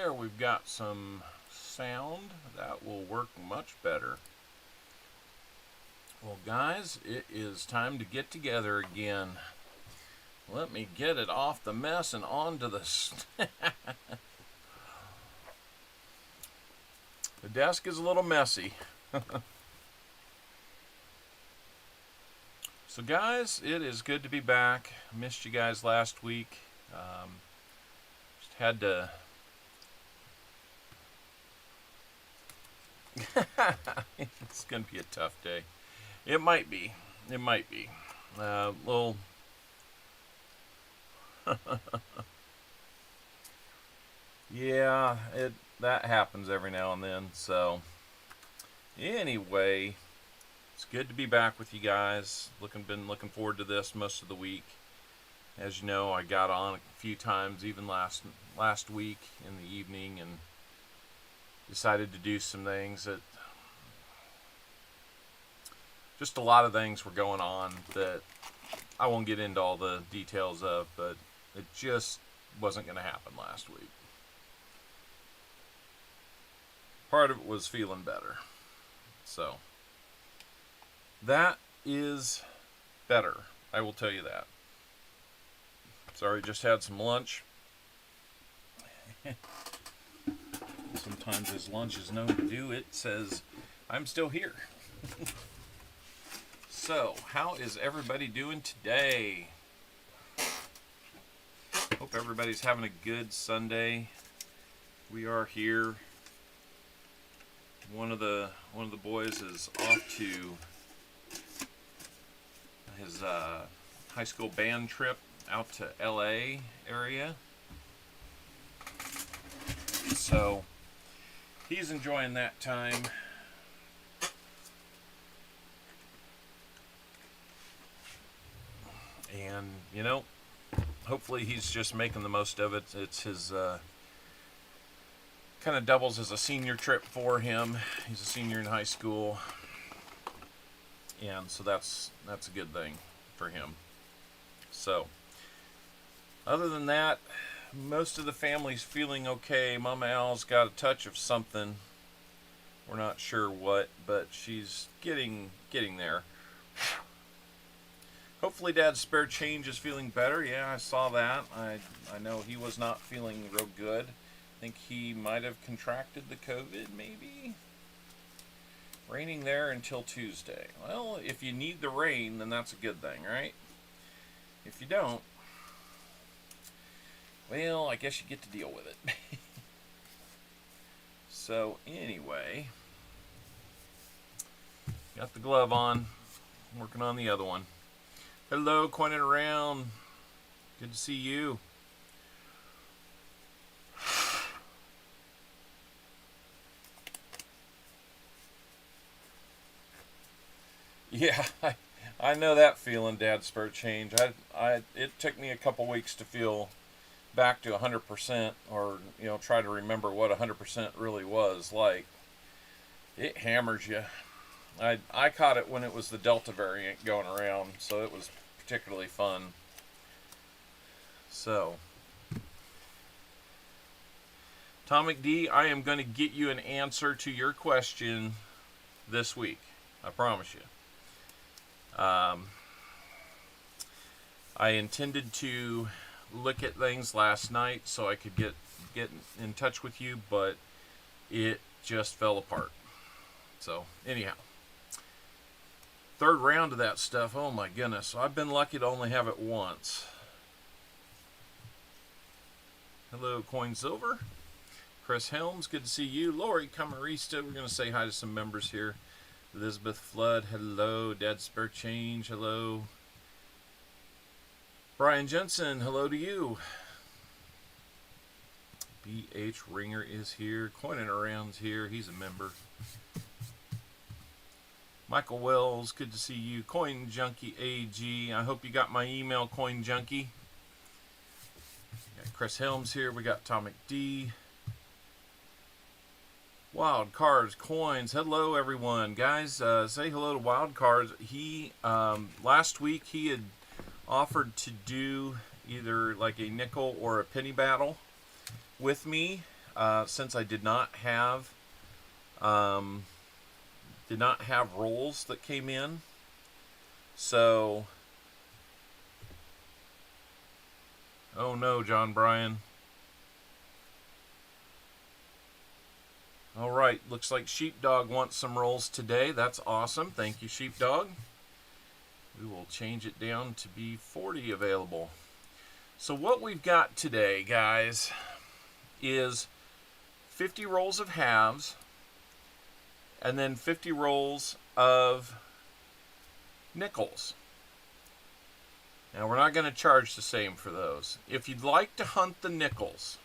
There we've got some sound. That will work much better. Well, guys, it is time to get together again. Let me get it off the mess and onto the... The desk is a little messy. So, guys, it is good to be back. Missed you guys last week. Just had to... It's going to be a tough day. It might be. It might be. Well... Yeah, that happens every now and then. So, anyway, it's good to be back with you guys. Been looking forward to this most of the week. As you know, I got on a few times, even last week in the evening, and decided to do some things that just a lot of things were going on that I won't get into all the details of, but it just wasn't going to happen last week. Part of it was feeling better. So, that is better. I will tell you that. Sorry, just had some lunch. Sometimes as lunch is known to do, it says, I'm still here. So, how is everybody doing today? Hope everybody's having a good Sunday. We are here. One of the boys is off to his high school band trip out to LA area. So he's enjoying that time. And, you know, hopefully he's just making the most of it. It's his, kind of doubles as a senior trip for him. He's a senior in high school. And so that's a good thing for him. So, other than that, most of the family's feeling okay. Mama Al's got a touch of something. We're not sure what, but she's getting there. Hopefully Dad's spare change is feeling better. Yeah, I saw that. I know he was not feeling real good. I think he might have contracted the COVID, maybe? Raining there until Tuesday. Well, if you need the rain, then that's a good thing, right? If you don't, well, I guess you get to deal with it. So, anyway, got the glove on, working on the other one. Hello, Coining Around. Good to see you. Yeah, I know that feeling, Dad. Spare change. It took me a couple weeks to feel back to 100%, or try to remember what 100% really was like. It hammers you. I caught it when it was the Delta variant going around, so it was particularly fun. So, Atomic D, I am going to get you an answer to your question this week. I promise you. I intended to look at things last night so I could get in touch with you, but it just fell apart. So, anyhow. Third round of that stuff. Oh my goodness. So I've been lucky to only have it once. Hello, Coin Silver. Chris Helms, good to see you. Lori Camarista, we're going to say hi to some members here. Elizabeth Flood, hello. Dad Spare Change, hello. Brian Jensen, hello to you. BH Ringer is here. Coining Around's here. He's a member. Michael Wells, good to see you. Coin Junkie AG. I hope you got my email, Coin Junkie. Got Chris Helms here. We got Atomic D. Wild Cards Coins. Hello, everyone. Guys, say hello to Wild Cards. He, last week, he had offered to do either like a nickel or a penny battle with me. since I did not have rolls that came in. So, oh no, John Bryan. All right, looks like Sheepdog wants some rolls today. That's awesome. Thank you, Sheepdog. We will change it down to be 40 available. So what we've got today, guys, is 50 rolls of halves and then 50 rolls of nickels. Now, we're not going to charge the same for those. If you'd like to hunt the nickels,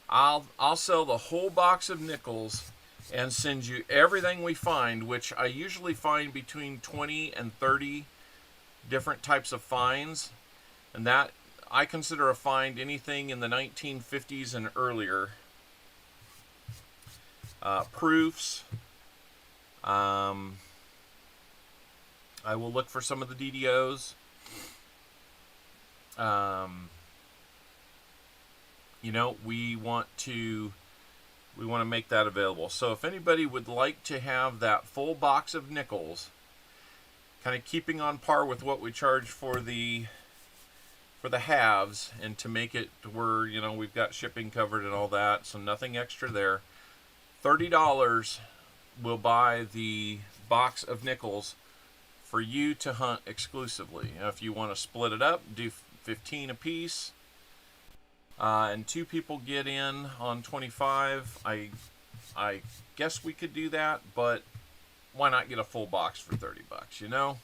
I'll sell the whole box of nickels and send you everything we find, which I usually find between 20 and 30 different types of finds. And that I consider a find anything in the 1950s and earlier. Proofs. I will look for some of the DDOs. You know, we want to make that available. So if anybody would like to have that full box of nickels, kind of keeping on par with what we charge for the halves, and to make it to where, you know, we've got shipping covered and all that, so nothing extra there, $30 will buy the box of nickels for you to hunt exclusively. Now, if you want to split it up, do 15 a piece, and 2 people get in on 25. I guess we could do that, but why not get a full box for 30 bucks, you know?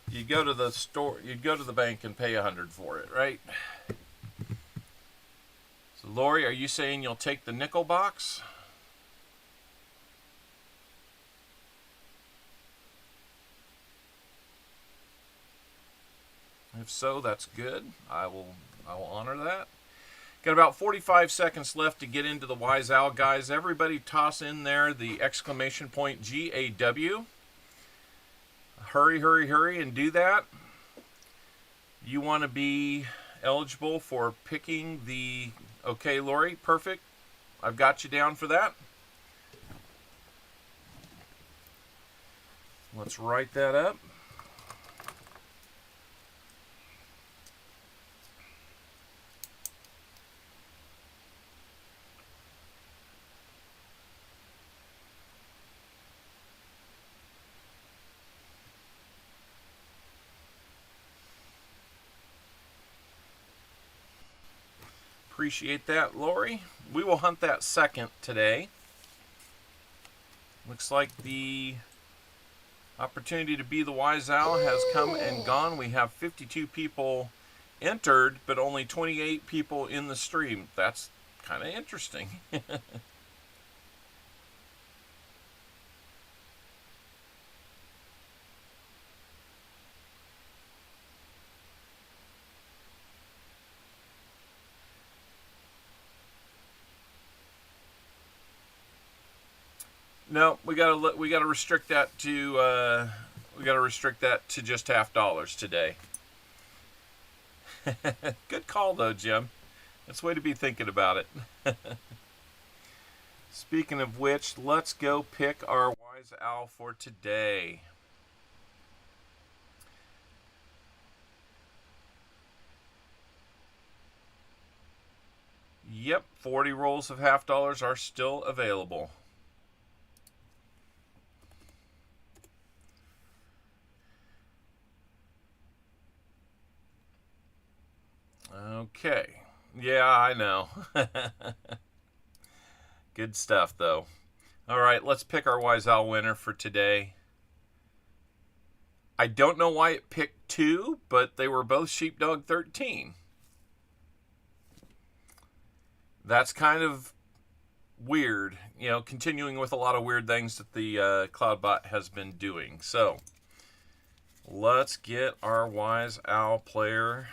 You'd go to the store, you'd go to the bank and pay 100 for it, right? So Lori, are you saying you'll take the nickel box? If so, that's good. I will honor that. Got about 45 seconds left to get into the Wise Owl, guys. Everybody toss in there the exclamation point GAW. Hurry, hurry, hurry, and do that. You want to be eligible for picking the... Okay, Lori, perfect. I've got you down for that. Let's write that up. Appreciate that, Lori. We will hunt that second today. Looks like the opportunity to be the Wise Owl has come and gone. We have 52 people entered, but only 28 people in the stream. That's kind of interesting. No, we gotta restrict that to just $50 today. Good call though, Jim. That's the way to be thinking about it. Speaking of which, let's go pick our Wise Owl for today. Yep, 40 rolls of $50 are still available. Okay. Yeah, I know. Good stuff, though. All right, let's pick our Wise Owl winner for today. I don't know why it picked 2, but they were both Sheepdog 13. That's kind of weird, you know, continuing with a lot of weird things that the CloudBot has been doing. So, let's get our Wise Owl player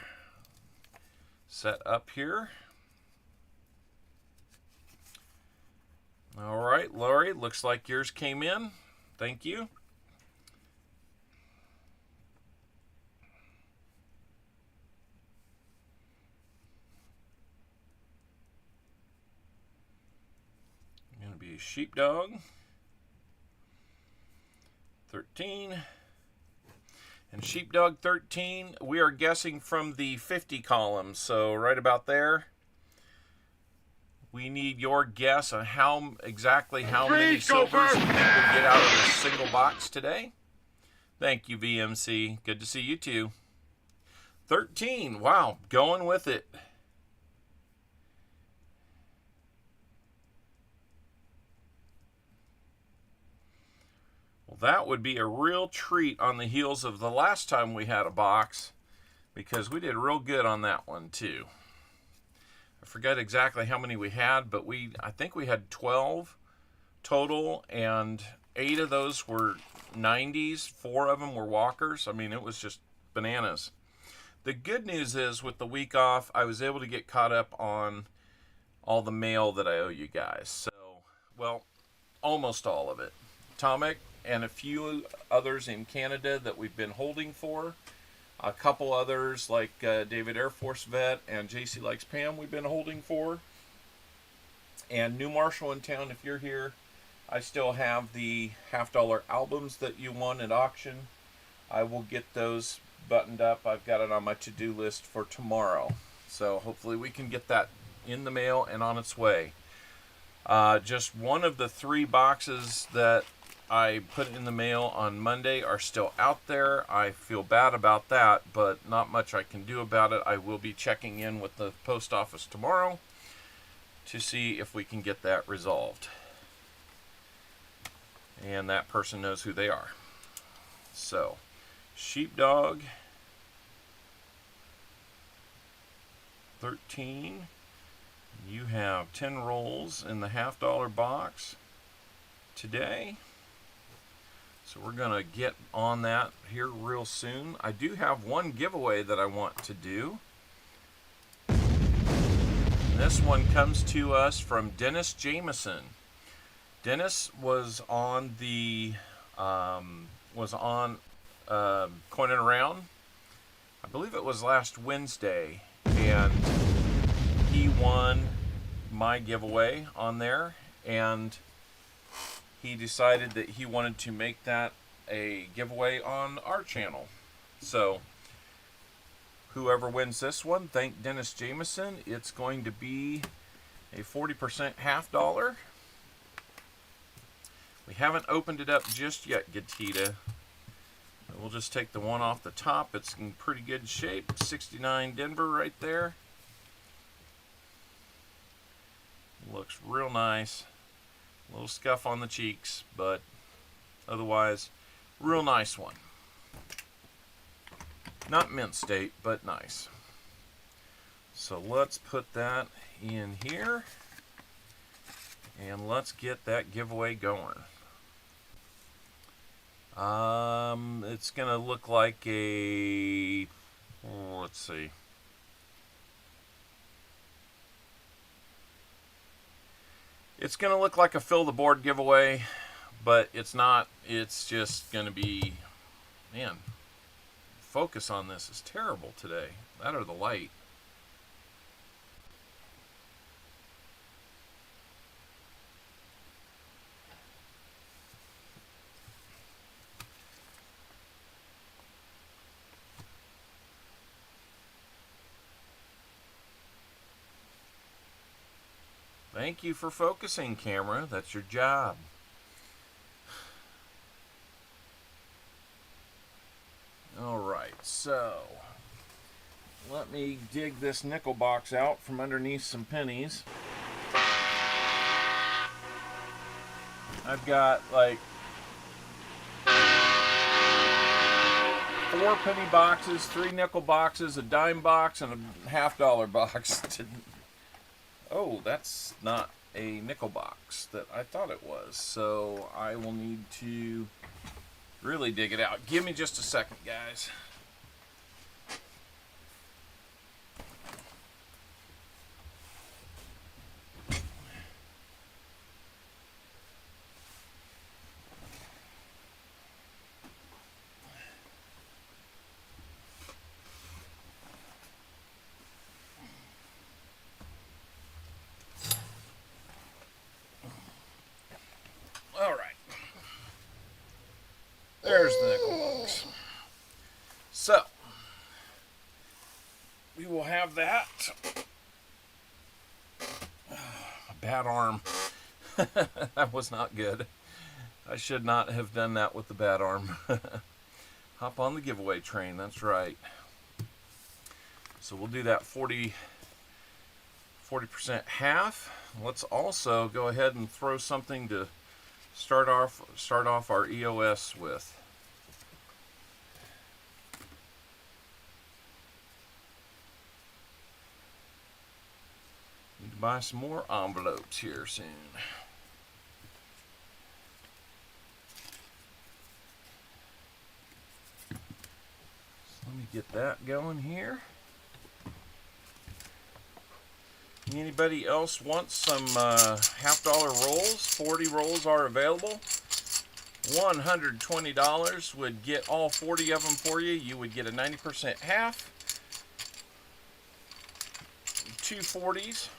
set up here. All right, Lori, looks like yours came in. Thank you. Sheepdog. 13. And Sheepdog 13, we are guessing from the 50 column, so right about there. We need your guess on exactly how many silvers we think we'll get out of this single box today. Thank you, VMC. Good to see you too. 13, wow, going with it. Well, that would be a real treat on the heels of the last time we had a box, because we did real good on that one too. I forget exactly how many we had, but I think we had 12 total, and 8 of those were 90s, 4 of them were walkers. I mean, it was just bananas. The good news is, with the week off, I was able to get caught up on all the mail that I owe you guys. So, well, almost all of it. Atomic and a few others in Canada that we've been holding for. A couple others like David Air Force Vet and JC Likes Pam we've been holding for. And New Marshall in town, if you're here, I still have the $50 albums that you won at auction. I will get those buttoned up. I've got it on my to-do list for tomorrow. So hopefully we can get that in the mail and on its way. Just one of the 3 boxes that I put in the mail on Monday are still out there. I feel bad about that, but not much I can do about it. I will be checking in with the post office tomorrow to see if we can get that resolved. And that person knows who they are. So, Sheepdog 13. You have 10 rolls in the $50 box today. So we're going to get on that here real soon. I do have one giveaway that I want to do. This one comes to us from Dennis Jameson. Dennis was on the Coin and Around. I believe it was last Wednesday, and he won my giveaway on there, and he decided that he wanted to make that a giveaway on our channel. So whoever wins this one, thank Dennis Jameson. It's going to be a 40% $50. We haven't opened it up just yet, Gatita. We'll just take the one off the top. It's in pretty good shape. 69 Denver right there. Looks real nice. A little scuff on the cheeks, but otherwise, real nice one. Not mint state, but nice. So let's put that in here, and let's get that giveaway going. It's gonna look like a, let's see. It's going to look like a fill the board giveaway, but it's not. It's just going to be, man, focus on this is terrible today. That or the light. Thank you for focusing, camera. That's your job. All right, so let me dig this nickel box out from underneath some pennies. I've got like 4 penny boxes, 3 nickel boxes, a dime box, and a $50 box. Oh, that's not a nickel box that I thought it was. So I will need to really dig it out. Give me just a second, guys. There's the nickel box. So, we will have that. A bad arm. That was not good. I should not have done that with the bad arm. Hop on the giveaway train, that's right. So we'll do that 40% half. Let's also go ahead and throw something to start off our EOS with. Need to buy some more envelopes here soon. Let me get that going here. Anybody else want some half-dollar rolls? 40 rolls are available. $120 would get all 40 of them for you. You would get a 90% half. 2 40s,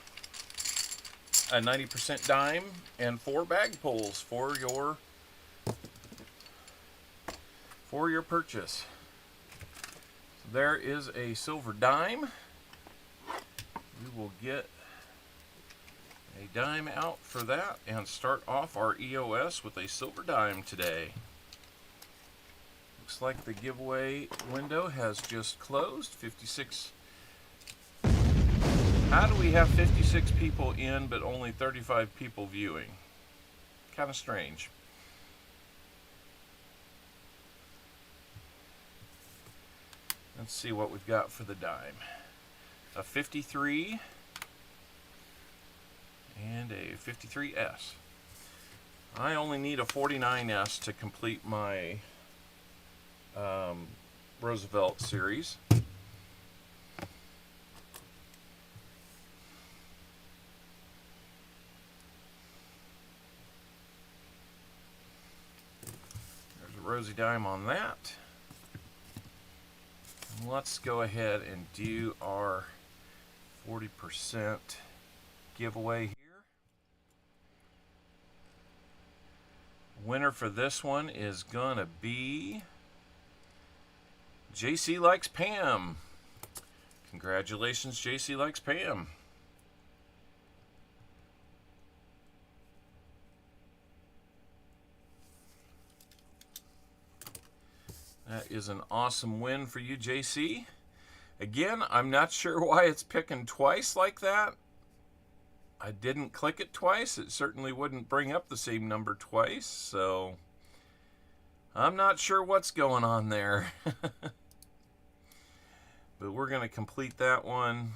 a 90% dime, and 4 bag pulls for your purchase. There is a silver dime. We will get a dime out for that and start off our EOS with a silver dime today. Looks like the giveaway window has just closed. 56. How do we have 56 people in but only 35 people viewing? Kind of strange. Let's see what we've got for the dime. A 53 and a 53S. I only need a 49S to complete my Roosevelt series. There's a rosy dime on that. Let's go ahead and do our 40% giveaway here. Winner for this one is gonna be JC Likes Pam. Congratulations, JC Likes Pam. That is an awesome win for you, JC. Again, I'm not sure why it's picking twice like that. I didn't click it twice. It certainly wouldn't bring up the same number twice, so I'm not sure what's going on there. But we're going to complete that one.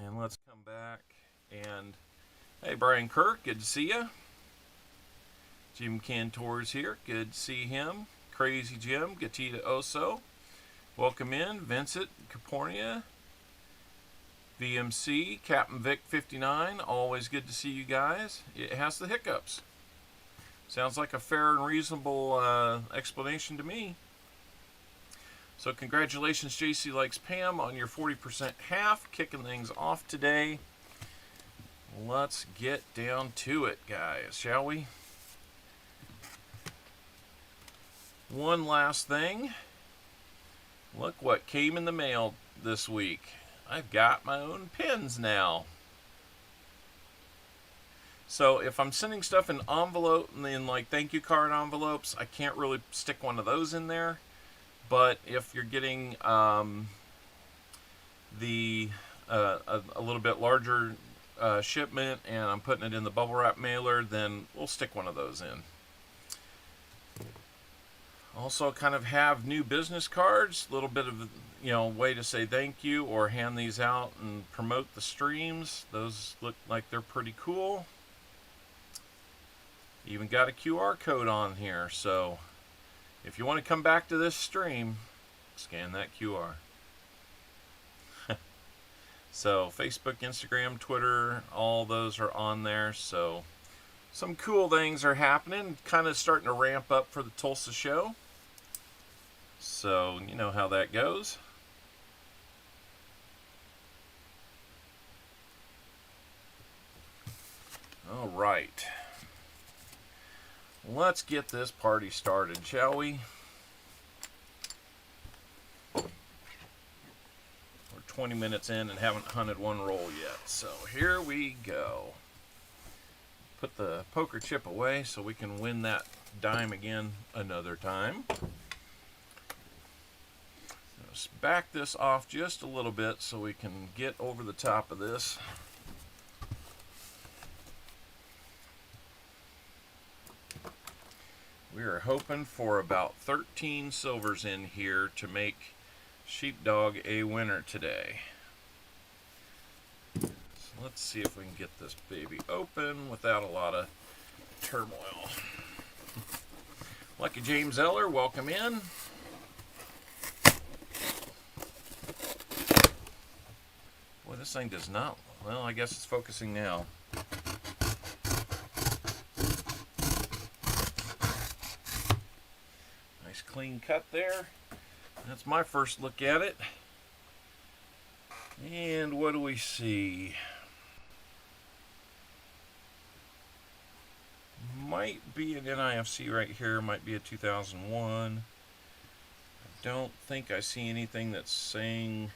And let's come back. And hey, Brian Kirk, good to see you. Jim Cantor's here. Good to see him. Crazy Jim, Gatita Oso, welcome in. Vincent Capornia, VMC, Captain Vic 59, always good to see you guys. It has the hiccups. Sounds like a fair and reasonable explanation to me. So congratulations, JC Likes Pam, on your 40% half, kicking things off today. Let's get down to it, guys, shall we? One last thing. Look what came in the mail this week. I've got my own pins now. So if I'm sending stuff in envelope and then like thank you card envelopes, I can't really stick one of those in there. But if you're getting a little bit larger shipment and I'm putting it in the bubble wrap mailer, then we'll stick one of those in. Also kind of have new business cards, a little bit of way to say thank you or hand these out and promote the streams. Those look like they're pretty cool. Even got a QR code on here, so if you want to come back to this stream, scan that QR. So Facebook, Instagram, Twitter, all those are on there. So some cool things are happening, kind of starting to ramp up for the Tulsa show. So you know how that goes. All right. Let's get this party started, shall we? We're 20 minutes in and haven't hunted one roll yet, so here we go. Put the poker chip away so we can win that dime again another time. Let's back this off just a little bit so we can get over the top of this. We are hoping for about 13 silvers in here to make Sheepdog a winner today. So let's see if we can get this baby open without a lot of turmoil. Lucky James Eller, welcome in. Boy, this thing does not, well, I guess it's focusing now. Clean cut there. That's my first look at it. And what do we see? Might be an NIFC right here, might be a 2001. I don't think I see anything that's saying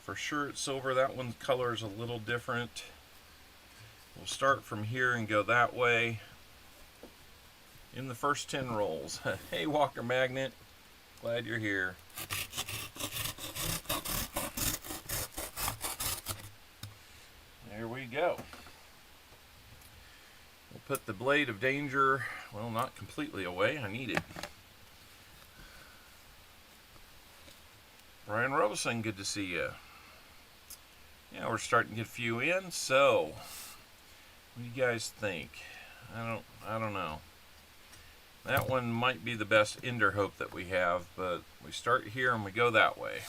for sure it's silver. That one's color is a little different. We'll start from here and go that way. In the first 10 rolls. Hey, Walker Magnet. Glad you're here. There we go. We'll put the Blade of Danger, well, not completely away. I need it. Brian Robeson, good to see you. Yeah, we're starting to get a few in. So, what do you guys think? I don't know. That one might be the best ender hope that we have, but we start here and we go that way.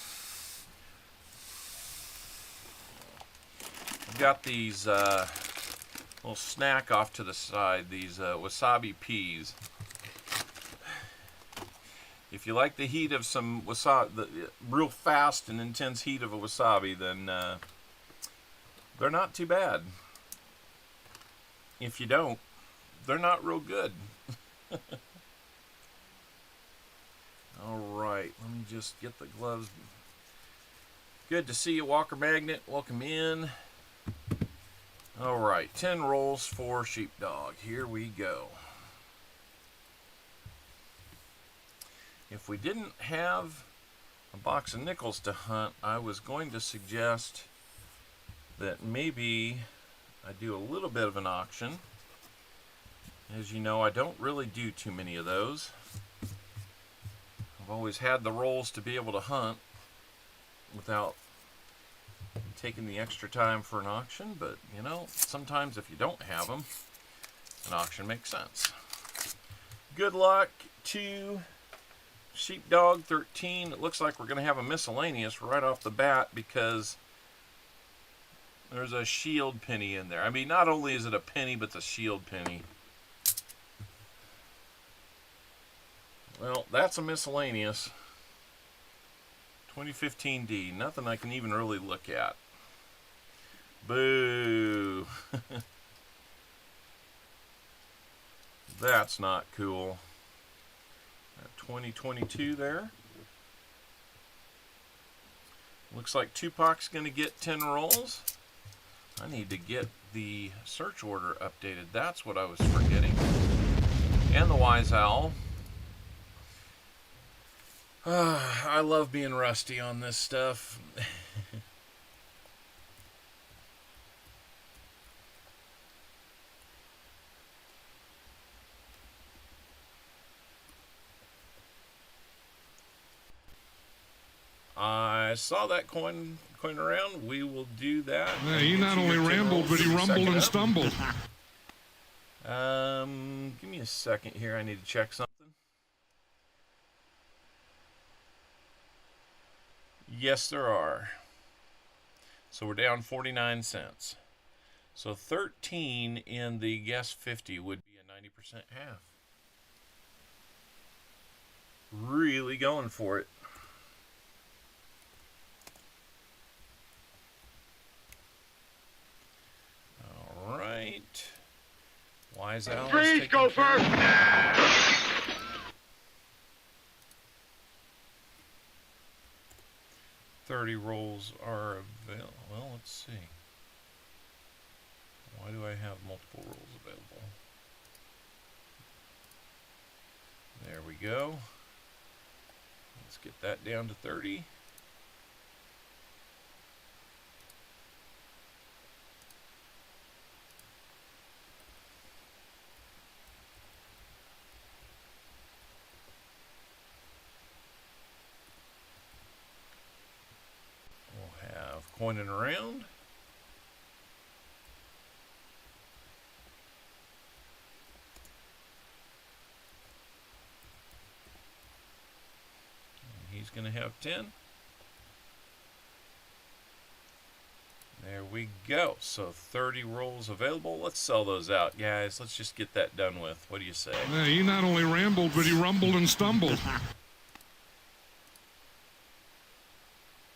I've got these little snack off to the side, these wasabi peas. If you like the heat of some wasabi, the real fast and intense heat of a wasabi, then they're not too bad. If you don't, they're not real good. Alright, let me just get the gloves. Good to see you, Walker Magnet. Welcome in. Alright, 10 rolls for Sheepdog. Here we go. If we didn't have a box of nickels to hunt, I was going to suggest that maybe I do a little bit of an auction. As you know, I don't really do too many of those. I've always had the rolls to be able to hunt without taking the extra time for an auction, but you know, sometimes if you don't have them, an auction makes sense. Good luck to Sheepdog 13. It looks like we're going to have a miscellaneous right off the bat because there's a shield penny in there. I mean, not only is it a penny, but it's a shield penny. Well, that's a miscellaneous. 2015 D. Nothing I can even really look at. Boo. That's not cool. 2022 there. Looks like Tupac's going to get 10 rolls. I need to get the search order updated. That's what I was forgetting. And the Wise Owl. I love being rusty on this stuff. I saw that coin around. We will do that. Yeah, he not only rambled, but he rumbled and stumbled. Give me a second here. I need to check something. Yes, there are. So we're down 49 cents. So 13 in the guess 50 would be a 90% half. Really going for it. All right. Wise Alice. Freeze, go first! 30 rolls are available. Well, let's see. Why do I have multiple rolls available? There we go. Let's get that down to 30. We'll have coining around. He's going to have 10. There we go. So 30 rolls available. Let's sell those out, guys. Let's just get that done with. What do you say? Yeah, he not only rambled, but he rumbled and stumbled.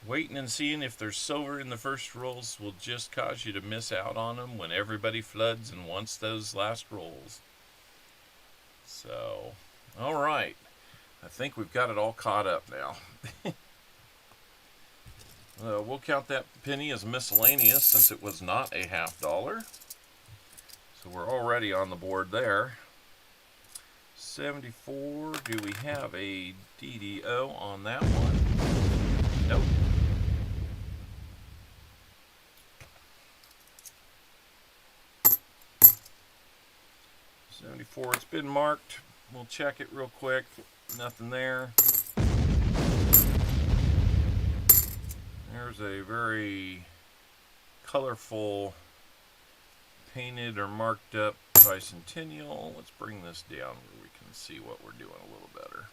Waiting and seeing if there's silver in the first rolls will just cause you to miss out on them when everybody floods and wants those last rolls. So, all right. I think we've got it all caught up now. We'll count that penny as miscellaneous since it was not a $50. So we're already on the board there. 74. Do we have a DDO on that one? Nope. $74. It's been marked. We'll check it real quick. Nothing there. There's a very colorful painted or marked up bicentennial. Let's bring this down where we can see what we're doing a little better.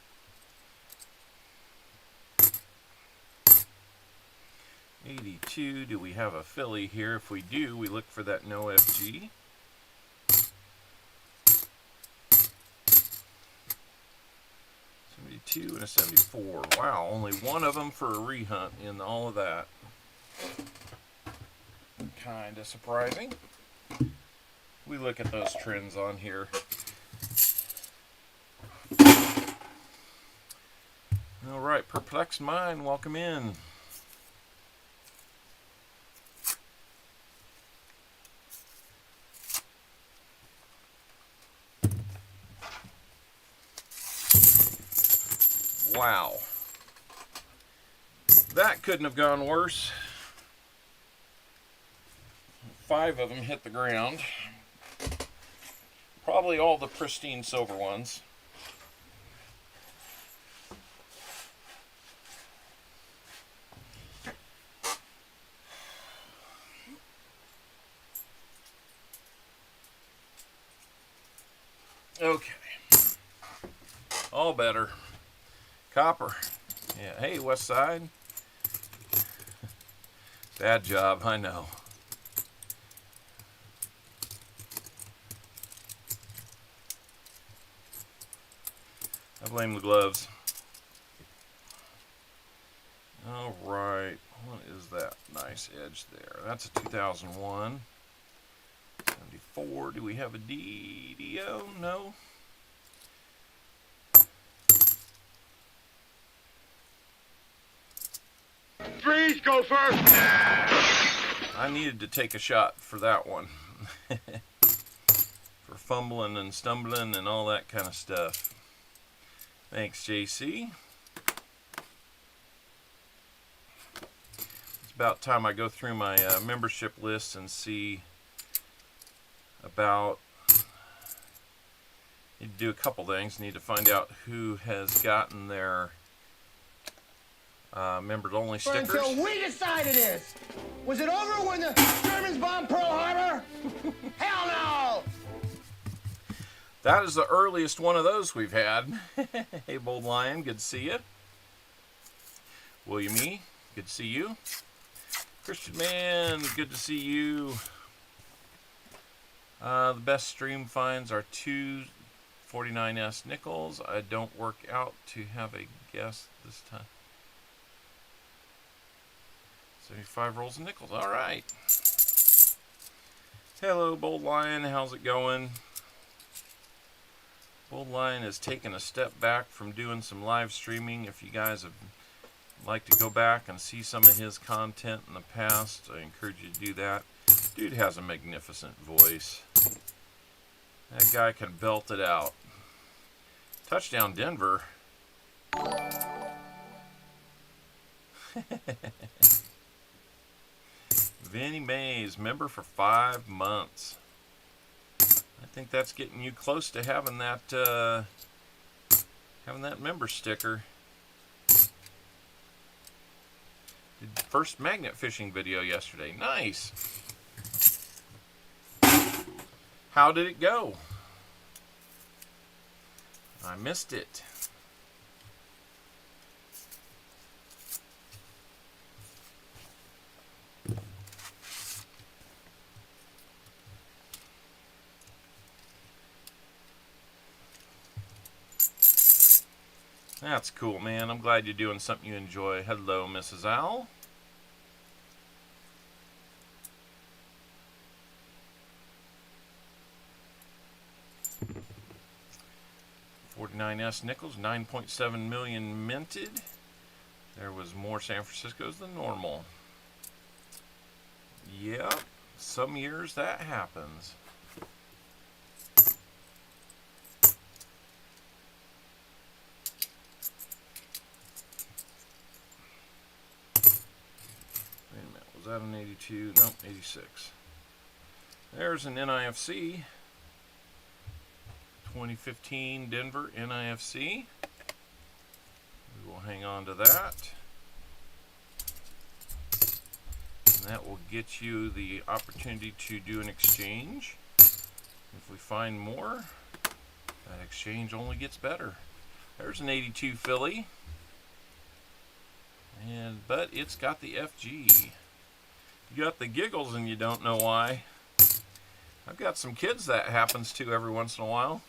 $82. Do we have a Philly here? If we do, we look for that no FG. And a 74. Wow, only one of them for a rehunt in all of that. Kind of surprising. We look at those trends on here. All right, Perplexed Mind, welcome in. Wow. That couldn't have gone worse. 5 of them hit the ground. Probably all the pristine silver ones. Okay. All better. Copper. Yeah, hey, West Side. Bad job, I know. I blame the gloves. All right, what is that nice edge there? That's a 2001. 74, do we have a DDO? No. Freeze, go first! I needed to take a shot for that one. For fumbling and stumbling and all that kind of stuff. Thanks, JC. It's about time I go through my membership list and see about... Need to do a couple things. Need to find out who has gotten their members only stickers. Until we decided this. Was it over when the Germans bombed Pearl Harbor? Hell no! That is the earliest one of those we've had. Hey, Bold Lion, good to see you. William E., good to see you. Christian Man, good to see you. The best stream finds are 2 49S nickels. I don't work out to have a guess this time. 75 rolls of nickels. All right. Hello, Bold Lion. How's it going? Bold Line has taken a step back from doing some live streaming. If you guys would like to go back and see some of his content in the past, I encourage you to do that. Dude has a magnificent voice. That guy can belt it out. Touchdown Denver. Vinny Mays, member for 5 months. I think that's getting you close to having that member sticker. Did the first magnet fishing video yesterday. Nice. How did it go? I missed it. That's cool, man. I'm glad you're doing something you enjoy. Hello, Mrs. Owl. $49S nickels, 9.7 million minted. There was more San Francisco's than normal. Yep, some years that happens. Was that an 82? Nope, 86. There's an NIFC. 2015 Denver NIFC. We will hang on to that. And that will get you the opportunity to do an exchange. If we find more, that exchange only gets better. There's an 82 Philly. But it's got the FG. You got the giggles and you don't know why. I've got some kids that happens to every once in a while.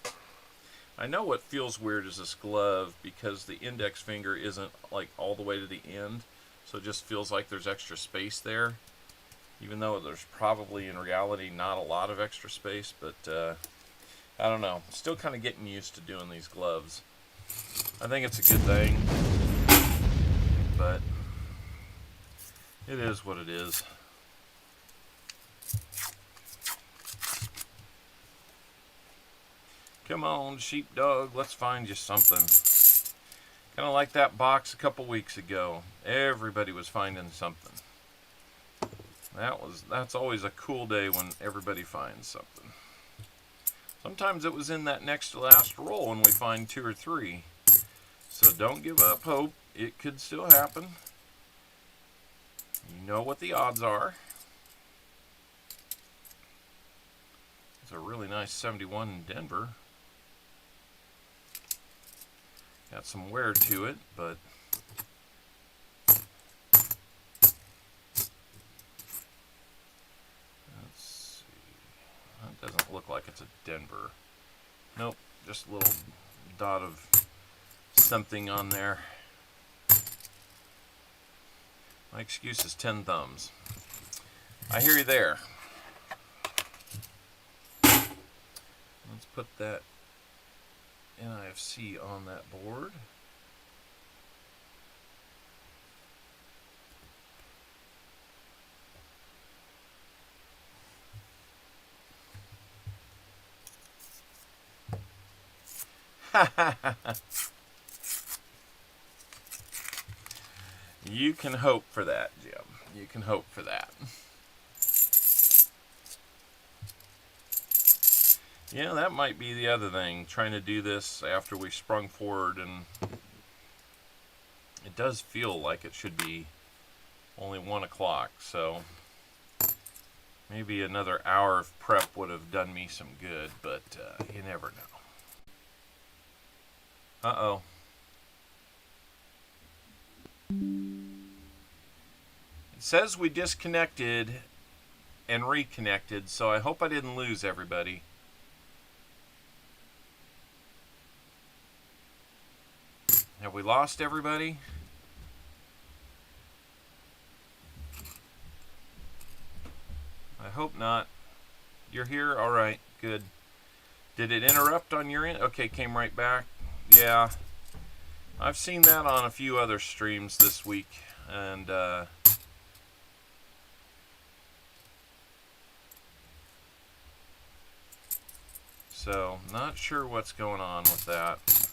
I know what feels weird is this glove because the index finger isn't like all the way to the end, so it just feels like there's extra space there, even though there's probably in reality not a lot of extra space. But I don't know, still kind of getting used to doing these gloves. I think it's a good thing, but it is what it is. Come on, sheepdog, let's find you something. Kind of like that box a couple weeks ago. Everybody was finding something. That's always a cool day when everybody finds something. Sometimes it was in that next to last roll when we find 2 or 3. So don't give up hope. It could still happen. You know what the odds are. It's a really nice 71 in Denver. Got some wear to it, but let's see. That doesn't look like it's a Denver. Nope, just a little dot of something on there. My excuse is 10 thumbs. I hear you there. Let's put that NIFC on that board. You can hope for that, Jim. You can hope for that. Yeah, that might be the other thing, trying to do this after we sprung forward, and it does feel like it should be only 1 o'clock, so maybe another hour of prep would have done me some good, but you never know. Uh-oh. It says we disconnected and reconnected, so I hope I didn't lose everybody. Have we lost everybody? I hope not. You're here? All right, good. Did it interrupt on your end? Okay, came right back. Yeah. I've seen that on a few other streams this week. And, so, not sure what's going on with that.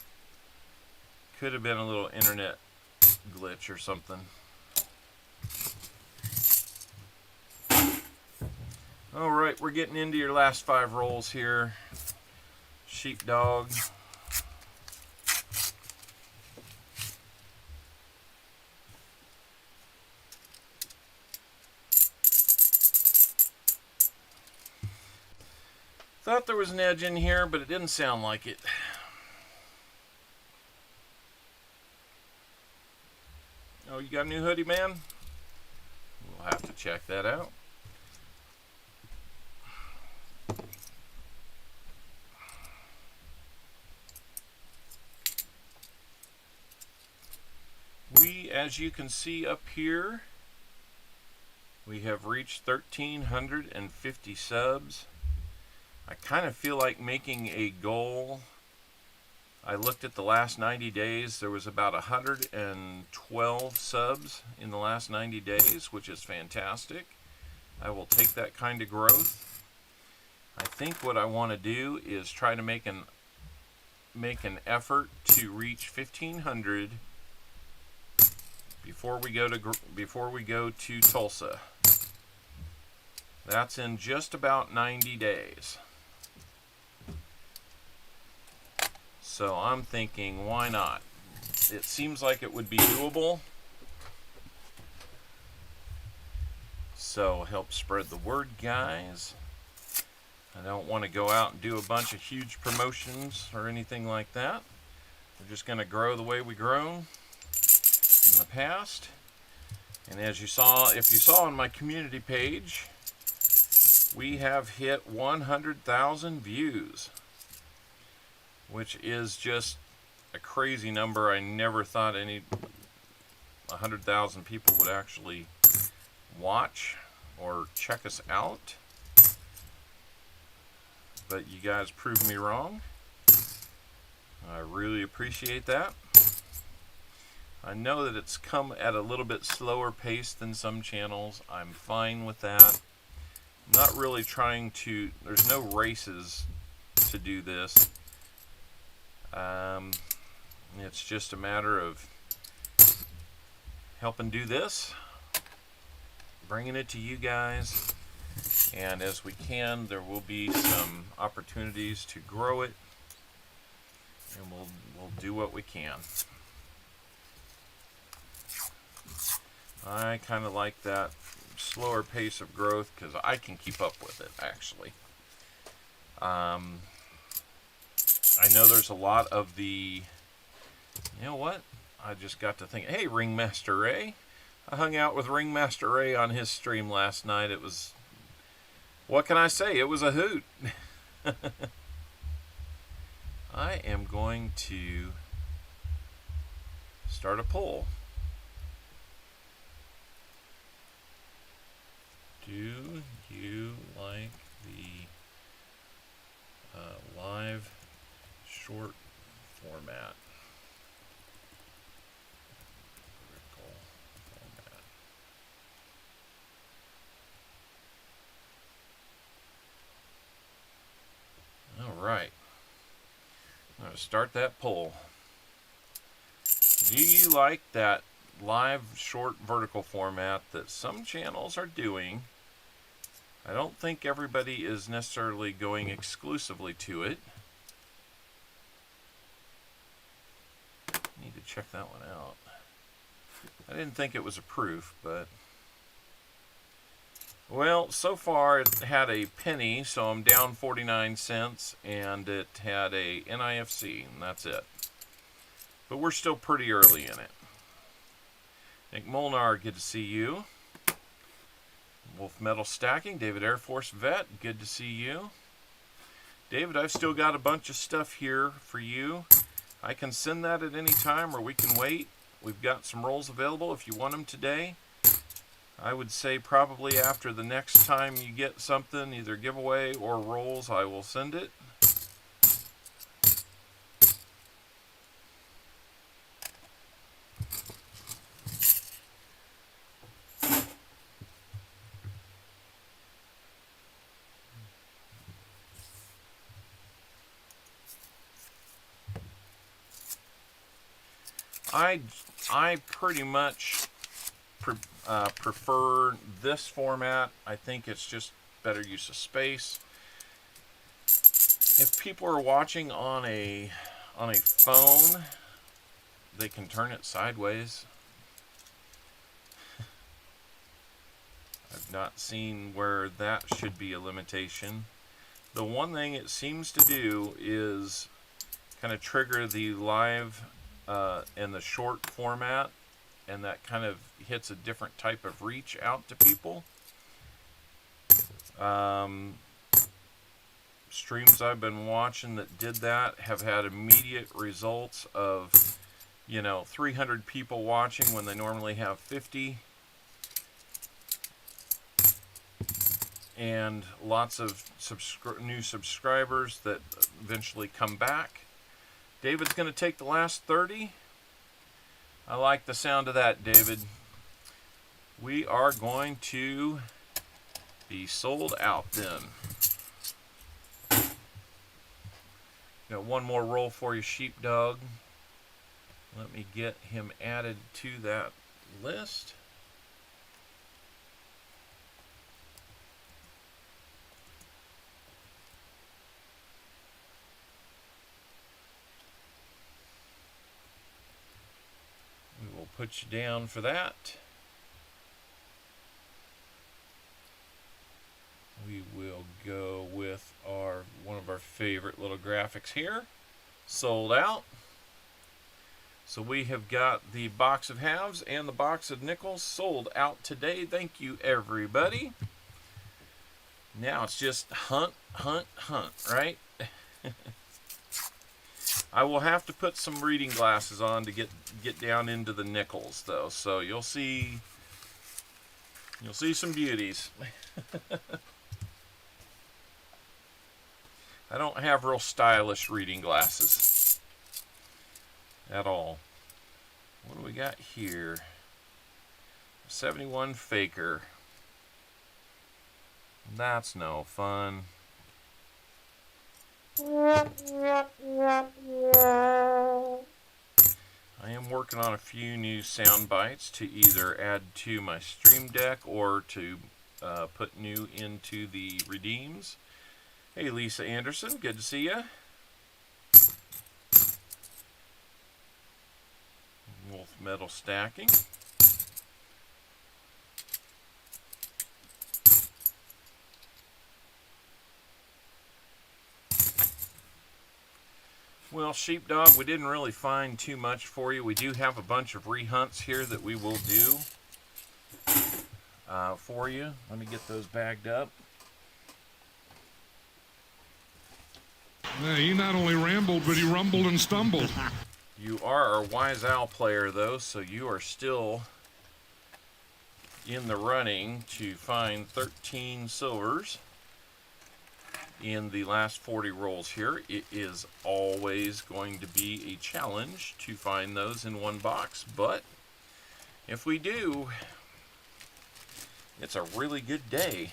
Could have been a little internet glitch or something. Alright, we're getting into your last 5 rolls here. Sheepdog. Thought there was an edge in here, but it didn't sound like it. Oh, you got a new hoodie, man? We'll have to check that out. As you can see up here, we have reached 1,350 subs. I kind of feel like making a goal. I looked at the last 90 days. There was about 112 subs in the last 90 days, which is fantastic. I will take that kind of growth. I think what I want to do is try to make an effort to reach 1,500 before we go to Tulsa. That's in just about 90 days. So I'm thinking, why not? It seems like it would be doable. So help spread the word, guys. I don't want to go out and do a bunch of huge promotions or anything like that. We're just going to grow the way we grown in the past. And as you saw, if you saw on my community page, we have hit 100,000 views, which is just a crazy number. I never thought 100,000 people would actually watch or check us out, but you guys proved me wrong. I really appreciate that. I know that it's come at a little bit slower pace than some channels. I'm fine with that. I'm not really trying to, there's no races to do this. It's just a matter of helping do this, bringing it to you guys, and as we can, there will be some opportunities to grow it, and we'll do what we can. I kind of like that slower pace of growth because I can keep up with it, actually. I know there's a lot of the, you know what? I just got to think, hey, Ringmaster Ray. I hung out with Ringmaster Ray on his stream last night. It was, what can I say? It was a hoot. I am going to start a poll. Do you like the live short format? Vertical format. All right. I'm going to start that poll. Do you like that live short vertical format that some channels are doing? I don't think everybody is necessarily going exclusively to it. Need to check that one out. I didn't think it was a proof, but well, so far it had a penny, so I'm down 49 cents, and it had a NIFC, and that's it. But we're still pretty early in it. Nick Molnar, good to see you. Wolf Metal Stacking, David Air Force Vet, good to see you. David, I've still got a bunch of stuff here for you. I can send that at any time, or we can wait. We've got some rolls available if you want them today. I would say probably after the next time you get something, either giveaway or rolls, I will send it. I pretty much prefer this format. I think it's just better use of space. If people are watching on a phone, they can turn it sideways. I've not seen where that should be a limitation. The one thing it seems to do is kind of trigger the live and the short format, and that kind of hits a different type of reach out to people. Streams I've been watching that did that have had immediate results of, 300 people watching when they normally have 50. And lots of new subscribers that eventually come back. David's going to take the last 30. I like the sound of that, David. We are going to be sold out then. Got one more roll for you, Sheepdog. Let me get him added to that list. We will put you down for that. We will go with one of our favorite little graphics here. Sold out. So we have got the box of halves and the box of nickels sold out today. Thank you, everybody. Now it's just hunt, right? I will have to put some reading glasses on to get down into the nickels, though. So you'll see some beauties. I don't have real stylish reading glasses at all. What do we got here? 71 Faker. That's no fun. I am working on a few new sound bites to either add to my stream deck or to put new into the redeems. Hey, Lisa Anderson, good to see you. Wolf metal stacking. Well, Sheepdog, we didn't really find too much for you. We do have a bunch of rehunts here that we will do for you. Let me get those bagged up. Yeah, he not only rambled, but he rumbled and stumbled. You are a Wise Owl player, though, so you are still in the running to find 13 silvers in the last 40 rolls here. It is always going to be a challenge to find those in one box, but if we do, it's a really good day.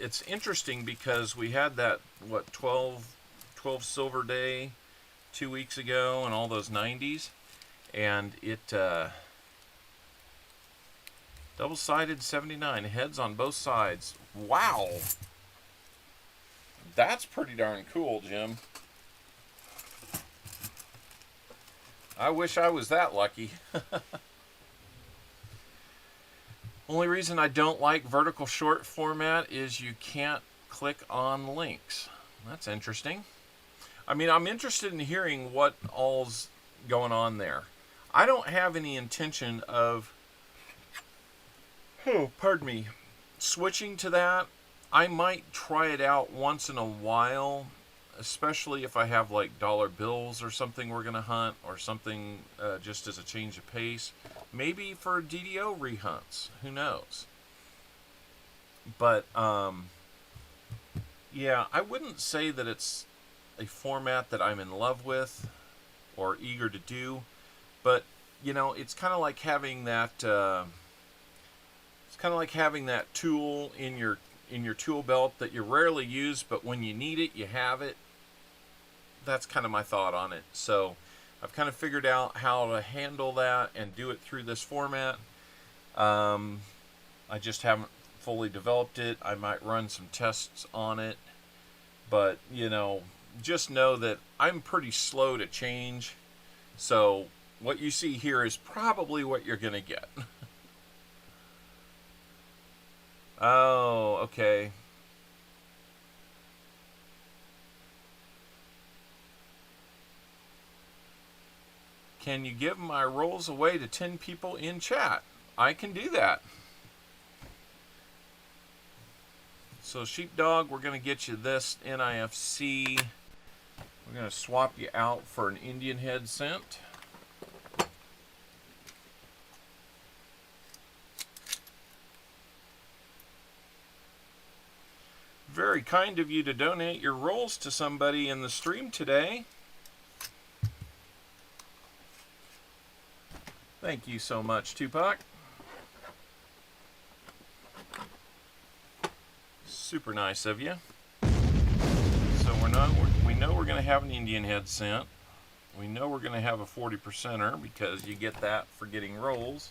It's interesting because we had that, 12 silver day 2 weeks ago and all those 90s, and it double-sided 79 heads on both sides. Wow, that's pretty darn cool, Jim. I wish I was that lucky. Only reason I don't like vertical short format is you can't click on links. That's interesting. I mean, I'm interested in hearing what all's going on there. I don't have any intention of, switching to that. I might try it out once in a while, especially if I have like dollar bills or something we're going to hunt, or something just as a change of pace. Maybe for DDO rehunts. Who knows? But, yeah, I wouldn't say that it's a format that I'm in love with or eager to do, but it's kind of like having that tool in your tool belt that you rarely use, but when you need it, you have it. That's kind of my thought on it. So I've kind of figured out how to handle that and do it through this format. I just haven't fully developed it. I might run some tests on it, but you know, just know that I'm pretty slow to change. So what you see here is probably what you're gonna get. Oh, okay. Can you give my rolls away to 10 people in chat? I can do that. So Sheepdog, we're going to get you this NIFC. We're going to swap you out for an Indian head cent. Very kind of you to donate your rolls to somebody in the stream today. Thank you so much, Tupac. Super nice of you. So we know we're going to have an Indian head cent. We know we're going to have a 40%er because you get that for getting rolls.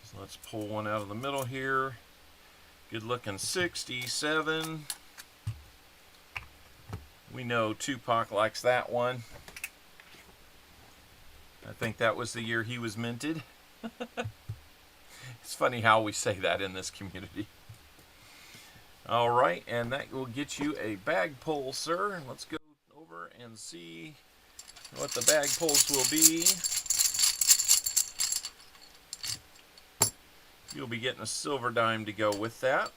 So let's pull one out of the middle here. Good looking 67. We know Tupac likes that one. I think that was the year he was minted. It's funny how we say that in this community. All right, and that will get you a bag pull, sir. Let's go over and see what the bag pulls will be. You'll be getting a silver dime to go with that.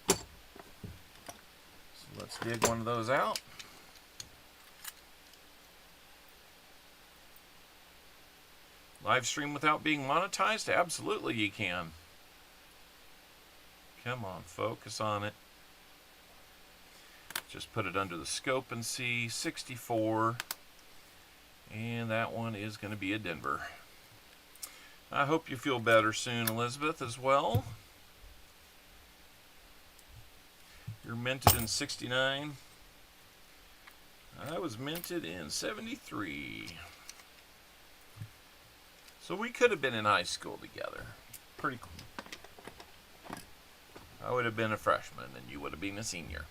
So let's dig one of those out. Live stream without being monetized? Absolutely you can. Come on, focus on it. Just put it under the scope and see. 64. And that one is going to be a Denver. I hope you feel better soon, Elizabeth, as well. You're minted in 69. I was minted in 73. So we could have been in high school together. Pretty cool. I would have been a freshman and you would have been a senior.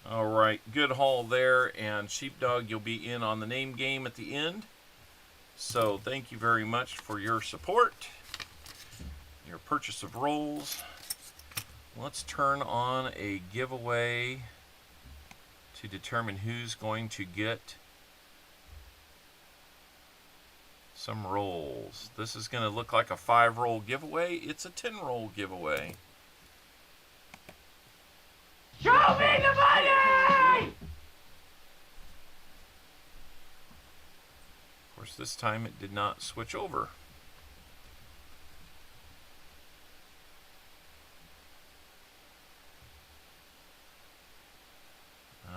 All right, good haul there, and Sheepdog, you'll be in on the name game at the end. So thank you very much for your support, your purchase of rolls. Let's turn on a giveaway to determine who's going to get some rolls. This is going to look like a 5-roll giveaway. It's a 10-roll giveaway. Show me the money! Of course, this time it did not switch over.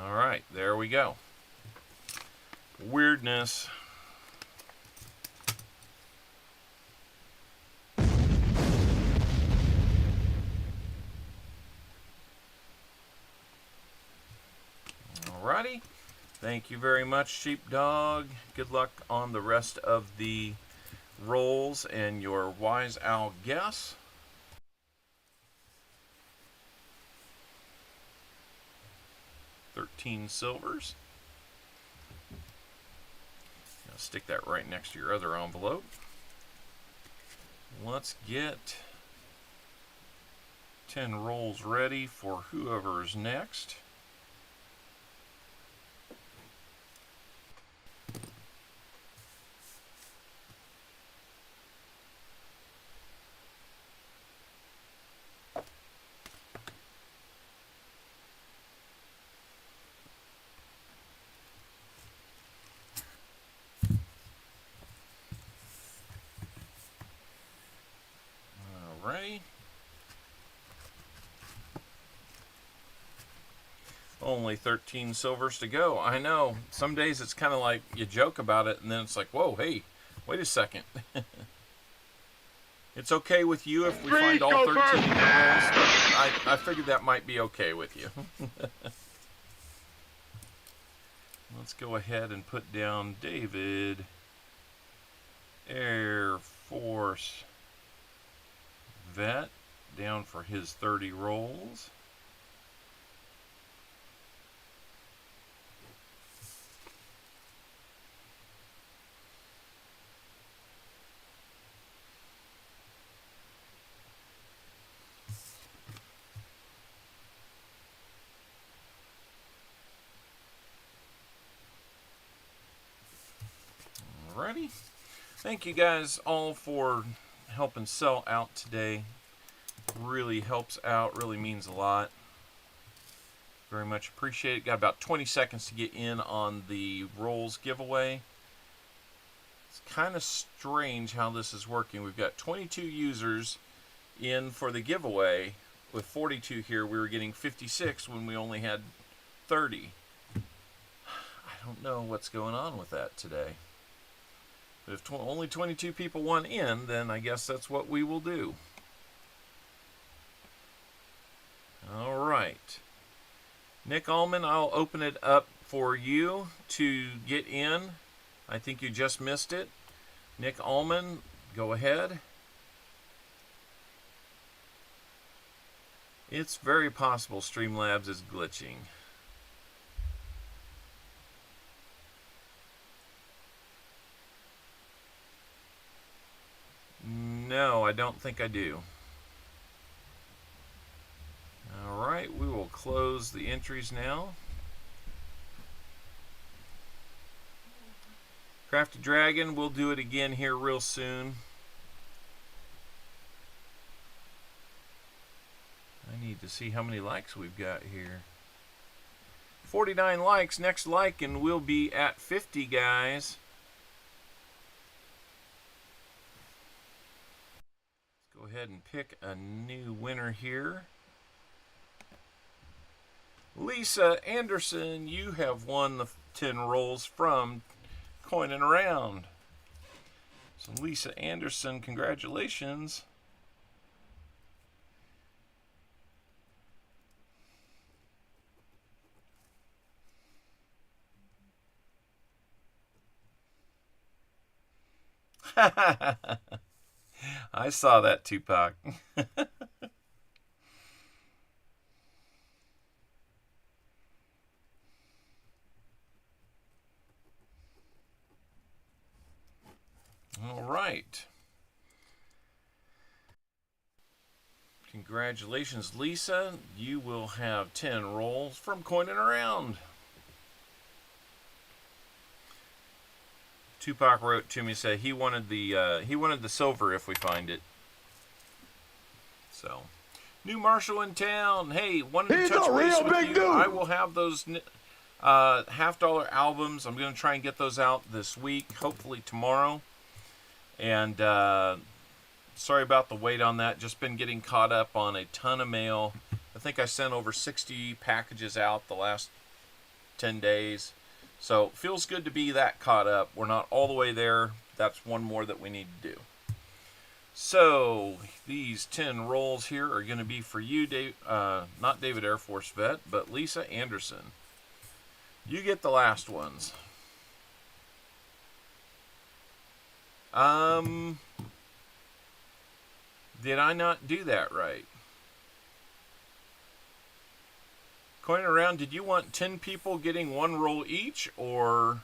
All right, there we go. Weirdness. Alrighty. Thank you very much, Sheepdog. Good luck on the rest of the rolls and your Wise Owl guess. $13 silvers. Now stick that right next to your other envelope. Let's get 10 rolls ready for whoever's next. Alright. Only 13 silvers to go. I know. Some days it's kind of like you joke about it and then it's like, whoa, hey, wait a second. It's okay with you if we Freeze, find all go 13 first. in the rolls. I figured that might be okay with you. Let's go ahead and put down David Air Force Vet down for his 30 rolls. Alrighty. Thank you guys all for helping sell out today. Really helps out, really means a lot. Very much appreciate it. Got about 20 seconds to get in on the rolls giveaway. It's kind of strange how this is working. We've got 22 users in for the giveaway. With 42 here, we were getting 56 when we only had 30. I don't know what's going on with that today. But if only 22 people want in, then I guess that's what we will do. All right. Nick Allman, I'll open it up for you to get in. I think you just missed it. Nick Allman, go ahead. It's very possible Streamlabs is glitching. No, I don't think I do. Alright, we will close the entries now. Crafted Dragon, we'll do it again here real soon. I need to see how many likes we've got here. 49 likes. Next like and we'll be at 50, guys. Let's go ahead and pick a new winner here. Lisa Anderson, you have won the 10 rolls from Coining Around. So Lisa Anderson, congratulations. I saw that, Tupac. All right. Congratulations, Lisa. You will have 10 rolls from Coining Around. Tupac wrote to me, said he wanted the silver if we find it. So, new Marshall in town. Hey, wanted to touch base with you. I will have those $50 albums. I'm going to try and get those out this week, hopefully tomorrow. And sorry about the wait on that. Just been getting caught up on a ton of mail. I think I sent over 60 packages out the last 10 days. So feels good to be that caught up. We're not all the way there. That's one more that we need to do. So these 10 rolls here are going to be for you, Dave, not David Air Force Vet, but Lisa Anderson. You get the last ones. Did I not do that right? Coining Around, did you want 10 people getting 1 roll each, or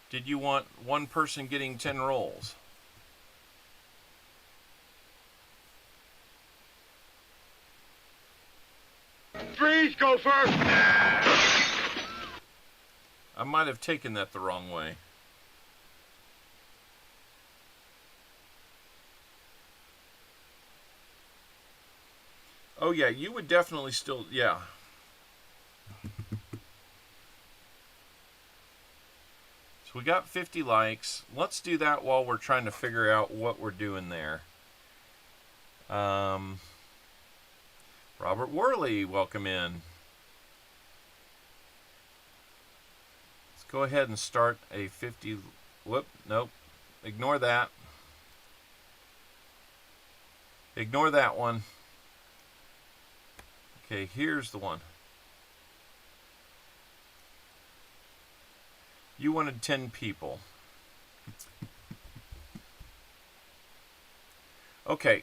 did you want 1 person getting 10 rolls? Freeze, go first. I might have taken that the wrong way. Oh yeah, you would definitely still, yeah. So we got 50 likes. Let's do that while we're trying to figure out what we're doing there. Robert Worley, welcome in. Let's go ahead and start a 50. Whoop, nope. Ignore that. Ignore that one. Okay, here's the one. You wanted 10 people. Okay.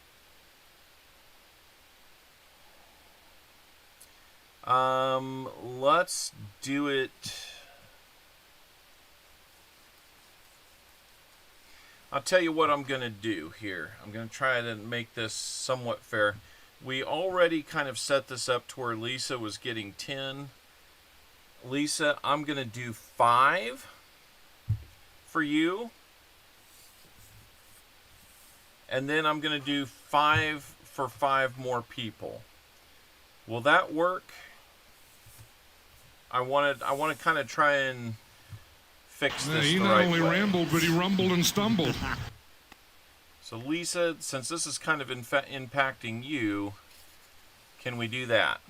Let's do it. I'll tell you what I'm going to do here. I'm going to try to make this somewhat fair. We already kind of set this up to where Lisa was getting 10. Lisa, I'm going to do 5 for you. And then I'm going to do 5 for 5 more people. Will that work? I want to kind of try and fix this He the not right only way. rambled, but he rumbled and stumbled. So Lisa, since this is kind of impacting you, can we do that?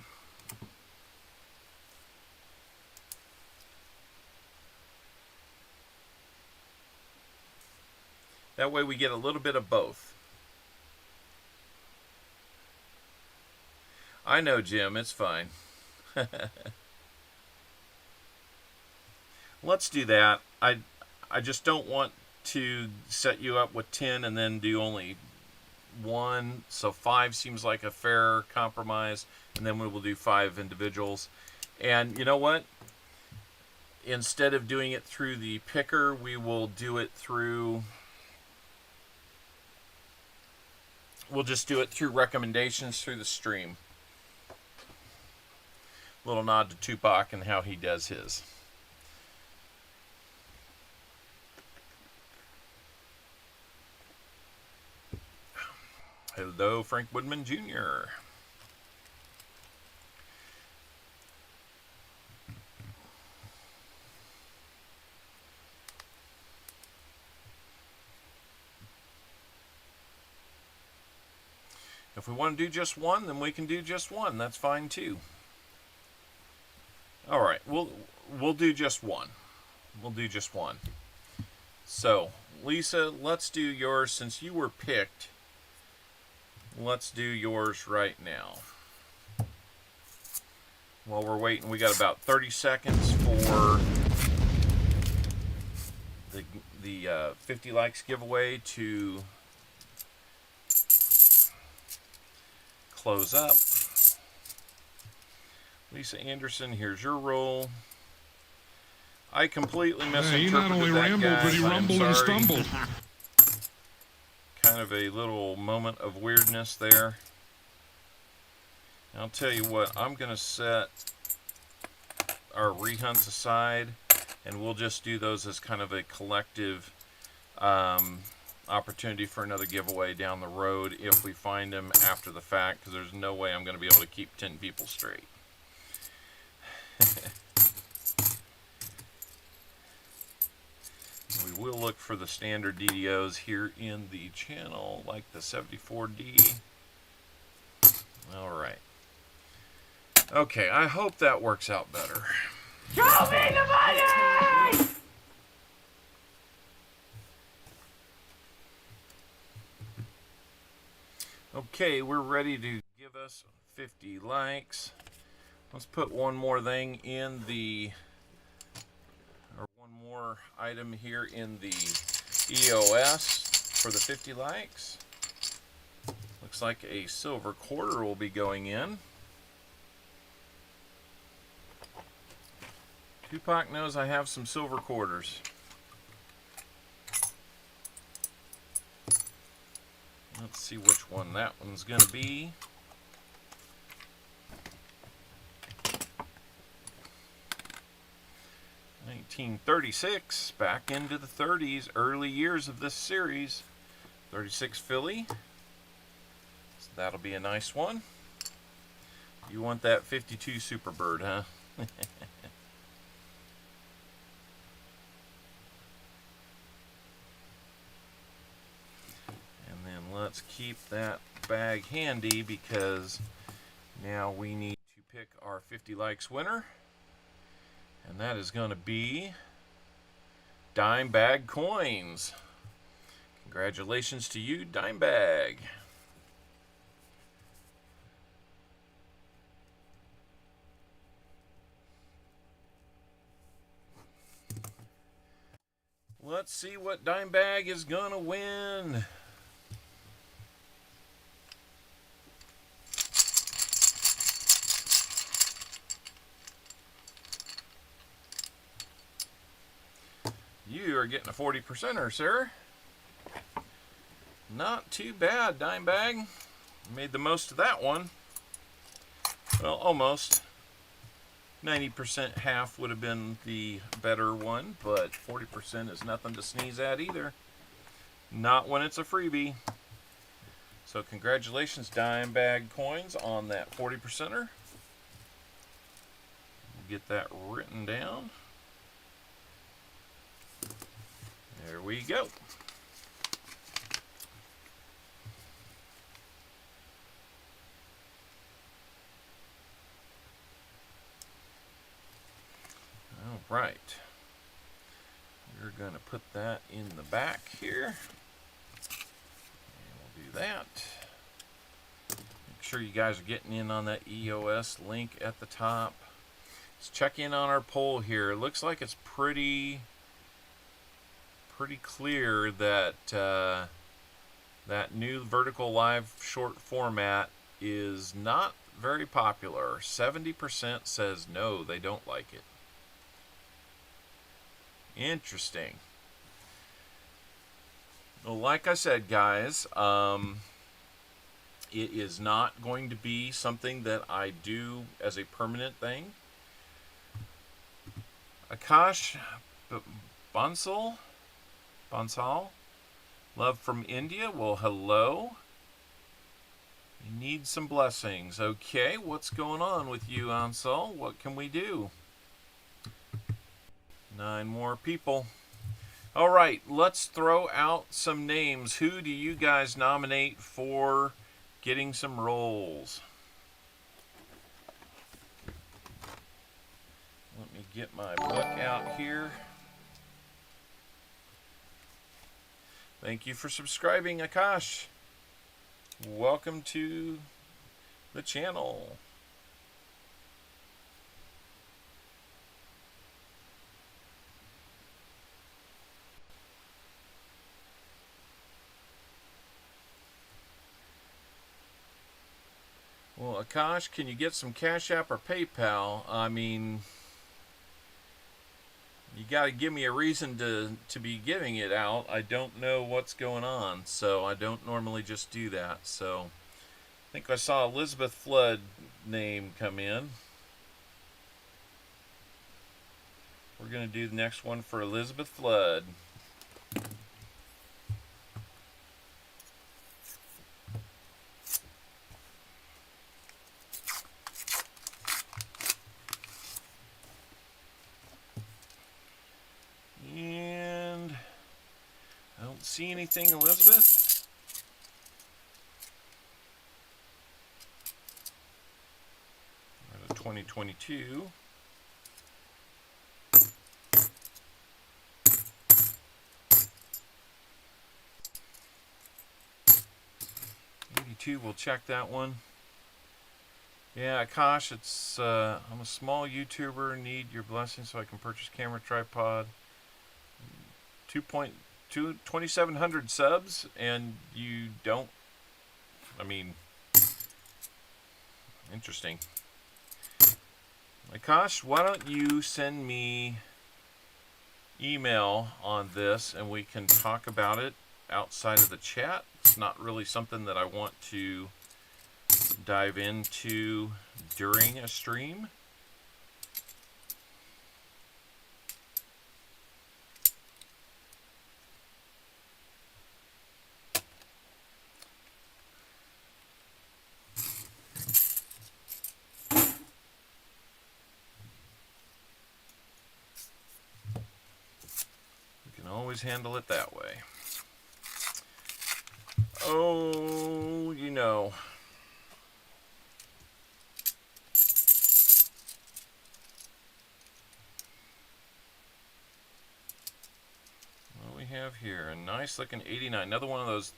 That way we get a little bit of both. I know, Jim, it's fine. Let's do that. I just don't want to set you up with 10 and then do only 1. So 5 seems like a fair compromise, and then we will do 5 individuals. And you know what? Instead of doing it through the picker, we will do it through... We'll just do it through recommendations through the stream. Little nod to Tupac and how he does his. Hello, Frank Woodman Jr. If we want to do just one, then we can do just one. That's fine too. All right, we'll do just one. We'll do just one. So, Lisa, let's do yours since you were picked. Let's do yours right now. While we're waiting, we got about 30 seconds for the 50 likes giveaway to close up. Lisa Anderson, here's your role. I completely misinterpreted He not only that, rambled, guys. but he I'm rumbled and sorry. stumbled. Kind of a little moment of weirdness there. I'll tell you what, I'm going to set our rehunts aside, and we'll just do those as kind of a collective opportunity for another giveaway down the road if we find them after the fact, because there's no way I'm going to be able to keep 10 people straight. We will look for the standard DDOs here in the channel, like the 74D. All right. Okay, I hope that works out better. Show me the money! Okay, we're ready to give us 50 likes. Let's put one more thing in the, or one more item here in the EOS for the 50 likes. Looks like a silver quarter will be going in. Tupac knows I have some silver quarters. Let's see which one that one's going to be. $1936, back into the 30s, early years of this series. 36 Philly. So that'll be a nice one. You want that 52 Superbird, huh? Let's keep that bag handy because now we need to pick our 50 likes winner, and that is going to be Dime Bag Coins. Congratulations to you, Dime Bag. Let's see what dime bag is gonna win. You are getting a 40%er, sir. Not too bad, dime bag. Made the most of that one. Well, almost. 90% half would have been the better one, but 40% is nothing to sneeze at either. Not when it's a freebie. So congratulations, dime bag coins, on that 40%er. Get that written down. There we go. All right. We're going to put that in the back here. And we'll do that. Make sure you guys are getting in on that EOS link at the top. Let's check in on our poll here. It looks like it's pretty clear that that new vertical live short format is not very popular. 70% says no, they don't like it. Interesting. Well, like I said, guys, it is not going to be something that I do as a permanent thing. Akash Bansal, love from India. Well, hello. You need some blessings. Okay, what's going on with you, Ansel? What can we do? 9 more people. All right, let's throw out some names. Who do you guys nominate for getting some rolls? Let me get my book out here. Thank you for subscribing, Akash. Welcome to the channel. Well, Akash, can you get some Cash App or PayPal? I mean, you got to give me a reason to be giving it out. I don't know what's going on, so I don't normally just do that. So I think I saw Elizabeth Flood name come in. We're going to do the next one for Elizabeth Flood. And I don't see anything, Elizabeth. We're at 2022. We'll check that one. Yeah, Akash, it's I'm a small YouTuber, need your blessing so I can purchase camera tripod. 2,700 subs, and you don't. I mean, interesting. Akash, why don't you send me email on this and we can talk about it outside of the chat. It's not really something that I want to dive into during a stream. We can always handle it that way. Oh, you know. What do we have here? A nice looking 89. Another one of those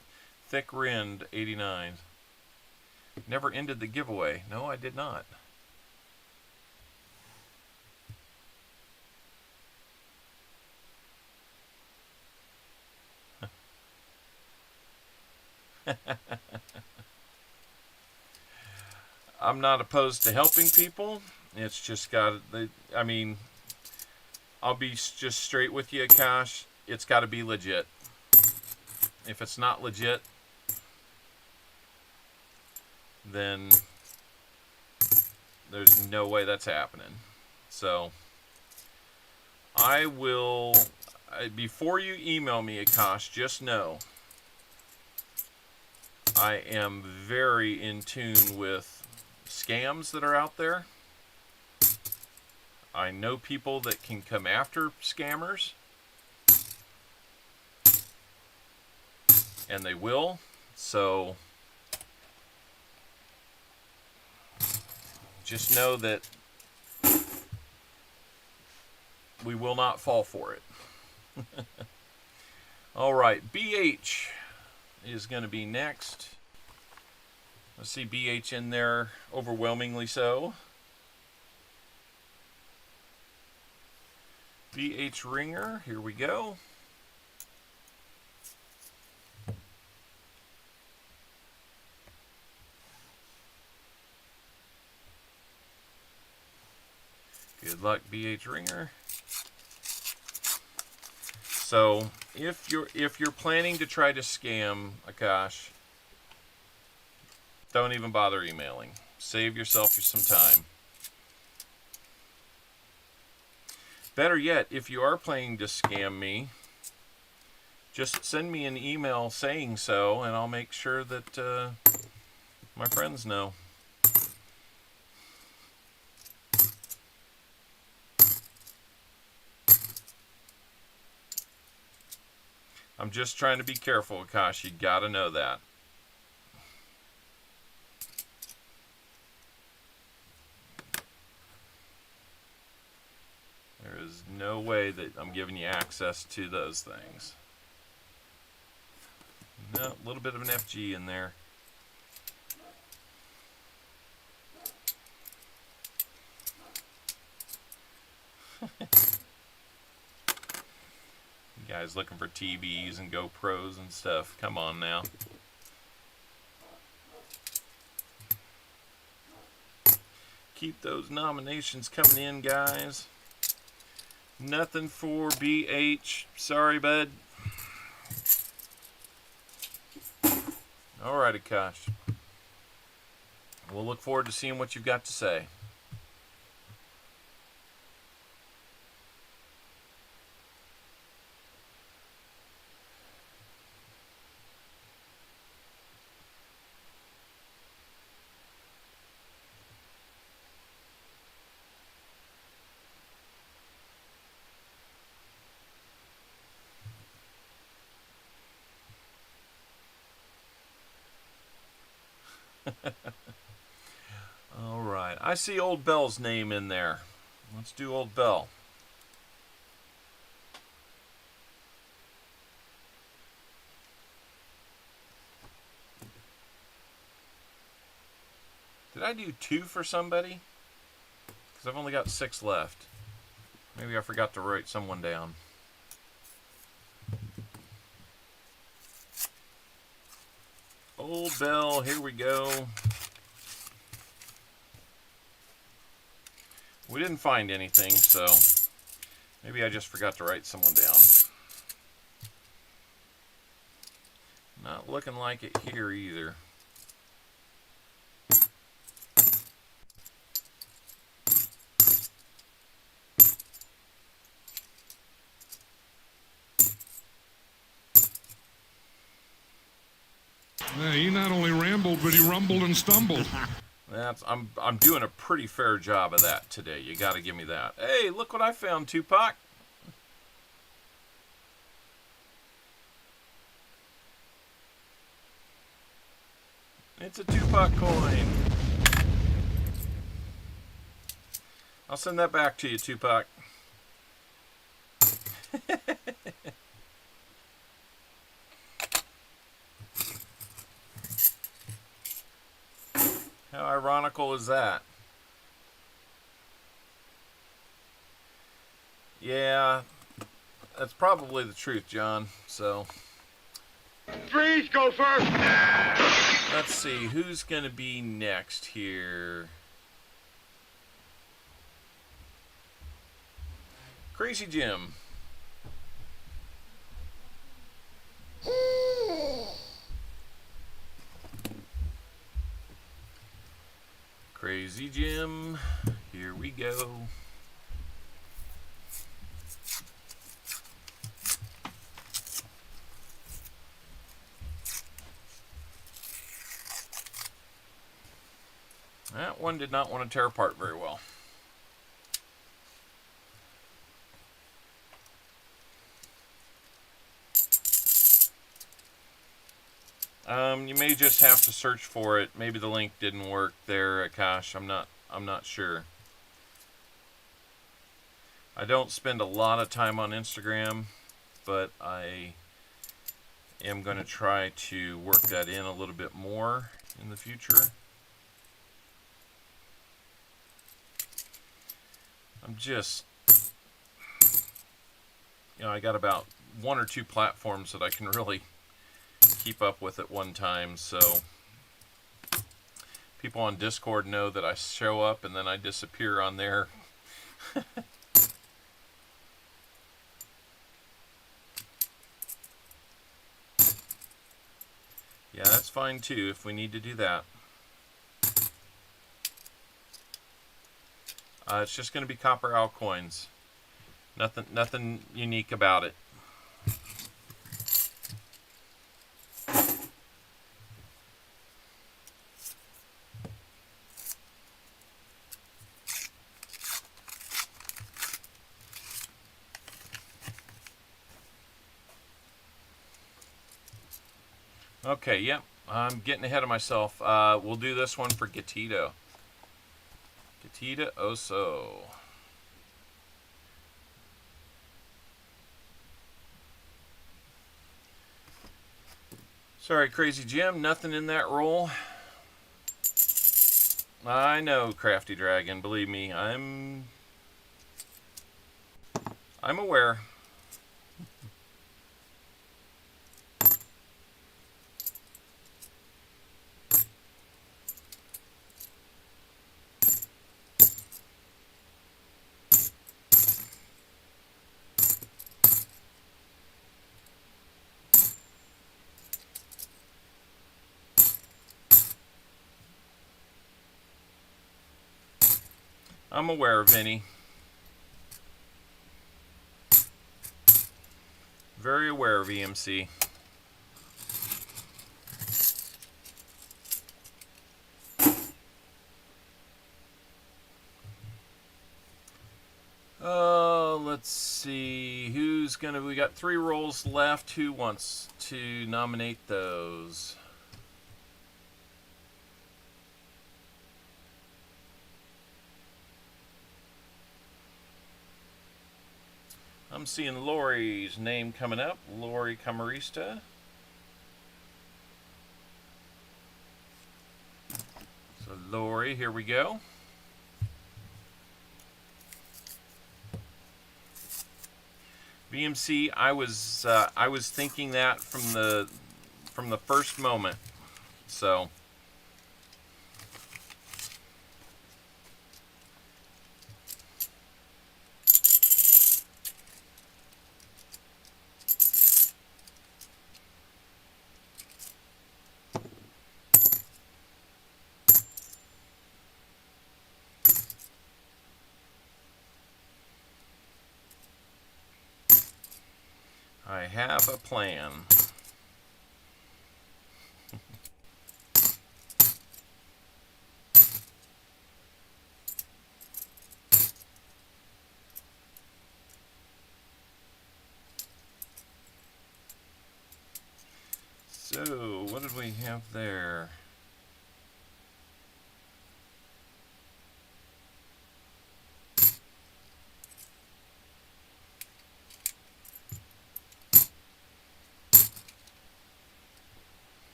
thick-rind 89s. Never ended the giveaway. No, I did not. I'm not opposed to helping people. It's just got, I mean, I'll be just straight with you, Akash. It's got to be legit. If it's not legit, then there's no way that's happening. So I will, before you email me, Akash, just know I am very in tune with scams that are out there. I know people that can come after scammers, and they will. So just know that we will not fall for it. All right, BH is going to be next. Let's see BH in there, overwhelmingly so. BH Ringer, here we go. Good luck, BH Ringer. So, if you're planning to try to scam Akash, don't even bother emailing. Save yourself some time. Better yet, if you are planning to scam me, just send me an email saying so, and I'll make sure that my friends know. I'm just trying to be careful, Akash. You gotta know that. There is no way that I'm giving you access to those things. No, a little bit of an FG in there. You guys looking for TVs and GoPros and stuff. Come on now. Keep those nominations coming in, guys. Nothing for BH. Sorry, bud. All right, Akash. We'll look forward to seeing what you've got to say. All right. I see Old Bell's name in there. Let's do Old Bell. Did I do 2 for somebody? Because I've only got 6 left. Maybe I forgot to write someone down. Old Bell, here we go. We didn't find anything, so maybe I just forgot to write someone down. Not looking like it here either. Yeah, he not only rambled, but he rumbled and stumbled. I'm doing a pretty fair job of that today. You got to give me that. Hey, look what I found, Tupac. It's a Tupac coin. I'll send that back to you, Tupac. How ironical is that? Yeah, that's probably the truth, John. So, Freeze, Gopher! Let's see, who's going to be next here? Crazy Jim. Crazy Jim, here we go. That one did not want to tear apart very well. You may just have to search for it. Maybe the link didn't work there, Akash. I'm not sure. I don't spend a lot of time on Instagram, but I am going to try to work that in a little bit more in the future. I'm just, I got about 1 or 2 platforms that I can really keep up with at one time, so people on Discord know that I show up and then I disappear on there. Yeah, that's fine too if we need to do that. It's just going to be CopperOwlCoins. Nothing unique about it. Okay, yep. I'm getting ahead of myself. We'll do this one for Gatito. Gatita Oso. Sorry, Crazy Jim. Nothing in that roll. I know, Crafty Dragon. Believe me, I'm aware. I'm aware, Vinny. Very aware of EMC. Let's see. Who's gonna... We got 3 rolls left. Who wants to nominate those? I'm seeing Lori's name coming up. Lori Camarista. So Lori, here we go. VMC, I was thinking that from the first moment. So I have a plan. So, what did we have there?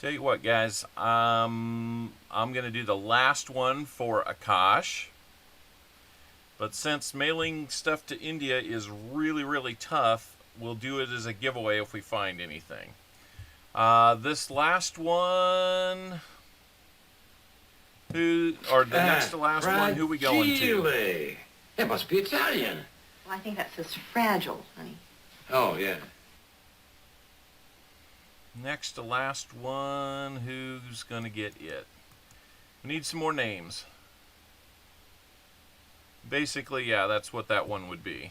Tell you what, guys, I'm going to do the last one for Akash. But since mailing stuff to India is really, really tough, we'll do it as a giveaway if we find anything. This last one, next to last one, who we going to? Chile. It must be Italian. Well, I think that says fragile, honey. Oh, yeah. Next to last one, who's going to get it? We need some more names. Basically, yeah, that's what that one would be.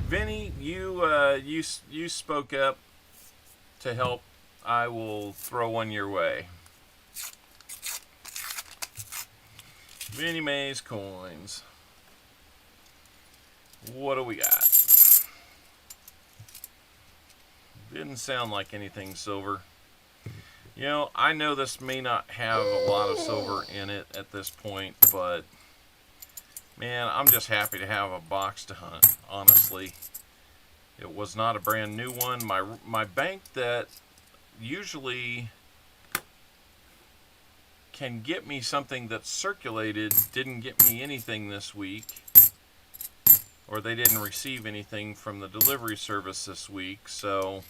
Vinny, you spoke up to help. I will throw one your way. Vinny Mae's coins. What do we got? Didn't sound like anything silver. You know, I know this may not have a lot of silver in it at this point, but man, I'm just happy to have a box to hunt, honestly. It was not a brand new one. My bank that usually can get me something that's circulated didn't get me anything this week, or they didn't receive anything from the delivery service this week, so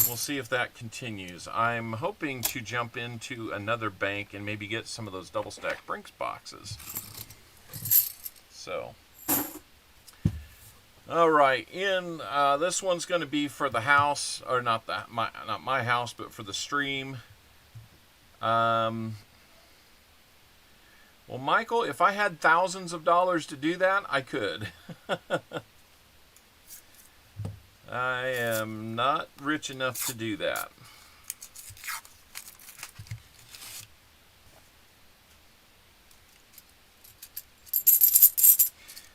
we'll see if that continues. I'm hoping to jump into another bank and maybe get some of those double stack Brinks boxes. So, all right, this one's going to be for the house, or not my house, but for the stream. Well, Michael, if I had thousands of dollars to do that, I could. I am not rich enough to do that.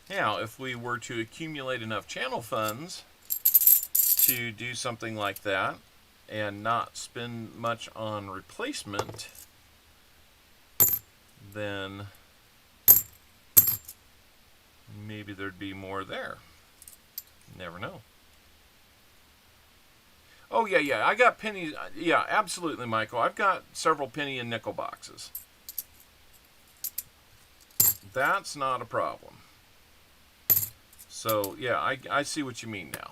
Now, if we were to accumulate enough channel funds to do something like that and not spend much on replacement, then maybe there'd be more there. Never know. Oh, yeah, I got pennies. Yeah, absolutely, Michael. I've got several penny and nickel boxes. That's not a problem. So, yeah, I see what you mean now.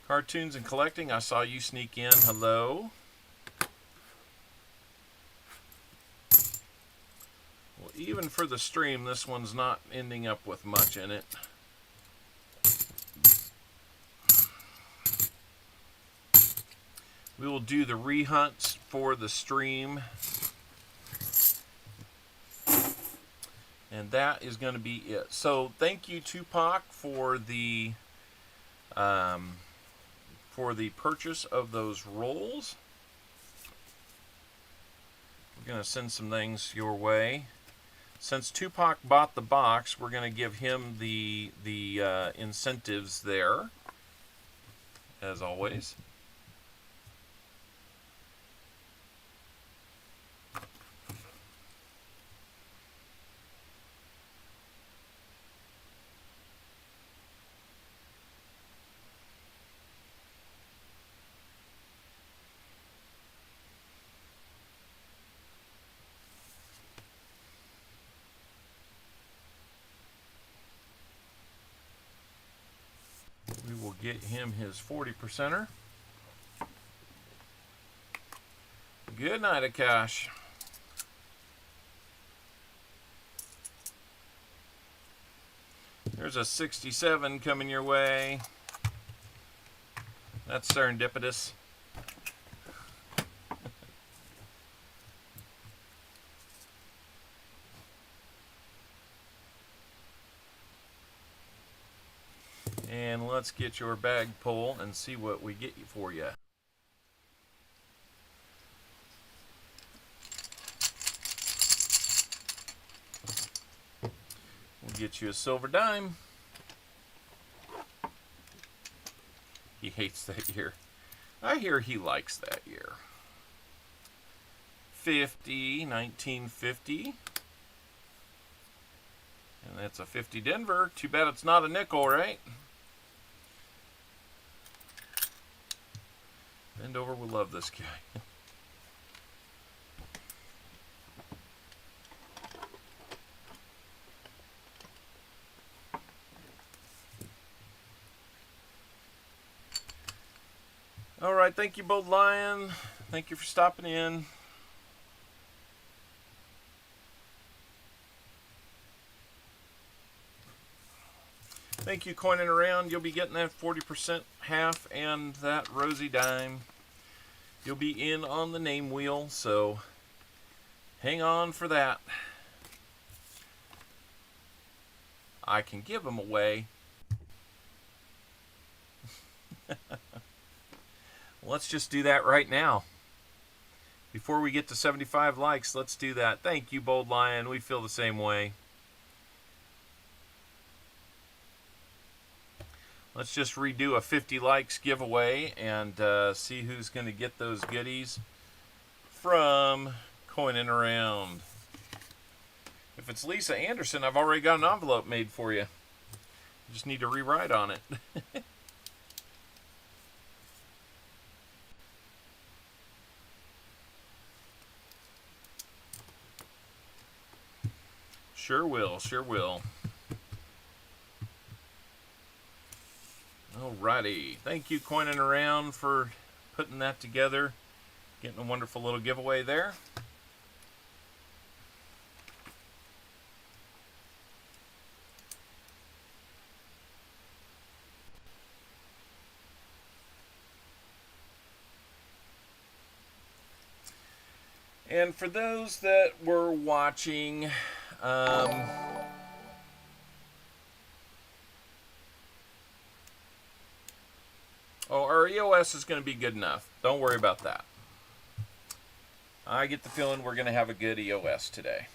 Cartoons and collecting, I saw you sneak in. Hello. Well, even for the stream, this one's not ending up with much in it. We will do the rehunts for the stream. And that is going to be it. So thank you, Tupac, for the purchase of those rolls. We're going to send some things your way. Since Tupac bought the box, we're going to give him the incentives there, as always. We will get him his 40%er. Good night, Akash. There's a 67 coming your way. That's serendipitous. And let's get your bag pull and see what we get for you. We'll get you a silver dime. He hates that year. I hear he likes that year. 1950. And that's a 50 Denver. Too bad it's not a nickel, right? Bendover will love this guy. All right, thank you, Bold Lion. Thank you for stopping in. Thank you, Coining Around. You'll be getting that 40% half and that rosy dime. You'll be in on the name wheel, so hang on for that. I can give them away. Let's just do that right now. Before we get to 75 likes, let's do that. Thank you, Bold Lion. We feel the same way. Let's just redo a 50 likes giveaway and see who's going to get those goodies from Coining Around. If it's Lisa Anderson, I've already got an envelope made for you. You just need to rewrite on it. Sure will, sure will. Alrighty. Thank you, Coining Around, for putting that together. Getting a wonderful little giveaway there. And for those that were watching, our EOS is going to be good enough. Don't worry about that. I get the feeling we're going to have a good EOS today.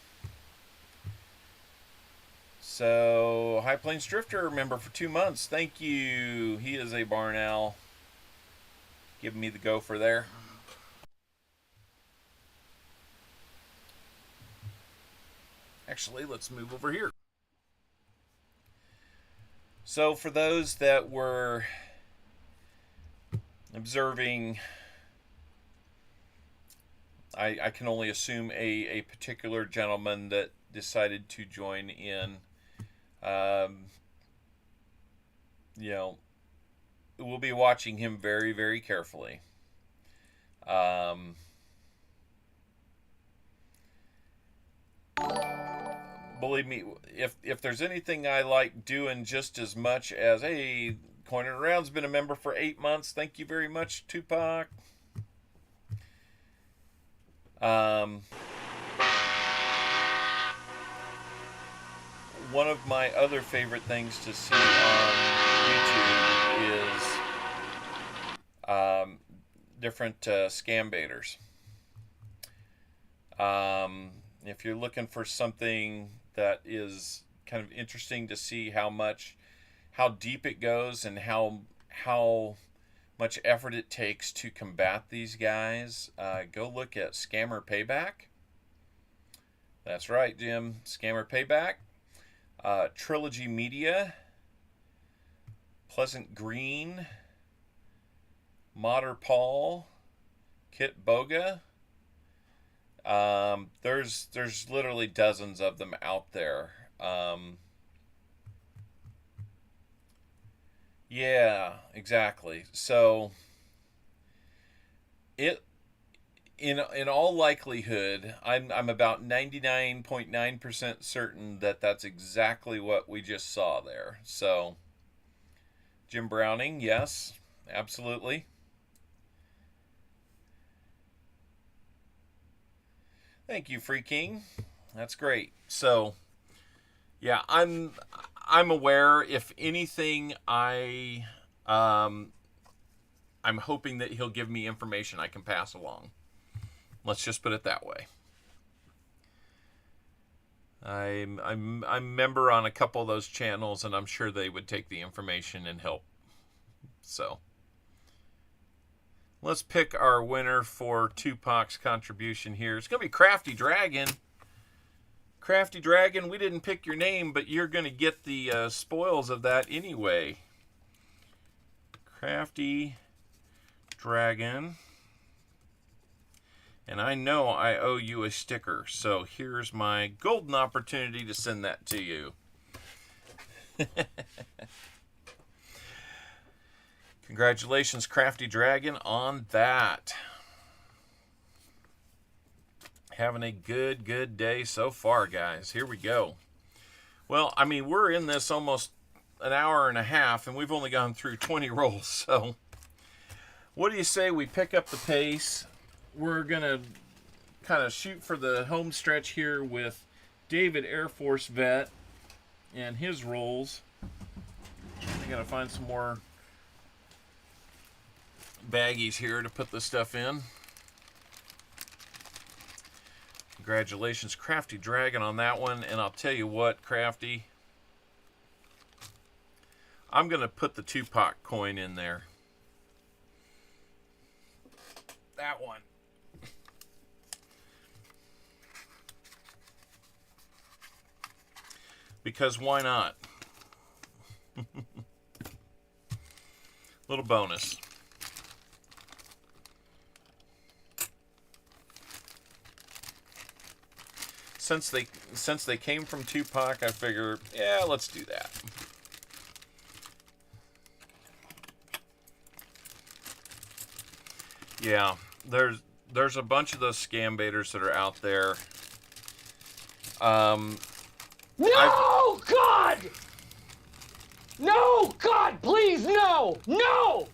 So, High Plains Drifter, member for 2 months. Thank you. He is a barn owl. Giving me the gopher there. Actually, let's move over here. So, for those that were observing, I can only assume a particular gentleman that decided to join in. You know, we'll be watching him very, very carefully. Believe me, if there's anything I like doing just as much as, hey, Coining Around's been a member for 8 months. Thank you very much, Tupac. One of my other favorite things to see on YouTube is different scam baiters. If you're looking for something that is kind of interesting to see how deep it goes and how much effort it takes to combat these guys, go look at Scammer Payback. That's right, Jim. Scammer Payback. Trilogy Media. Pleasant Green. Modder Paul. Kit Boga. There's literally dozens of them out there. Yeah, exactly. So in all likelihood, I'm about 99.9% certain that that's exactly what we just saw there. So Jim Browning, yes, absolutely. Thank you, Free King. That's great. So, yeah, I'm aware. If anything, I'm hoping that he'll give me information I can pass along. Let's just put it that way. I'm a member on a couple of those channels, and I'm sure they would take the information and help. So, Let's pick our winner for Tupac's contribution here. It's going to be Crafty Dragon. Crafty Dragon, we didn't pick your name, but you're going to get the spoils of that anyway. Crafty Dragon. And I know I owe you a sticker, so here's my golden opportunity to send that to you. Congratulations, Crafty Dragon, on that. Having a good day so far, guys. Here we go. Well, I mean, we're in this almost an hour and a half, and we've only gone through 20 rolls, so what do you say we pick up the pace? We're going to kind of shoot for the home stretch here with David Air Force Vet and his rolls. I got to find some more baggies here to put this stuff in. Congratulations, Crafty Dragon, on that one. And I'll tell you what, Crafty, I'm going to put the Tupac coin in there. That one. Because why not? Little bonus. Since they came from Tupac, I figure, yeah, let's do that. Yeah, there's a bunch of those scam baiters that are out there. No, God! No, God, please, no! No!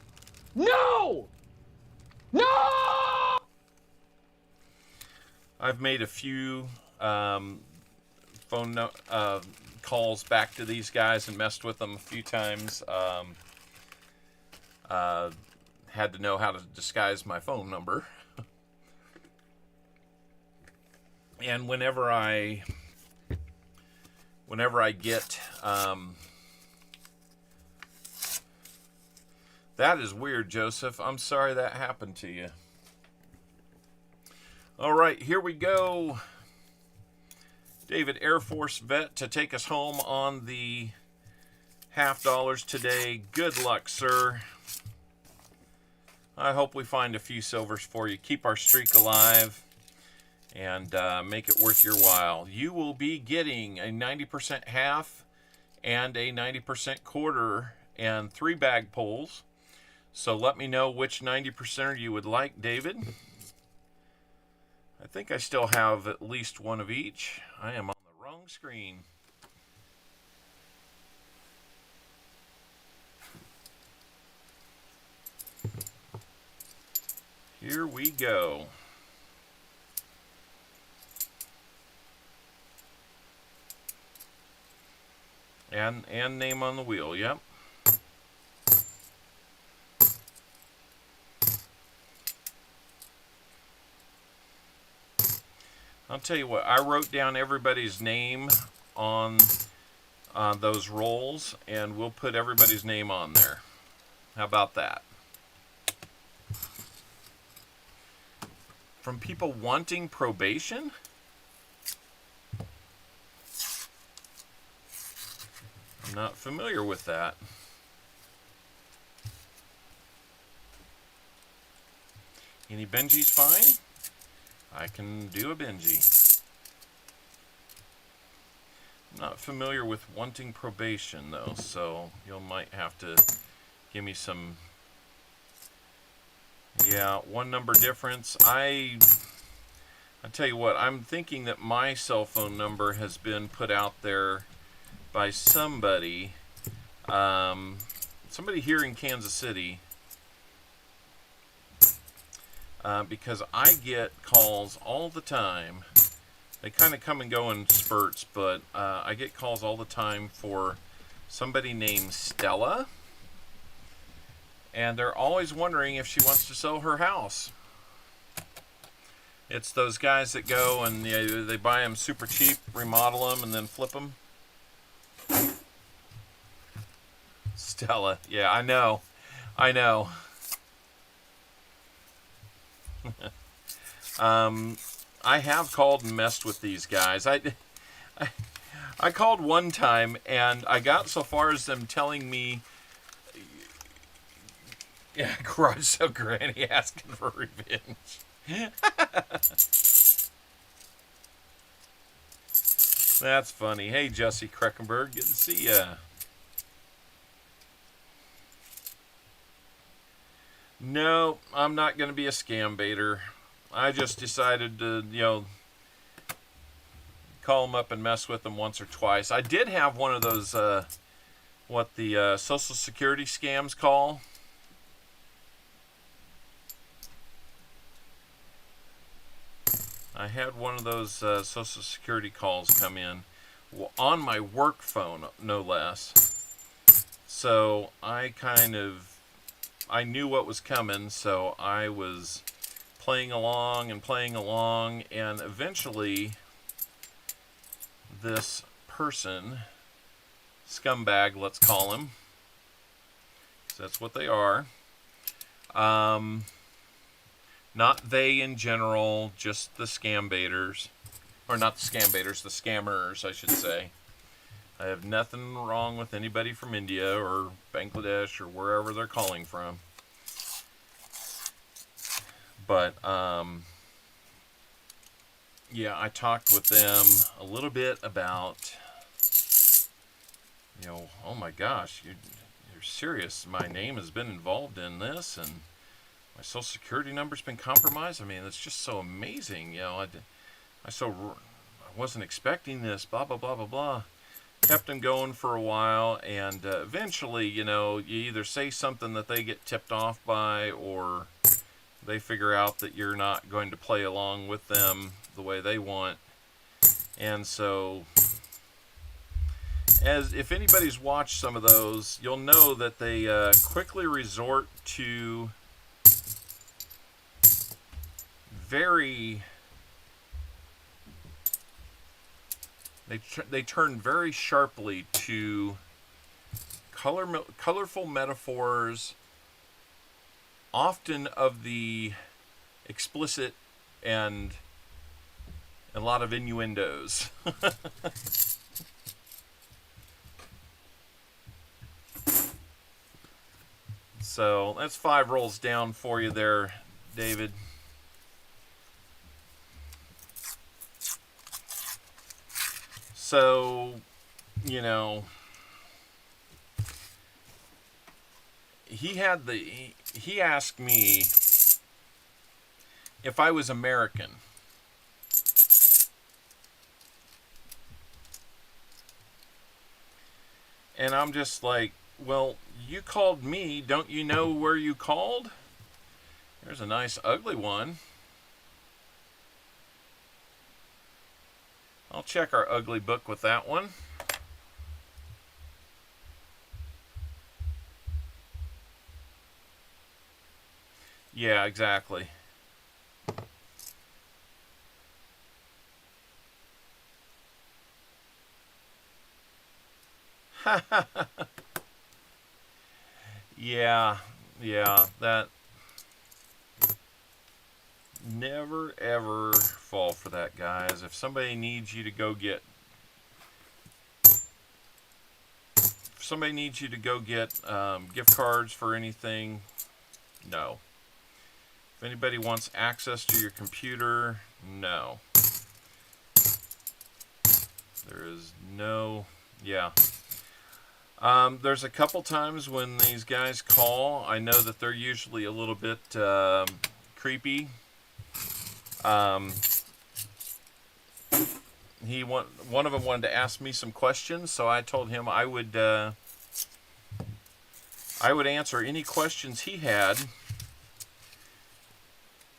No! No! I've made a few calls back to these guys and messed with them a few times. Had to know how to disguise my phone number. And whenever I get that is weird, Joseph. I'm sorry that happened to you. All right, here we go. David Air Force Vet to take us home on the $50 today. Good luck, sir. I hope we find a few silvers for you. Keep our streak alive and make it worth your while. You will be getting a 90% half and a 90% quarter and 3 bag pulls. So let me know which 90%er you would like, David. I think I still have at least one of each. I am on the wrong screen. Here we go. And name on the wheel, yep. I'll tell you what, I wrote down everybody's name on those rolls, and we'll put everybody's name on there. How about that? From people wanting probation? I'm not familiar with that. Any Benji's fine? I can do a Benji. I'm not familiar with wanting probation, though, so you might have to give me some... Yeah, one number difference. I tell you what, I'm thinking that my cell phone number has been put out there by somebody. Somebody here in Kansas City. Because I get calls all the time. They kind of come and go in spurts, but I get calls all the time for somebody named Stella. And they're always wondering if she wants to sell her house. It's those guys that go and they buy them super cheap, remodel them, and then flip them. Stella. Yeah, I know. I have called and messed with these guys. I called one time, and I got so far as them telling me, yeah, garage sale granny asking for revenge. That's funny. Hey, Jesse Kreckenberg, good to see ya. No, I'm not going to be a scam baiter. I just decided to, call them up and mess with them once or twice. I did have one of those, what the Social Security scams call. I had one of those Social Security calls come in on my work phone, no less. So I knew what was coming, so I was playing along, and eventually this person, scumbag, let's call him, 'cause that's what they are, not they in general, just the scam baiters, or not the scam baiters, the scammers, I should say. I have nothing wrong with anybody from India or Bangladesh or wherever they're calling from. But, yeah, I talked with them a little bit about, oh my gosh, you're serious. My name has been involved in this, and my Social Security number's been compromised. I mean, it's just so amazing. I wasn't expecting this, blah, blah, blah, blah, blah. Kept them going for a while, and eventually, you either say something that they get tipped off by, or they figure out that you're not going to play along with them the way they want. And so, if anybody's watched some of those, you'll know that they quickly resort to they turn very sharply to colorful metaphors, often of the explicit, and a lot of innuendos. So that's 5 rolls down for you there, David. So, he asked me if I was American. And I'm just like, well, you called me. Don't you know where you called? There's a nice ugly one. I'll check our ugly book with that one. Yeah, exactly. Yeah, that. Never ever fall for that, guys. If somebody needs you to go get gift cards for anything, no. If anybody wants access to your computer, no. There is no, yeah. There's a couple times when these guys call. I know that they're usually a little bit creepy. One of them wanted to ask me some questions, so I told him I would answer any questions he had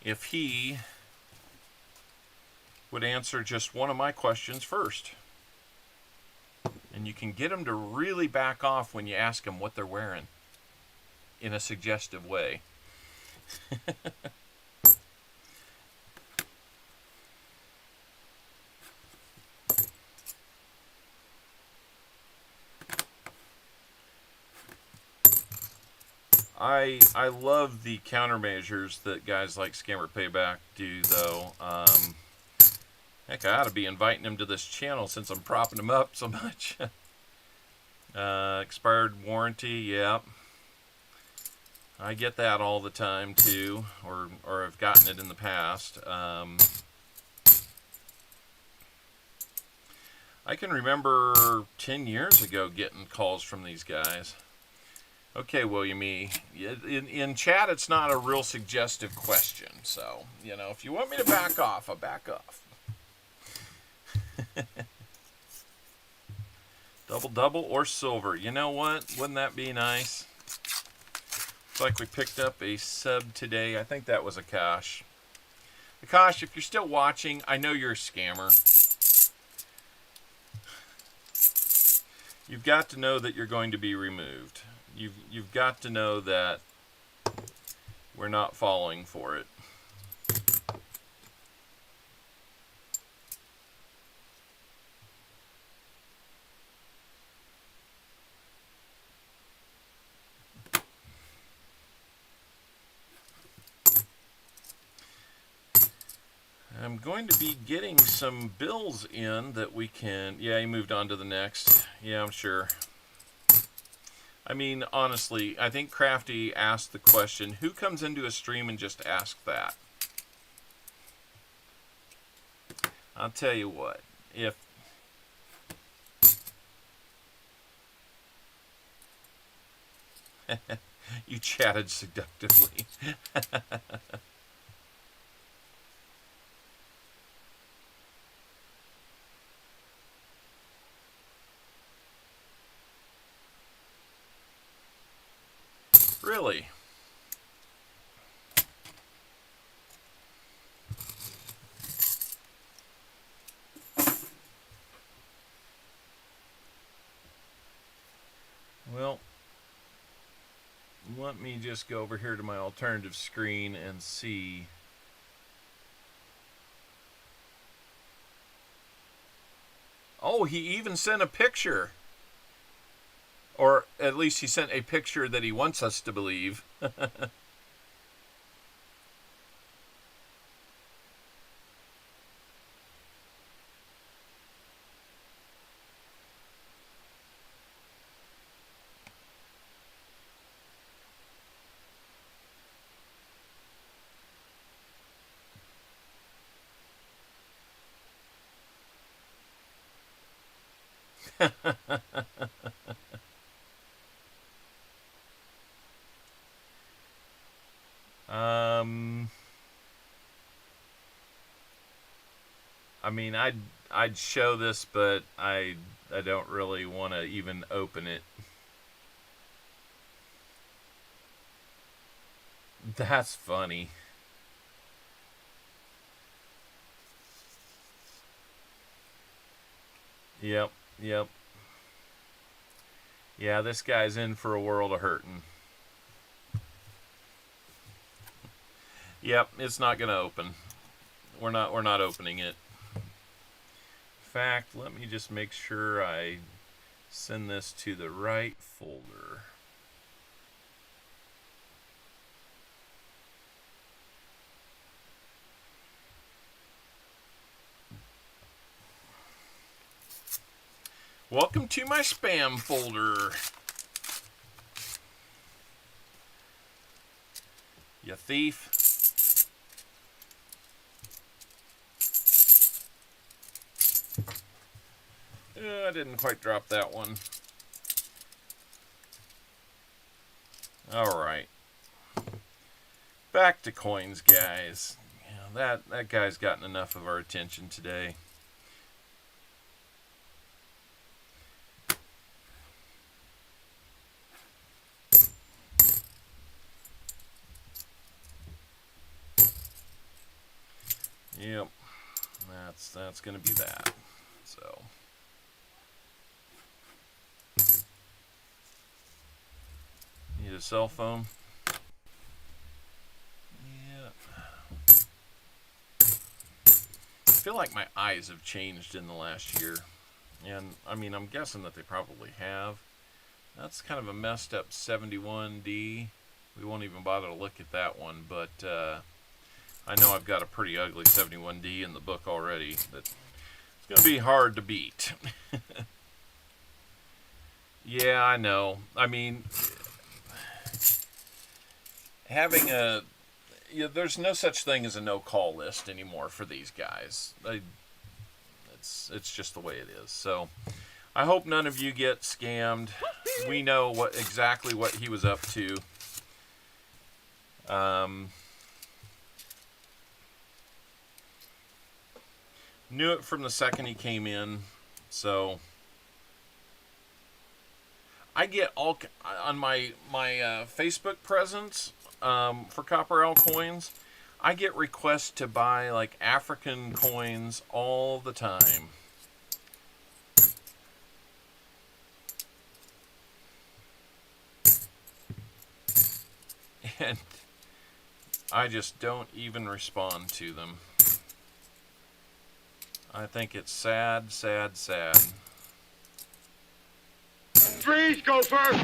if he would answer just one of my questions first. And you can get them to really back off when you ask them what they're wearing in a suggestive way. I love the countermeasures that guys like Scammer Payback do, though. Heck, I ought to be inviting him to this channel since I'm propping him up so much. Expired warranty, yeah. I get that all the time too, or I've gotten it in the past. I can remember 10 years ago getting calls from these guys. Okay, William E. In chat, it's not a real suggestive question, so, you know, if you want me to back off, I'll back off. Double or silver. You know what? Wouldn't that be nice? Looks like we picked up a sub today. I think that was Akash. Akash, if you're still watching, I know you're a scammer. You've got to know that you're going to be removed. You've got to know that we're not falling for it. I'm going to be getting some bills in that we can... Yeah, he moved on to the next. Yeah, I'm sure. I mean, honestly, I think Crafty asked the question, who comes into a stream and just asks that? I'll tell you what, if... You chatted seductively. Really? Well, let me just go over here to my alternative screen and see. Oh, he even sent a picture. Or at least he sent a picture that he wants us to believe. I mean, I'd show this, but I don't really want to even open it. That's funny. Yep. Yeah, this guy's in for a world of hurting. Yep, it's not going to open. We're not opening it. In fact, let me just make sure I send this to the right folder. Welcome to my spam folder. You thief. I didn't quite drop that one. Alright. Back to coins, guys. Yeah, that guy's gotten enough of our attention today. Yep. That's gonna be that. So need a cell phone. Yeah. I feel like my eyes have changed in the last year. And I mean, I'm guessing that they probably have. That's kind of a messed up 71D. we won't even bother to look at that one, but I know I've got a pretty ugly 71D in the book already that it's going to be hard to beat. Yeah, I know. I mean, having a... Yeah, there's no such thing as a no-call list anymore for these guys. It's just the way it is. So, I hope none of you get scammed. We know exactly what he was up to. Knew it from the second he came in. So... I get all on my Facebook presence for CopperOwlCoins. I get requests to buy like African coins all the time, and I just don't even respond to them. I think it's sad, sad, sad. Freeze, go first!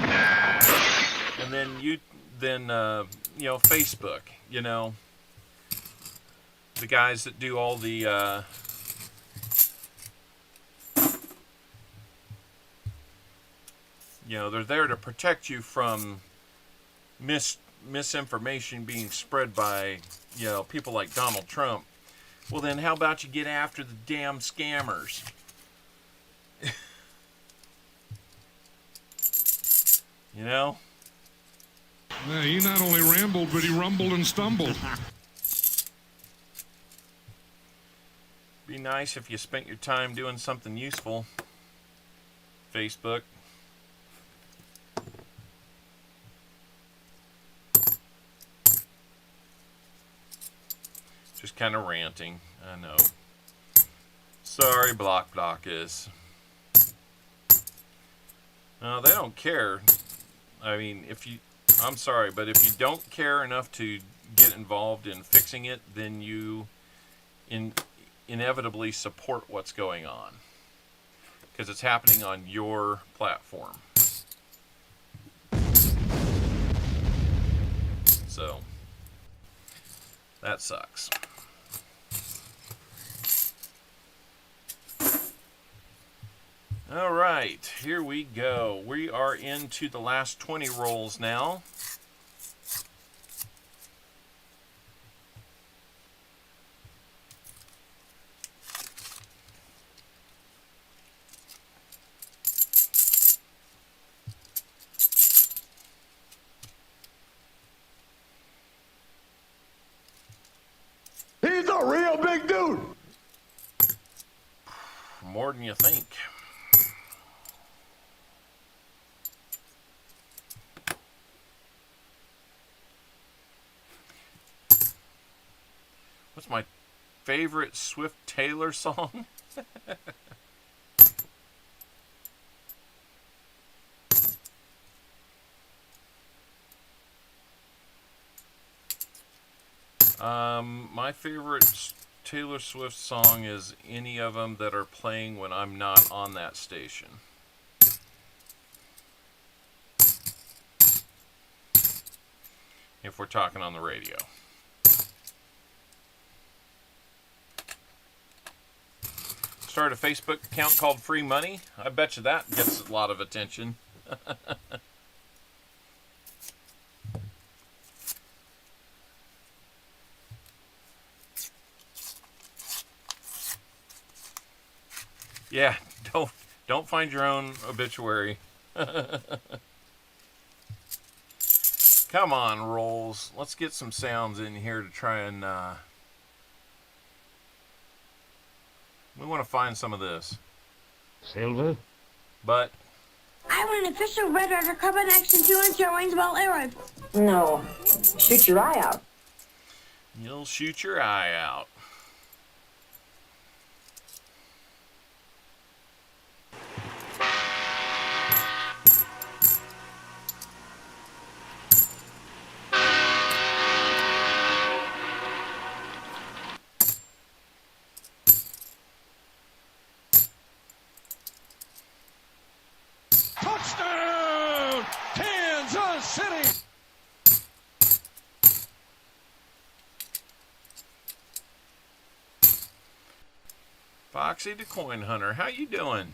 And then you know, Facebook, you know, the guys that do all the you know, they're there to protect you from misinformation being spread by, you know, people like Donald Trump. Well, then how about you get after the damn scammers? You know? Yeah, he not only rambled, but he rumbled and stumbled. Be nice if you spent your time doing something useful. Facebook. Just kind of ranting, I know. Sorry, Block is. No, they don't care. I mean, I'm sorry, but if you don't care enough to get involved in fixing it, then you inevitably support what's going on. Because it's happening on your platform. So, that sucks. All right, here we go. We are into the last 20 rolls now. He's a real big dude. More than you think. What's my favorite Swift Taylor song? My favorite Taylor Swift song is any of them that are playing when I'm not on that station. If we're talking on the radio. Start a Facebook account called Free Money. I bet you that gets a lot of attention. Yeah, don't find your own obituary. Come on, rolls. Let's get some sounds in here to try and we want to find some of this. Silver? But I want an official Red Ryder Carbine Action 2-inch range ball arrow. No. Shoot your eye out. you'll shoot your eye out. Touchdown, Kansas City! Foxy the Coin Hunter, how you doing?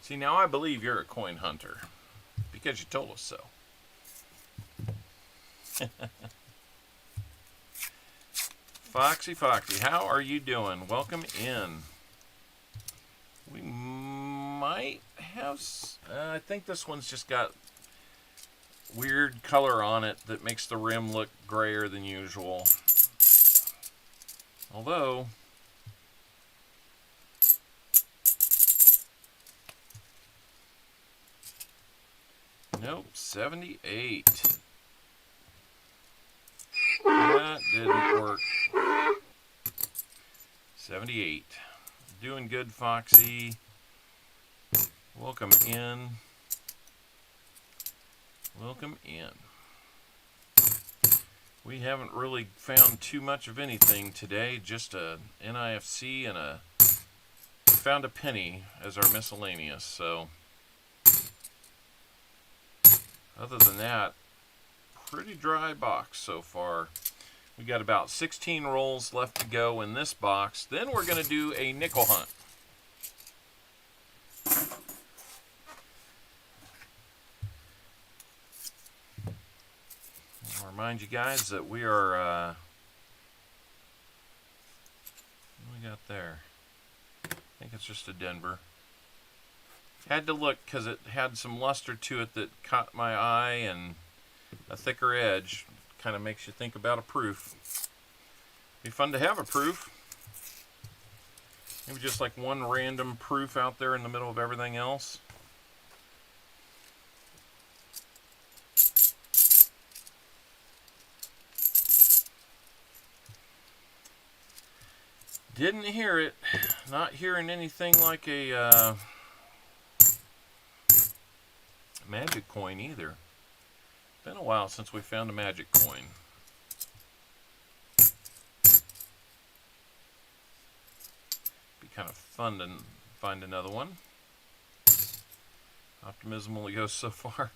See, now I believe you're a coin hunter because you told us so. Foxy, how are you doing? Welcome in. We might have... I think this one's just got weird color on it that makes the rim look grayer than usual. Although... Nope, 78. That didn't work. 78. Doing good, Foxy. Welcome in. Welcome in. We haven't really found too much of anything today. Just a NIFC and found a penny as our miscellaneous. So, other than that, pretty dry box so far. We got about 16 rolls left to go in this box. Then we're going to do a nickel hunt. I'll remind you guys that we are, what we got there? I think it's just a Denver. Had to look because it had some luster to it that caught my eye, and a thicker edge kind of makes you think about a proof. Be fun to have a proof. Maybe just like one random proof out there in the middle of everything else. Didn't hear it. Not hearing anything like a magic coin either. Been a while since we found a magic coin. Be kind of fun to find another one. Optimism only goes so far.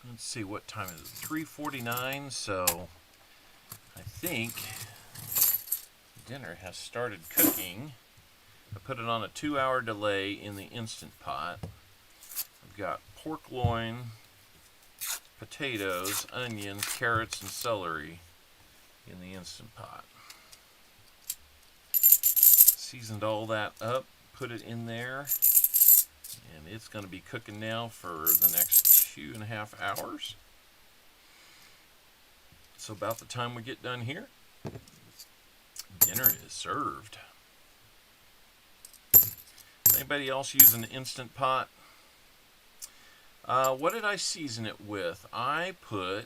Let's see, what time is it? 3:49, so I think dinner has started cooking. I put it on a 2-hour delay in the Instant Pot. I've got pork loin, potatoes, onions, carrots, and celery in the Instant Pot. Seasoned all that up, put it in there, and it's going to be cooking now for the next 2.5 hours. So about the time we get done here, dinner is served. Anybody else use an Instant Pot? What did I season it with? What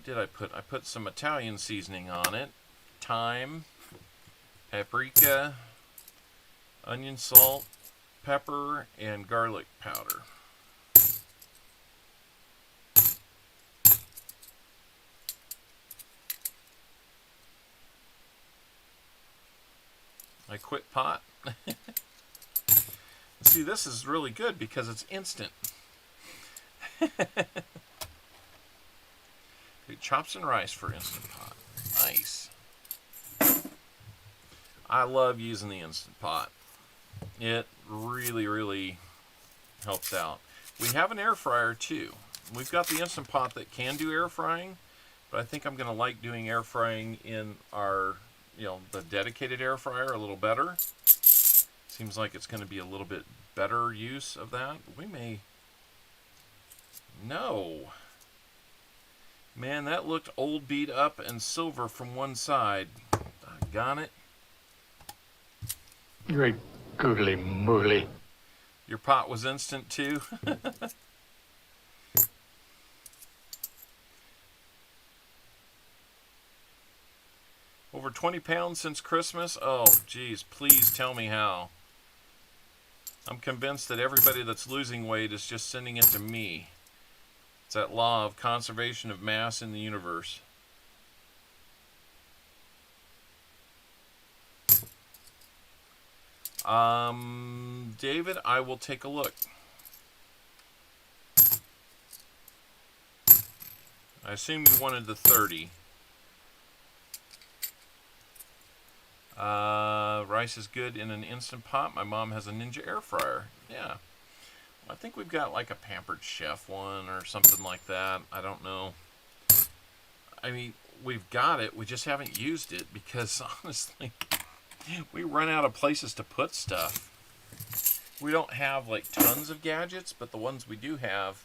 did I put? I put some Italian seasoning on it. Thyme, paprika, onion salt, pepper, and garlic powder. I quit pot. See, this is really good because it's instant. Chops and rice for Instant Pot. Nice. I love using the Instant Pot. It really, really helps out. We have an air fryer too. We've got the Instant Pot that can do air frying, but I think I'm going to like doing air frying in our, the dedicated air fryer a little better. Seems like it's going to be a little bit better use of that. We may... No. Man, that looked old, beat up, and silver from one side. Doggone it. Great googly moogly. Your pot was instant too? Over 20 pounds since Christmas? Oh, geez, please tell me how. I'm convinced that everybody that's losing weight is just sending it to me. It's that law of conservation of mass in the universe. David, I will take a look. I assume you wanted the 30. Rice is good in an Instant Pot. My mom has a Ninja air fryer. Yeah. I think we've got like a Pampered Chef one or something like that. I don't know. I mean, we've got it. We just haven't used it because, honestly, we run out of places to put stuff. We don't have like tons of gadgets, but the ones we do have,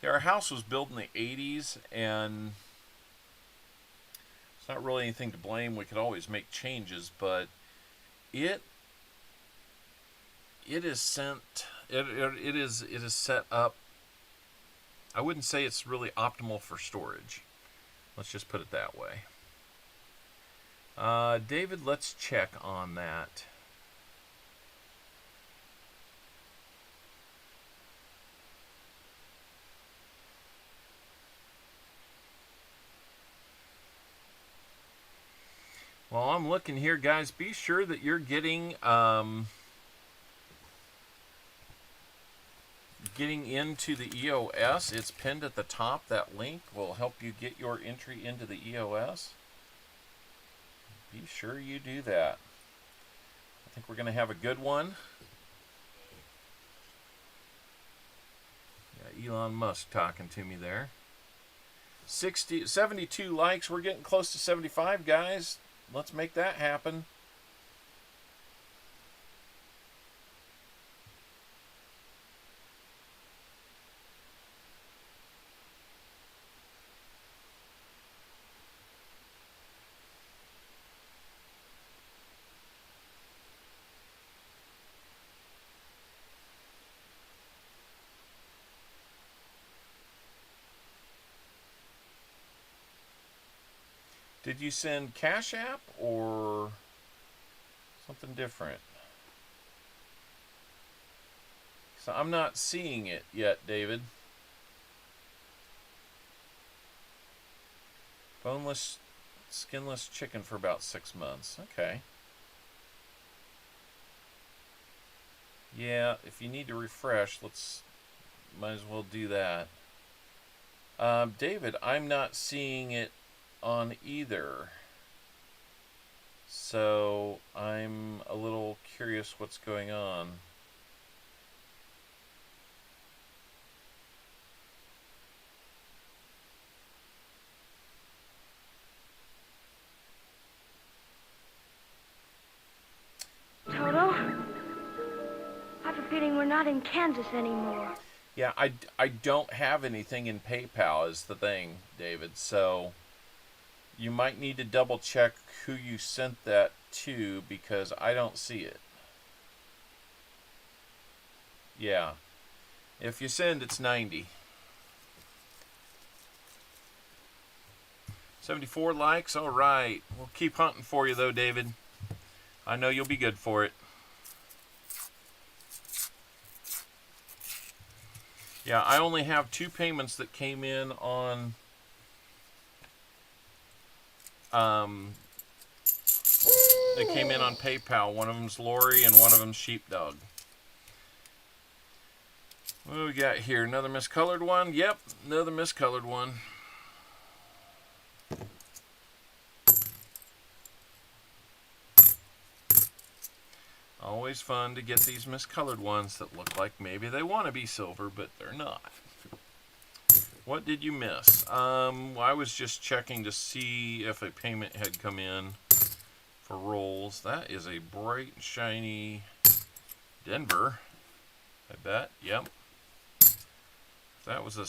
yeah, our house was built in the 80s, and it's not really anything to blame. We could always make changes, but it is set up. I wouldn't say it's really optimal for storage. Let's just put it that way. David, let's check on that. While I'm looking here, guys, be sure that you're getting into the EOS. It's pinned at the top. That link will help you get your entry into the EOS. Be sure you do that. I think we're going to have a good one. Yeah, Elon Musk talking to me there. 72 likes. We're getting close to 75, guys. Let's make that happen. Did you send Cash App or something different? So I'm not seeing it yet, David. Boneless, skinless chicken for about 6 months. Okay. Yeah, if you need to refresh, might as well do that. David, I'm not seeing it on either, so I'm a little curious what's going on. Toto, I have a feeling we're not in Kansas anymore. Yeah, I don't have anything in PayPal is the thing, David, so you might need to double check who you sent that to because I don't see it. Yeah. If you send, it's 90. 74 likes? All right. We'll keep hunting for you, though, David. I know you'll be good for it. Yeah, I only have 2 payments that came in on PayPal. One of them's Lori and one of them's Sheepdog. What do we got here? Another miscolored one? Yep, another miscolored one. Always fun to get these miscolored ones that look like maybe they want to be silver, but they're not. What did you miss? I was just checking to see if a payment had come in for rolls. That is a bright, shiny Denver, I bet. Yep. If that was a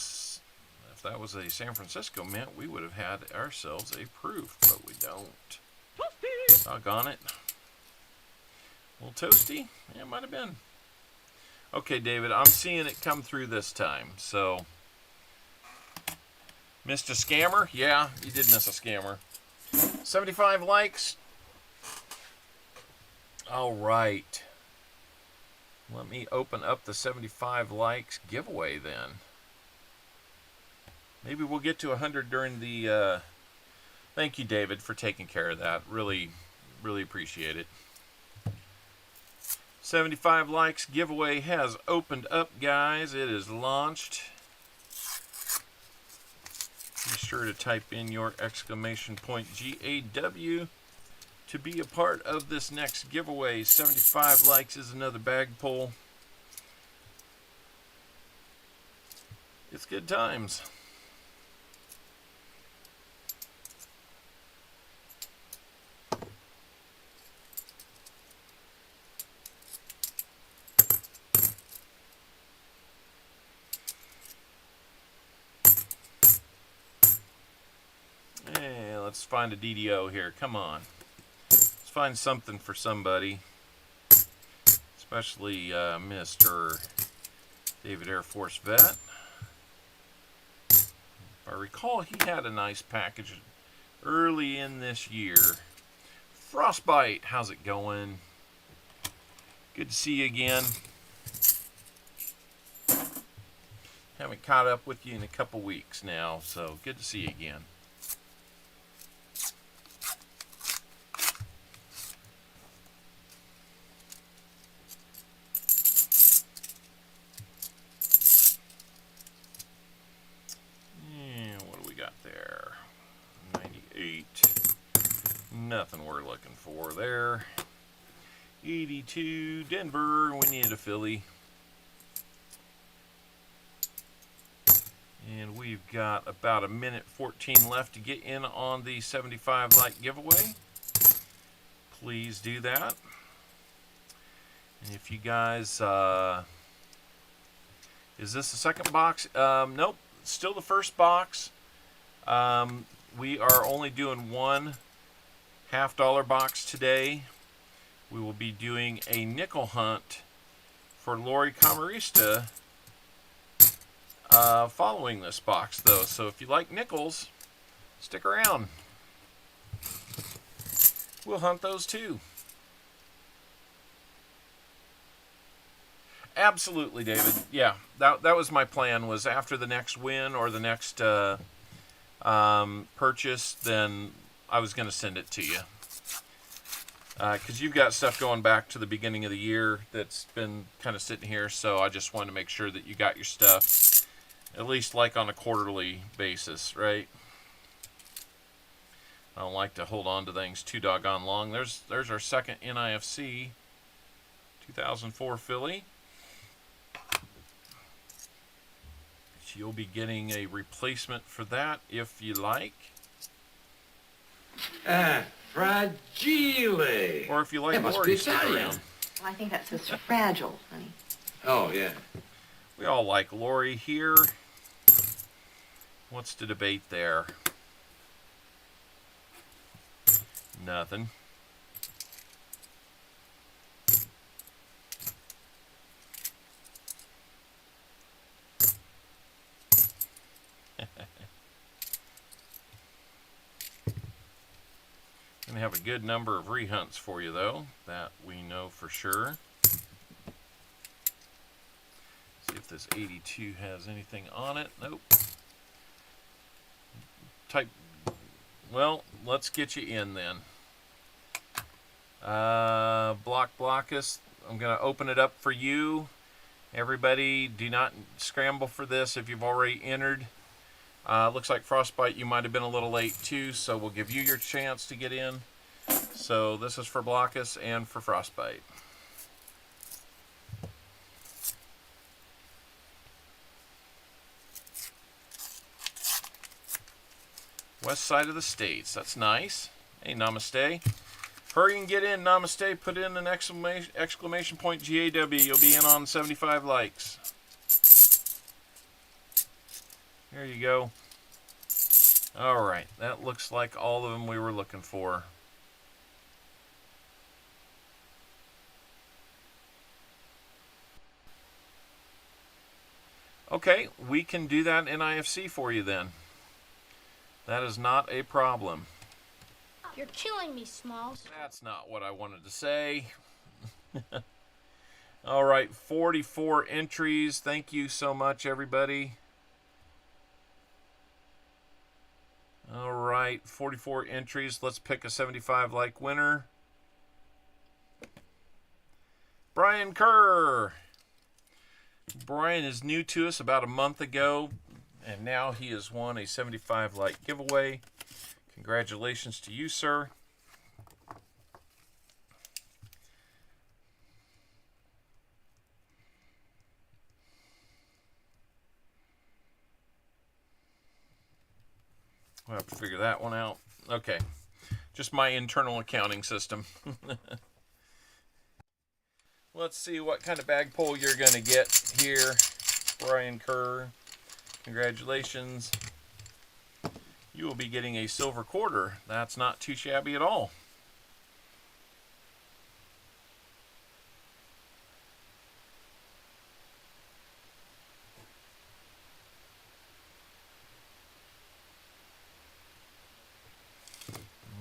San Francisco mint, we would have had ourselves a proof, but we don't. Doggone it. A little toasty? Yeah, it might have been. Okay, David, I'm seeing it come through this time, so. Missed a scammer? Yeah, you did miss a scammer. 75 likes. All right. Let me open up the 75 likes giveaway then. Maybe we'll get to 100 during the... Thank you, David, for taking care of that. Really, really appreciate it. 75 likes giveaway has opened up, guys. It is launched. Be sure to type in your exclamation point GAW to be a part of this next giveaway. 75 likes is another bag pull. It's good times. Hey, let's find a DDO here. Come on. Let's find something for somebody. Especially Mr. David Air Force Vet. If I recall, he had a nice package early in this year. Frostbite, how's it going? Good to see you again. Haven't caught up with you in a couple weeks now, so good to see you again. Nothing we're looking for there. 82 Denver. We need a Philly. And we've got about a minute 14 left to get in on the 75 like giveaway. Please do that. And if you guys, is this the second box? Nope, still the first box. We are only doing one $50 box today. We will be doing a nickel hunt for Lori Camarista following this box, though. So if you like nickels, stick around. We'll hunt those too. Absolutely, David. Yeah, that was my plan, was after the next win or the next purchase, then I was going to send it to you. Because you've got stuff going back to the beginning of the year that's been kind of sitting here, so I just wanted to make sure that you got your stuff, at least like on a quarterly basis, right? I don't like to hold on to things too doggone long. There's our second NIFC 2004 Philly. You'll be getting a replacement for that if you like. Fragile. Or if you like, It must Lori, be stick Italian. around. Well, I think that says fragile, honey. Oh, yeah. We all like Lori here. What's to debate there? Nothing. Gonna have a good number of rehunts for you, though. That we know for sure. See if this 82 has anything on it. Nope. Well, let's get you in then. Blockus. I'm gonna open it up for you. Everybody, do not scramble for this if you've already entered. Looks like Frostbite, you might have been a little late too, so we'll give you your chance to get in. So this is for Blockus and for Frostbite. West side of the states, that's nice. Hey, namaste. Hurry and get in, namaste. Put in an exclamation point GAW. You'll be in on 75 likes. There you go. All right, that looks like all of them we were looking for. Okay, we can do that in IFC for you then. That is not a problem. You're killing me, Smalls. That's not what I wanted to say. All right, 44 entries. Thank you so much, everybody. All right, 44 entries. Let's pick a 75 like winner. Brian Kerr. Brian is new to us about a month ago, and now he has won a 75 light giveaway. Congratulations to you, sir. We'll have to figure that one out. Okay. Just my internal accounting system. Let's see what kind of bag pull you're going to get here, Brian Kerr. Congratulations. You will be getting a silver quarter. That's not too shabby at all.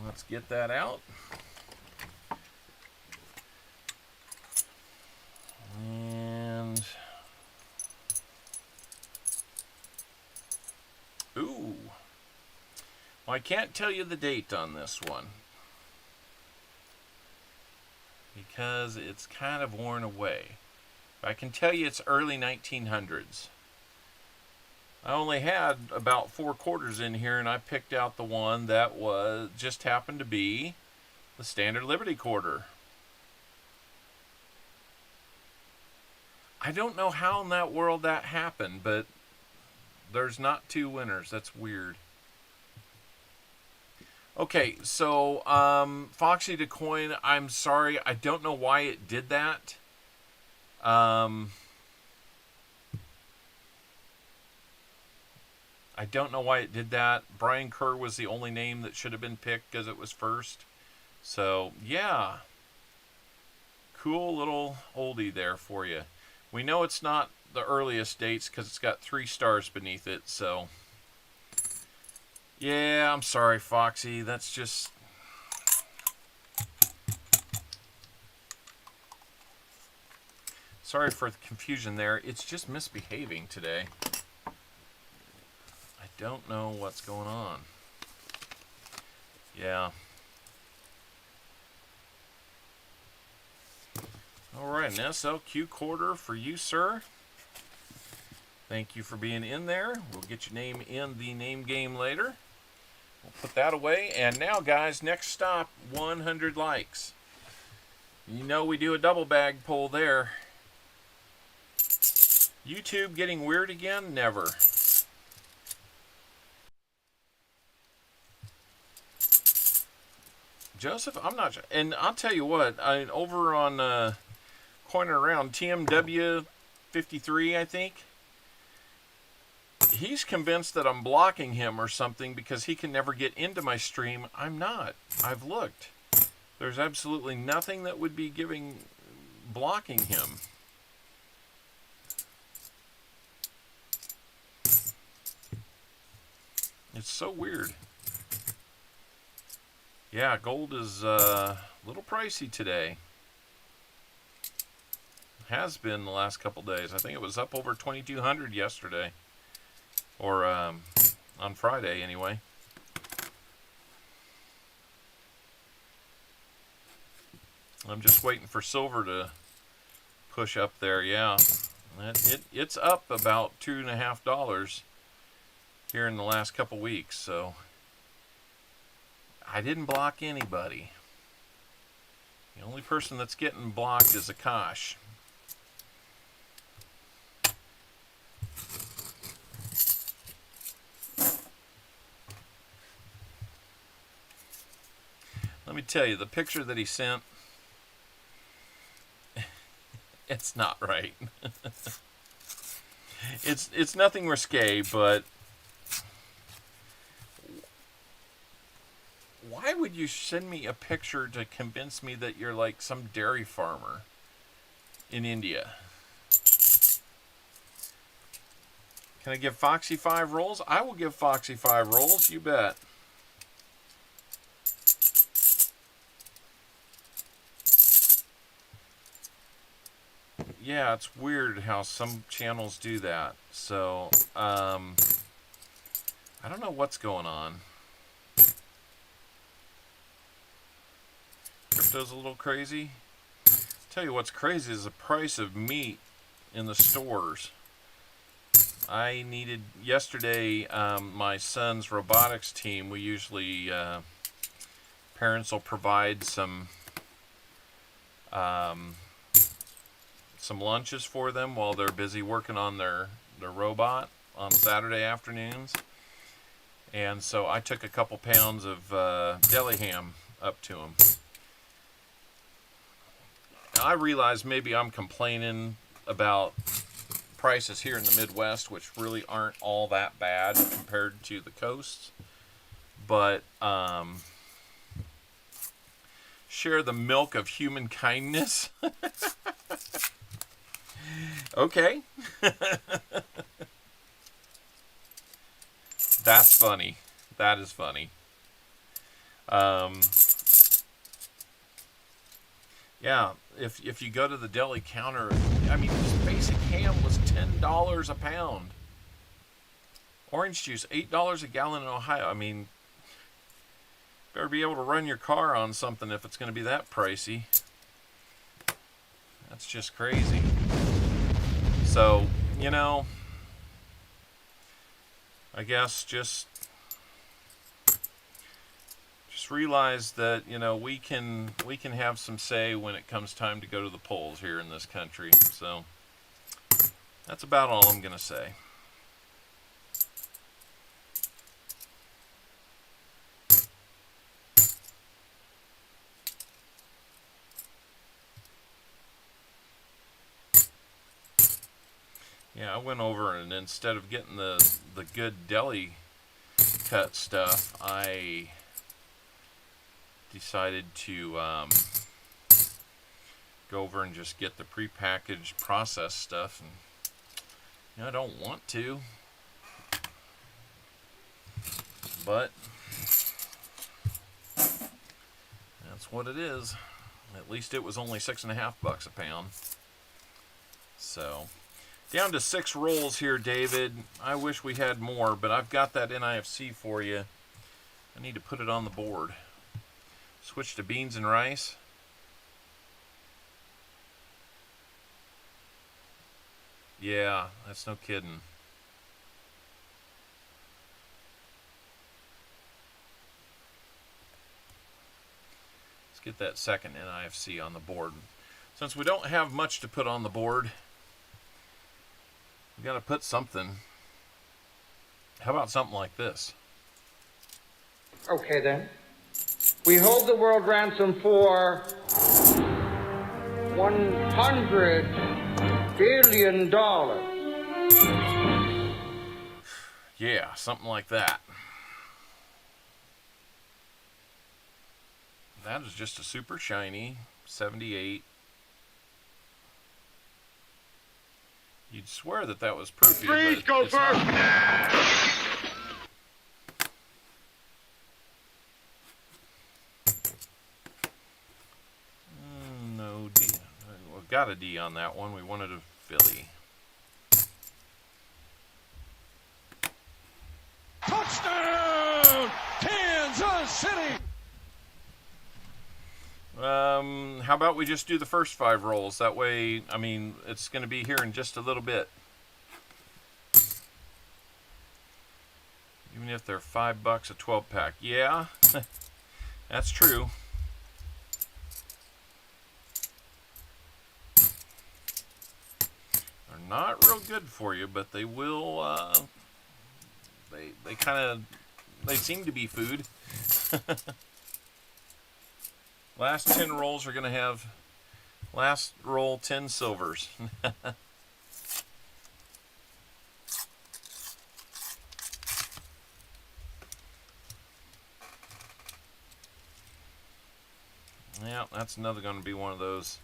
Let's get that out. And ooh. Well, I can't tell you the date on this one because it's kind of worn away. But I can tell you it's early 1900s. I only had about 4 quarters in here, and I picked out the one that was just happened to be the Standard Liberty quarter. I don't know how in that world that happened, but there's not 2 winners. That's weird. Okay, so Foxy to Coin, I'm sorry. I don't know why it did that. I don't know why it did that. Brian Kerr was the only name that should have been picked because it was first. So, yeah. Cool little oldie there for you. We know it's not the earliest dates because it's got 3 stars beneath it, so... yeah, I'm sorry, Foxy. That's just... sorry for the confusion there. It's just misbehaving today. I don't know what's going on. Yeah. Alright, an SLQ quarter for you, sir. Thank you for being in there. We'll get your name in the name game later. We'll put that away. And now, guys, next stop, 100 likes. You know we do a double bag pull there. YouTube getting weird again? Never. Joseph, I'm not sure. And I'll tell you what, over on Corner Around, TMW 53, I think, he's convinced that I'm blocking him or something because he can never get into my stream. I'm not. I've looked. There's absolutely nothing that would be blocking him. It's so weird. Yeah, gold is a little pricey today. Has been the last couple days. I think it was up over 2,200 yesterday. Or on Friday, anyway. I'm just waiting for silver to push up there. Yeah, it's up about $2.50 here in the last couple weeks. So I didn't block anybody. The only person that's getting blocked is Akash. Let me tell you, the picture that he sent, it's not right. It's nothing risque, but why would you send me a picture to convince me that you're like some dairy farmer in India? Can I give Foxy 5 rolls? I will give Foxy 5 rolls, you bet. Yeah, it's weird how some channels do that. So, I don't know what's going on. Crypto's a little crazy. Tell you what's crazy is the price of meat in the stores. I needed yesterday. My son's robotics team. We usually parents will provide some lunches for them while they're busy working on their robot on Saturday afternoons. And so I took a couple pounds of deli ham up to them. I realize maybe I'm complaining about prices here in the Midwest, which really aren't all that bad compared to the coasts. But share the milk of human kindness. Okay. That's funny. That is funny. Yeah, if you go to the deli counter, I mean, just basic ham was $10 a pound. Orange juice, $8 a gallon in Ohio. I mean, better be able to run your car on something if it's going to be that pricey. That's just crazy. So, you know, I guess just realize that, you know, we can have some say when it comes time to go to the polls here in this country. So that's about all I'm going to say. Yeah, I went over and instead of getting the good deli cut stuff, I decided to go over and just get the prepackaged processed stuff, and you know, I don't want to, but that's what it is. At least it was only $6.50 a pound. So down to 6 rolls here, David. I wish we had more, but I've got that NIFC for you. I need to put it on the board. Switch to beans and rice. Yeah, that's no kidding. Let's get that second NIFC on the board. Since we don't have much to put on the board, we got to put something. How about something like this? Okay, then. We hold the world ransom for $100 billion. Yeah, something like that. That is just a super shiny 78. You'd swear that was Proofy. Freeze, go first! No D. We got a D on that one. We wanted a Philly. Touchdown, Kansas City! How about we just do the first 5 rolls? That way, I mean, it's going to be here in just a little bit. Even if they're $5 a 12-pack. Yeah, that's true. They're not real good for you, but they will, they seem to be food. Last 10 rolls are going to have, last roll 10 silvers. Yeah, that's another going to be one of those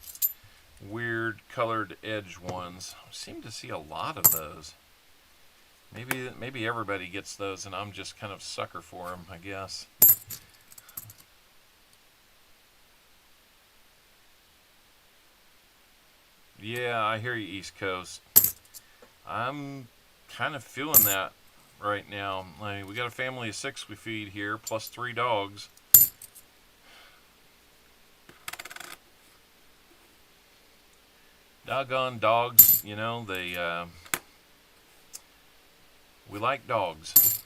weird colored edge ones. I seem to see a lot of those. Maybe everybody gets those and I'm just kind of sucker for them, I guess. Yeah, I hear you, East Coast. I'm kind of feeling that right now. Like, we got a family of 6 we feed here, plus 3 dogs. Doggone dogs, you know, we like dogs.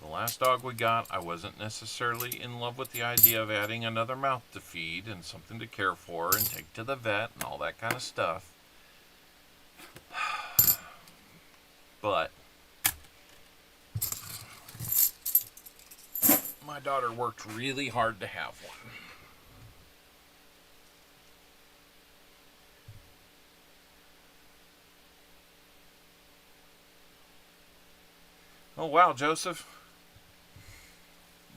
The last dog we got, I wasn't necessarily in love with the idea of adding another mouth to feed and something to care for and take to the vet and all that kind of stuff. But my daughter worked really hard to have one. Oh wow, Joseph.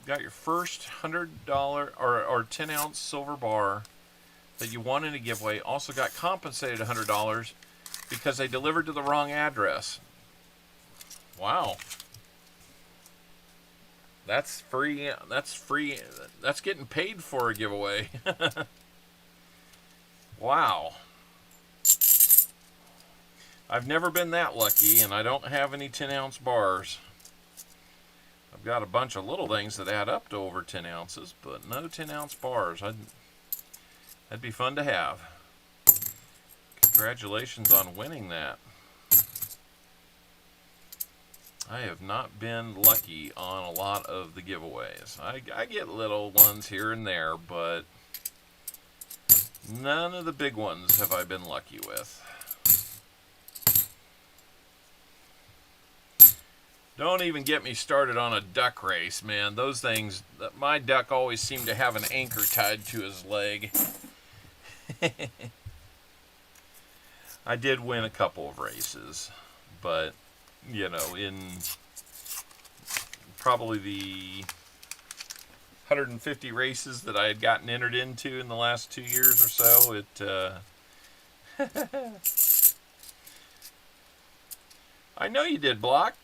Got your first $100 or 10-ounce silver bar that you won in a giveaway. Also got compensated $100 because they delivered to the wrong address. Wow. That's free. That's free. That's getting paid for a giveaway. Wow. I've never been that lucky, and I don't have any 10-ounce bars. I've got a bunch of little things that add up to over 10 ounces, but no 10-ounce bars. That'd be fun to have. Congratulations on winning that. I have not been lucky on a lot of the giveaways. I get little ones here and there, but none of the big ones have I been lucky with. Don't even get me started on a duck race, man. Those things, my duck always seemed to have an anchor tied to his leg. I did win a couple of races, but, you know, in probably the 150 races that I had gotten entered into in the last 2 years or so, I know you did, Block.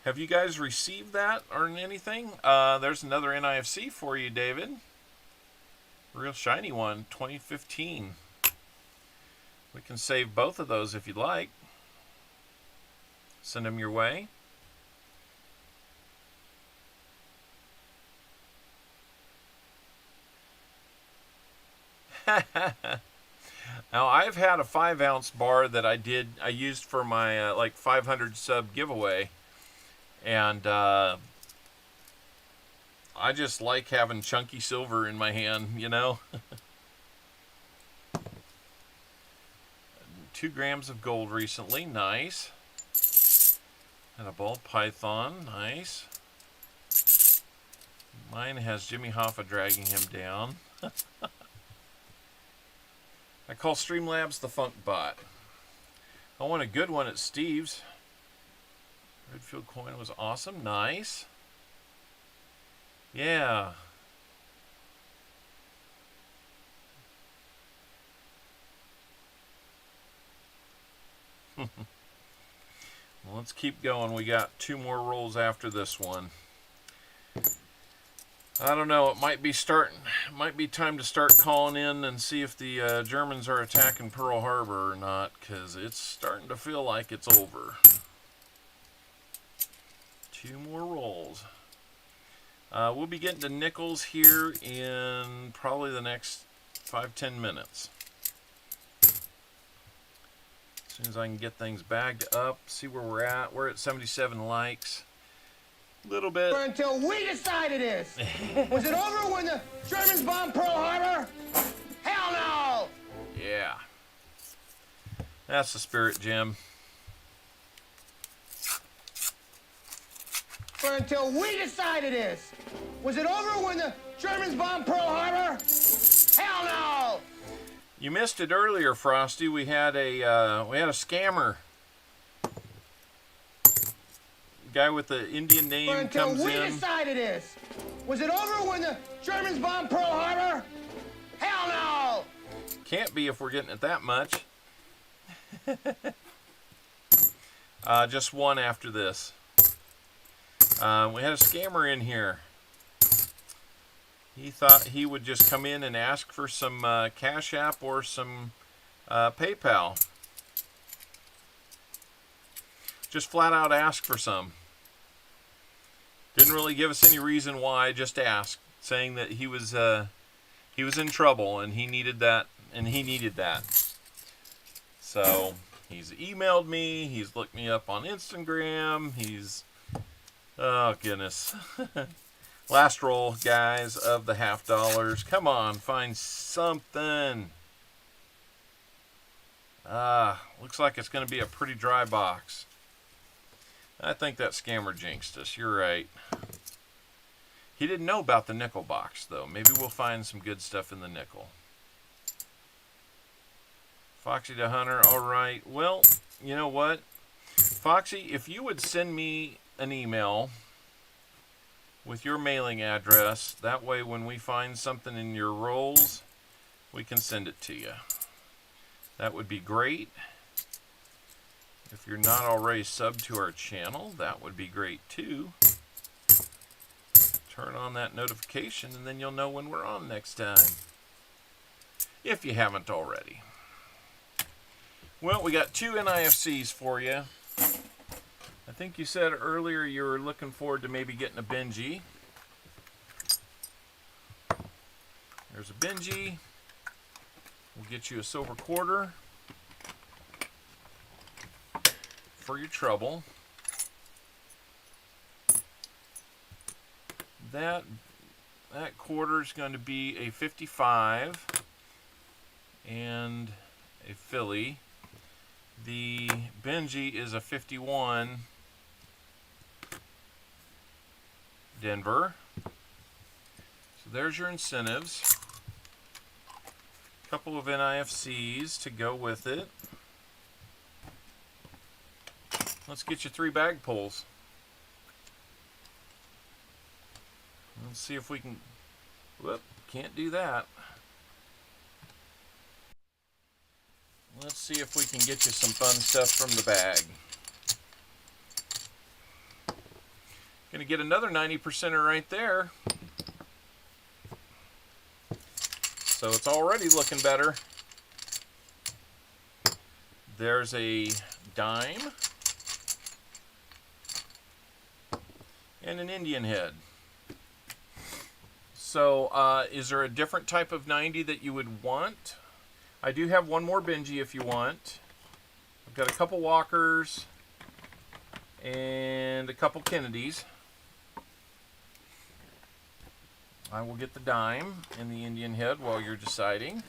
Have you guys received that or anything? There's another NIFC for you, David. Real shiny one, 2015. We can save both of those if you'd like. Send them your way. Now, I've had a 5-ounce bar that I used for my like 500 sub giveaway, and I just like having chunky silver in my hand, you know. 2 grams of gold recently, nice. And a ball python, nice. Mine has Jimmy Hoffa dragging him down. I call Streamlabs the Funk Bot. I won a good one at Steve's. Redfield coin was awesome. Nice. Yeah. Well, let's keep going. We got 2 more rolls after this one. I don't know. It might be time to start calling in and see if the Germans are attacking Pearl Harbor or not, because it's starting to feel like it's over. 2 more rolls. We'll be getting to nickels here in probably the next 5-10 minutes. As soon as I can get things bagged up, see where we're at. We're at 77 likes. Little bit. Until we decided this. Was it over when the Germans bombed Pearl Harbor? Hell no! Yeah. That's the spirit, Jim. Until we decided this. Was it over when the Germans bombed Pearl Harbor? Hell no! You missed it earlier, Frosty. We had a scammer. Guy with the Indian name comes in. Until we decided this. Was it over when the Germans bombed Pearl Harbor? Hell no! Can't be if we're getting it that much. Just one after this. We had a scammer in here. He thought he would just come in and ask for some Cash App or some PayPal. Just flat out ask for some. Didn't really give us any reason why, just asked, saying that he was in trouble and he needed that, So he's emailed me, he's looked me up on Instagram, oh goodness. Last roll, guys, of the $half. Come on, find something. Looks like it's going to be a pretty dry box. I think that scammer jinxed us. You're right. He didn't know about the nickel box, though. Maybe we'll find some good stuff in the nickel. Foxy the Hunter, all right. Well, you know what? Foxy, if you would send me an email with your mailing address, that way when we find something in your rolls, we can send it to you. That would be great. If you're not already subbed to our channel, that would be great too. Turn on that notification and then you'll know when we're on next time. If you haven't already. Well, we got 2 NIFCs for you. I think you said earlier you were looking forward to maybe getting a Benji. There's a Benji. We'll get you a silver quarter for your trouble. That quarter is going to be a 55 and a Philly. The Benji is a 51 Denver. So there's your incentives. A couple of NIFCs to go with it. Let's get you 3 bag pulls. Let's see if we can... Whoop, can't do that. Let's see if we can get you some fun stuff from the bag. Gonna get another 90%er right there. So it's already looking better. There's a dime. And an Indian head. So, is there a different type of 90 that you would want? I do have one more Benji if you want. I've got a couple Walkers and a couple Kennedys. I will get the dime and the Indian head while you're deciding.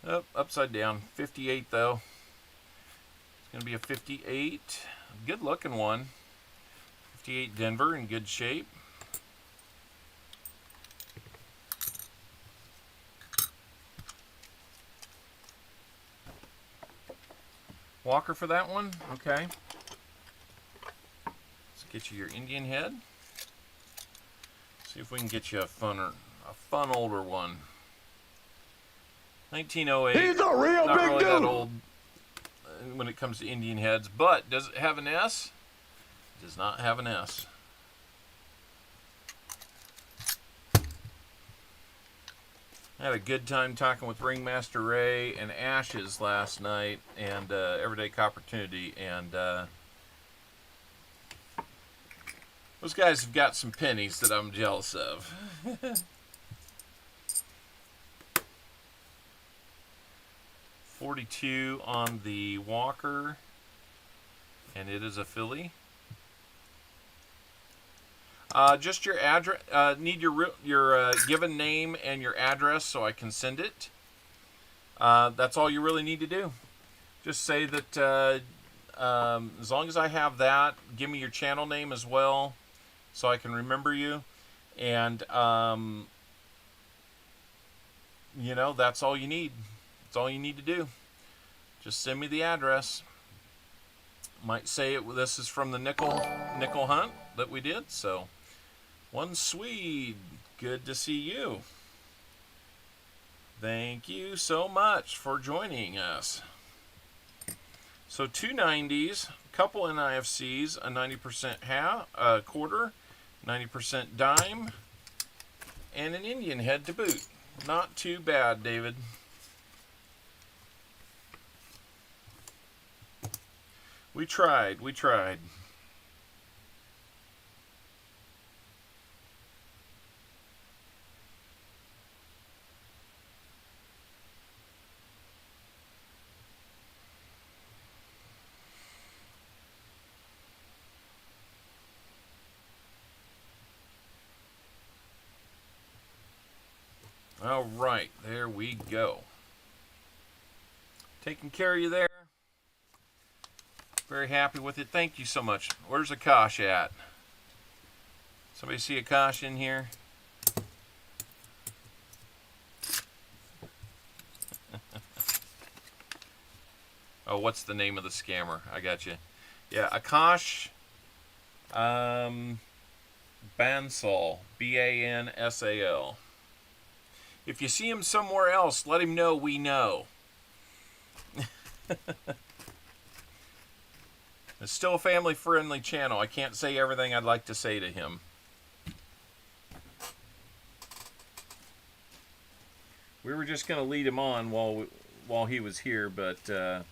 Oh, upside down. 58 though. It's going to be a 58. Good looking one. 58 Denver in good shape. Walker for that one? Okay. Let's get you your Indian head. See if we can get you a fun older one. 1908. He's a real Not big really dude. that old when it comes to Indian heads, but does it have an S? It does not have an S. I had a good time talking with Ringmaster Ray and Ashes last night, and Everyday Coppertunity, and those guys have got some pennies that I'm jealous of. 42 on the Walker, and it is a Philly. Just your address. Need your given name and your address so I can send it. That's all you really need to do. Just say that as long as I have that, give me your channel name as well so I can remember you. And you know, that's all you need. That's all you need to do. Just send me the address. Might say this is from the nickel hunt that we did. So, one Swede, good to see you. Thank you so much for joining us. So 2 90s, a couple NIFCs, a 90% quarter, 90% dime, and an Indian head to boot. Not too bad, David. We tried. We tried. All right, there we go. Taking care of you there. Very happy with it. Thank you so much. Where's Akash at? Somebody see Akash in here? Oh, what's the name of the scammer? I got you. Yeah, Akash Bansal. Bansal. If you see him somewhere else, let him know we know. It's still a family-friendly channel. I can't say everything I'd like to say to him. We were just going to lead him on while he was here, but I'm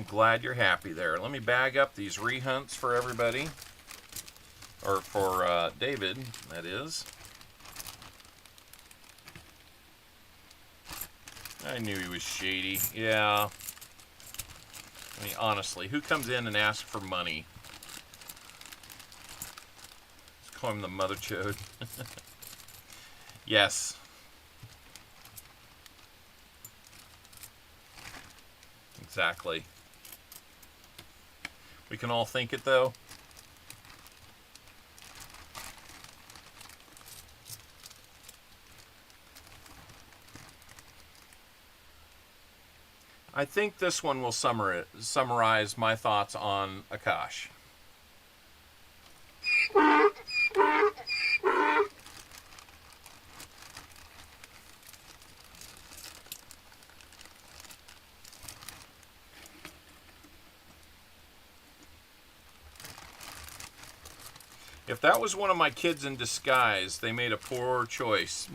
glad you're happy there. Let me bag up these rehunts for everybody. Or for David, that is. I knew he was shady. Yeah. I mean, honestly, who comes in and asks for money? Let's call him the mother chode. Yes. Exactly. We can all think it, though. I think this one will summarize my thoughts on Akash. If that was one of my kids in disguise, they made a poor choice.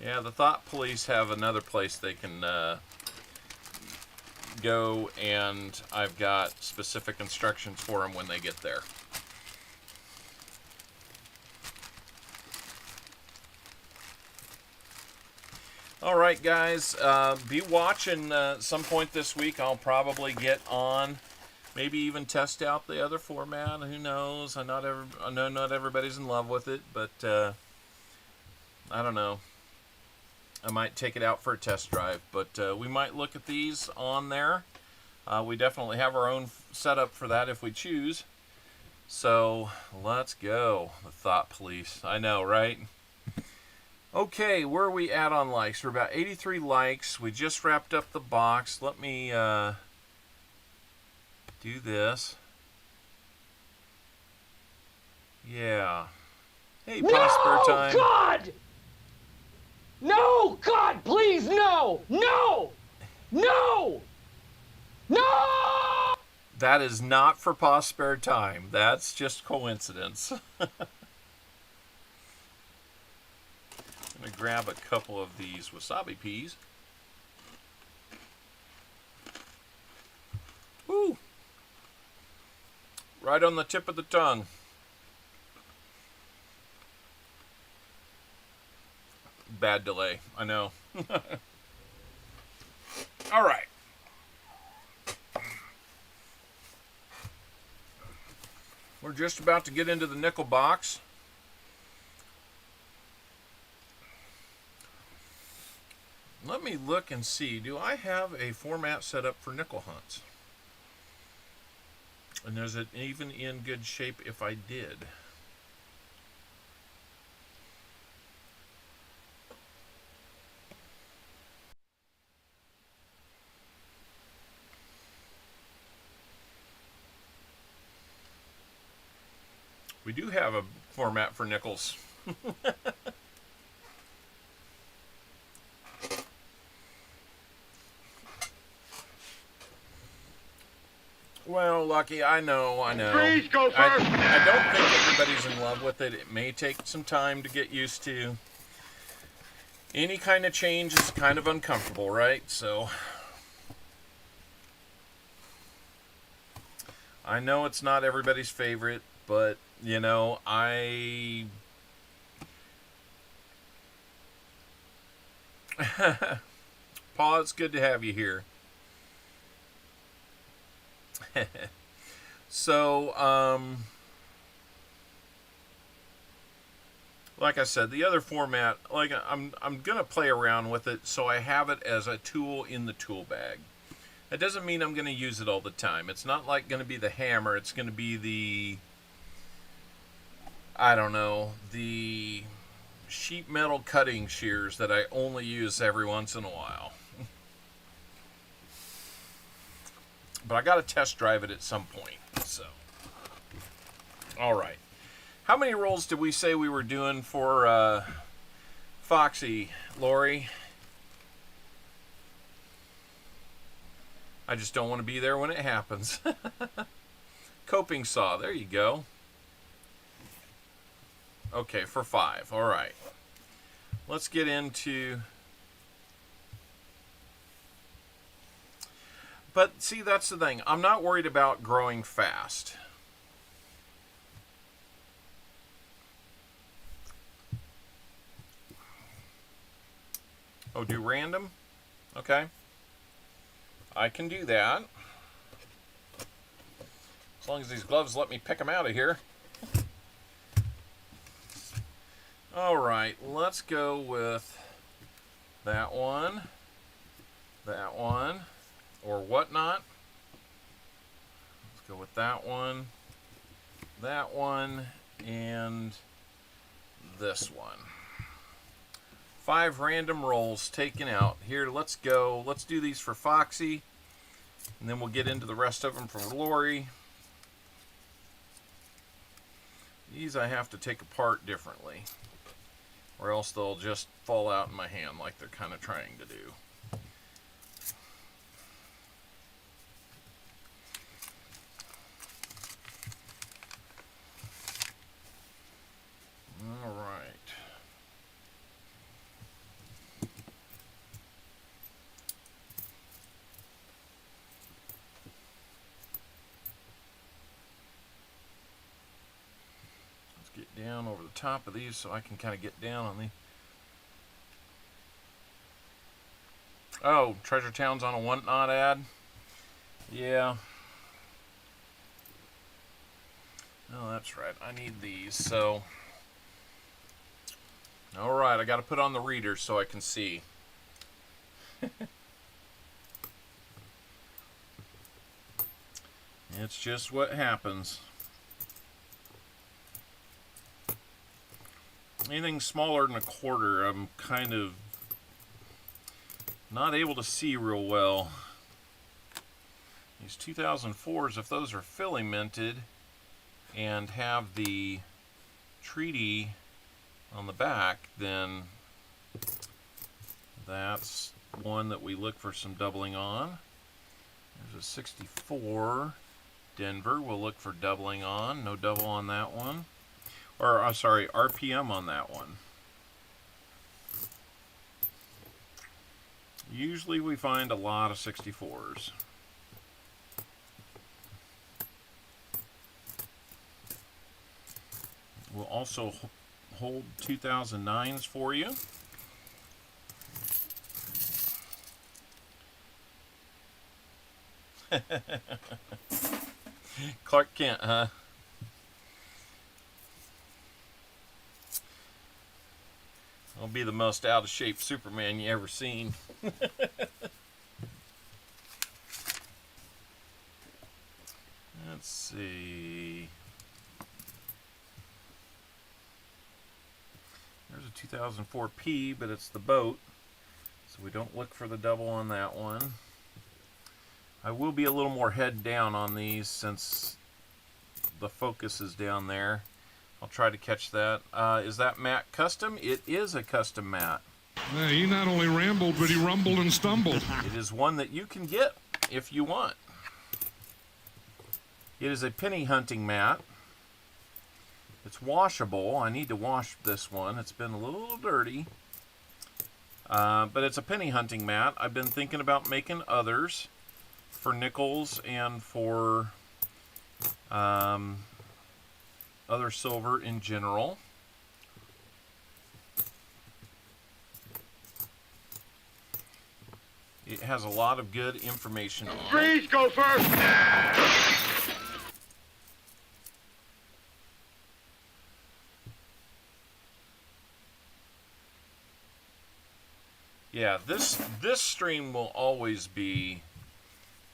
Yeah, the Thought Police have another place they can go, and I've got specific instructions for them when they get there. All right, guys, be watching some point this week. I'll probably get on, maybe even test out the other format. Who knows? I know not everybody's in love with it, but I don't know. I might take it out for a test drive, but we might look at these on there. We definitely have our own setup for that if we choose. So let's go. The Thought Police. I know, right? Okay, where are we at on likes? We're about 83 likes. We just wrapped up the box. Let me do this. Yeah. Hey, Prosper Time. No, God! No, God, please, no! No! No! No! That is not for Prosper Time. That's just coincidence. I'm going to grab a couple of these wasabi peas. Woo! Right on the tip of the tongue. Bad delay, I know. All right. We're just about to get into the nickel box. Let me look and see. Do I have a format set up for nickel hunts? And is it even in good shape if I did? We do have a format for nickels. Well, Lucky, I know. Freeze, go first. I don't think everybody's in love with it. It may take some time to get used to. Any kind of change is kind of uncomfortable, right? So, I know it's not everybody's favorite, but, you know, Paul, it's good to have you here. So, like I said, the other format, like I'm gonna play around with it, so I have it as a tool in the tool bag. That doesn't mean I'm gonna use it all the time. It's not like gonna be the hammer. It's gonna be the, I don't know, the sheet metal cutting shears that I only use every once in a while. But I got to test drive it at some point. So, all right. How many rolls did we say we were doing for Foxy, Lori? I just don't want to be there when it happens. Coping saw. There you go. Okay, for 5. All right. Let's get into... But see, that's the thing. I'm not worried about growing fast. Oh, do random? Okay. I can do that. As long as these gloves let me pick them out of here. All right, let's go with that one, or whatnot. Let's go with that one, and this one. 5 random rolls taken out. Here, let's go. Let's do these for Foxy, and then we'll get into the rest of them for Lori. These I have to take apart differently, or else they'll just fall out in my hand like they're kind of trying to do. All right. Let's get down over the top of these so I can kind of get down on the... Oh, Treasure Town's on a whatnot ad? Yeah. Oh, that's right. I need these, so... Alright, I got to put on the reader so I can see. It's just what happens. Anything smaller than a quarter, I'm kind of not able to see real well. These 2004s, if those are filimented and have the treaty on the back, then that's one that we look for some doubling on. There's a 64 Denver. We'll look for doubling on. No double on that one. Or, sorry, RPM on that one. Usually we find a lot of 64s. We'll also hold 2009s for you. Clark Kent, huh? I'll be the most out of shape Superman you ever seen. Let's see. There's a 2004 P, but it's the boat, so we don't look for the double on that one. I will be a little more head down on these since the focus is down there. I'll try to catch that. Is that mat custom? It is a custom mat. He not only rambled, but he rumbled and stumbled. It is one that you can get if you want. It is a penny hunting mat. It's washable. I need to wash this one. It's been a little dirty. But it's a penny hunting mat. I've been thinking about making others for nickels and for other silver in general. It has a lot of good information on it. Freeze, go first! Yeah, this stream will always be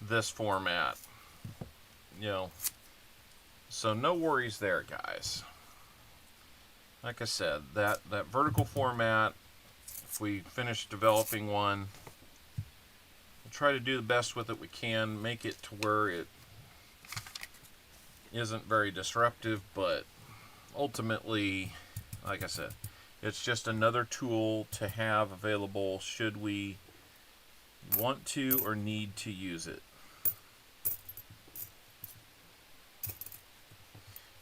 this format. You know, so no worries there, guys. Like I said, that vertical format, if we finish developing one, we'll try to do the best with it we can, make it to where it isn't very disruptive, but ultimately, like I said, it's just another tool to have available should we want to or need to use it.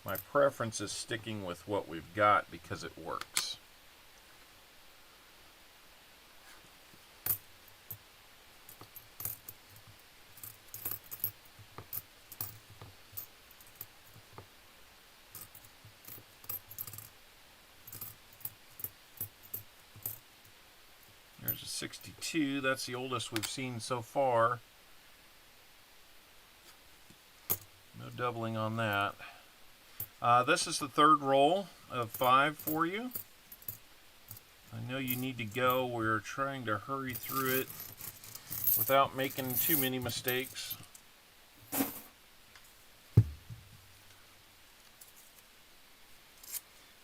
My preference is sticking with what we've got because it works. There's a 62. That's the oldest we've seen so far. No doubling on that. This is the third roll of 5 for you. I know you need to go. We're trying to hurry through it without making too many mistakes.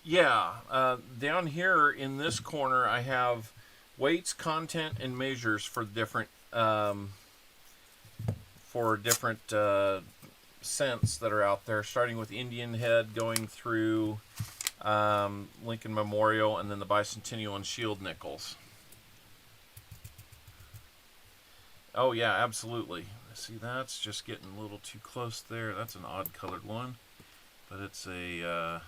Yeah, down here in this corner I have weights, content, and measures for different cents that are out there, starting with Indian Head, going through Lincoln Memorial, and then the Bicentennial and Shield nickels. Oh yeah, absolutely. See, that's just getting a little too close there. That's an odd colored one, but it's a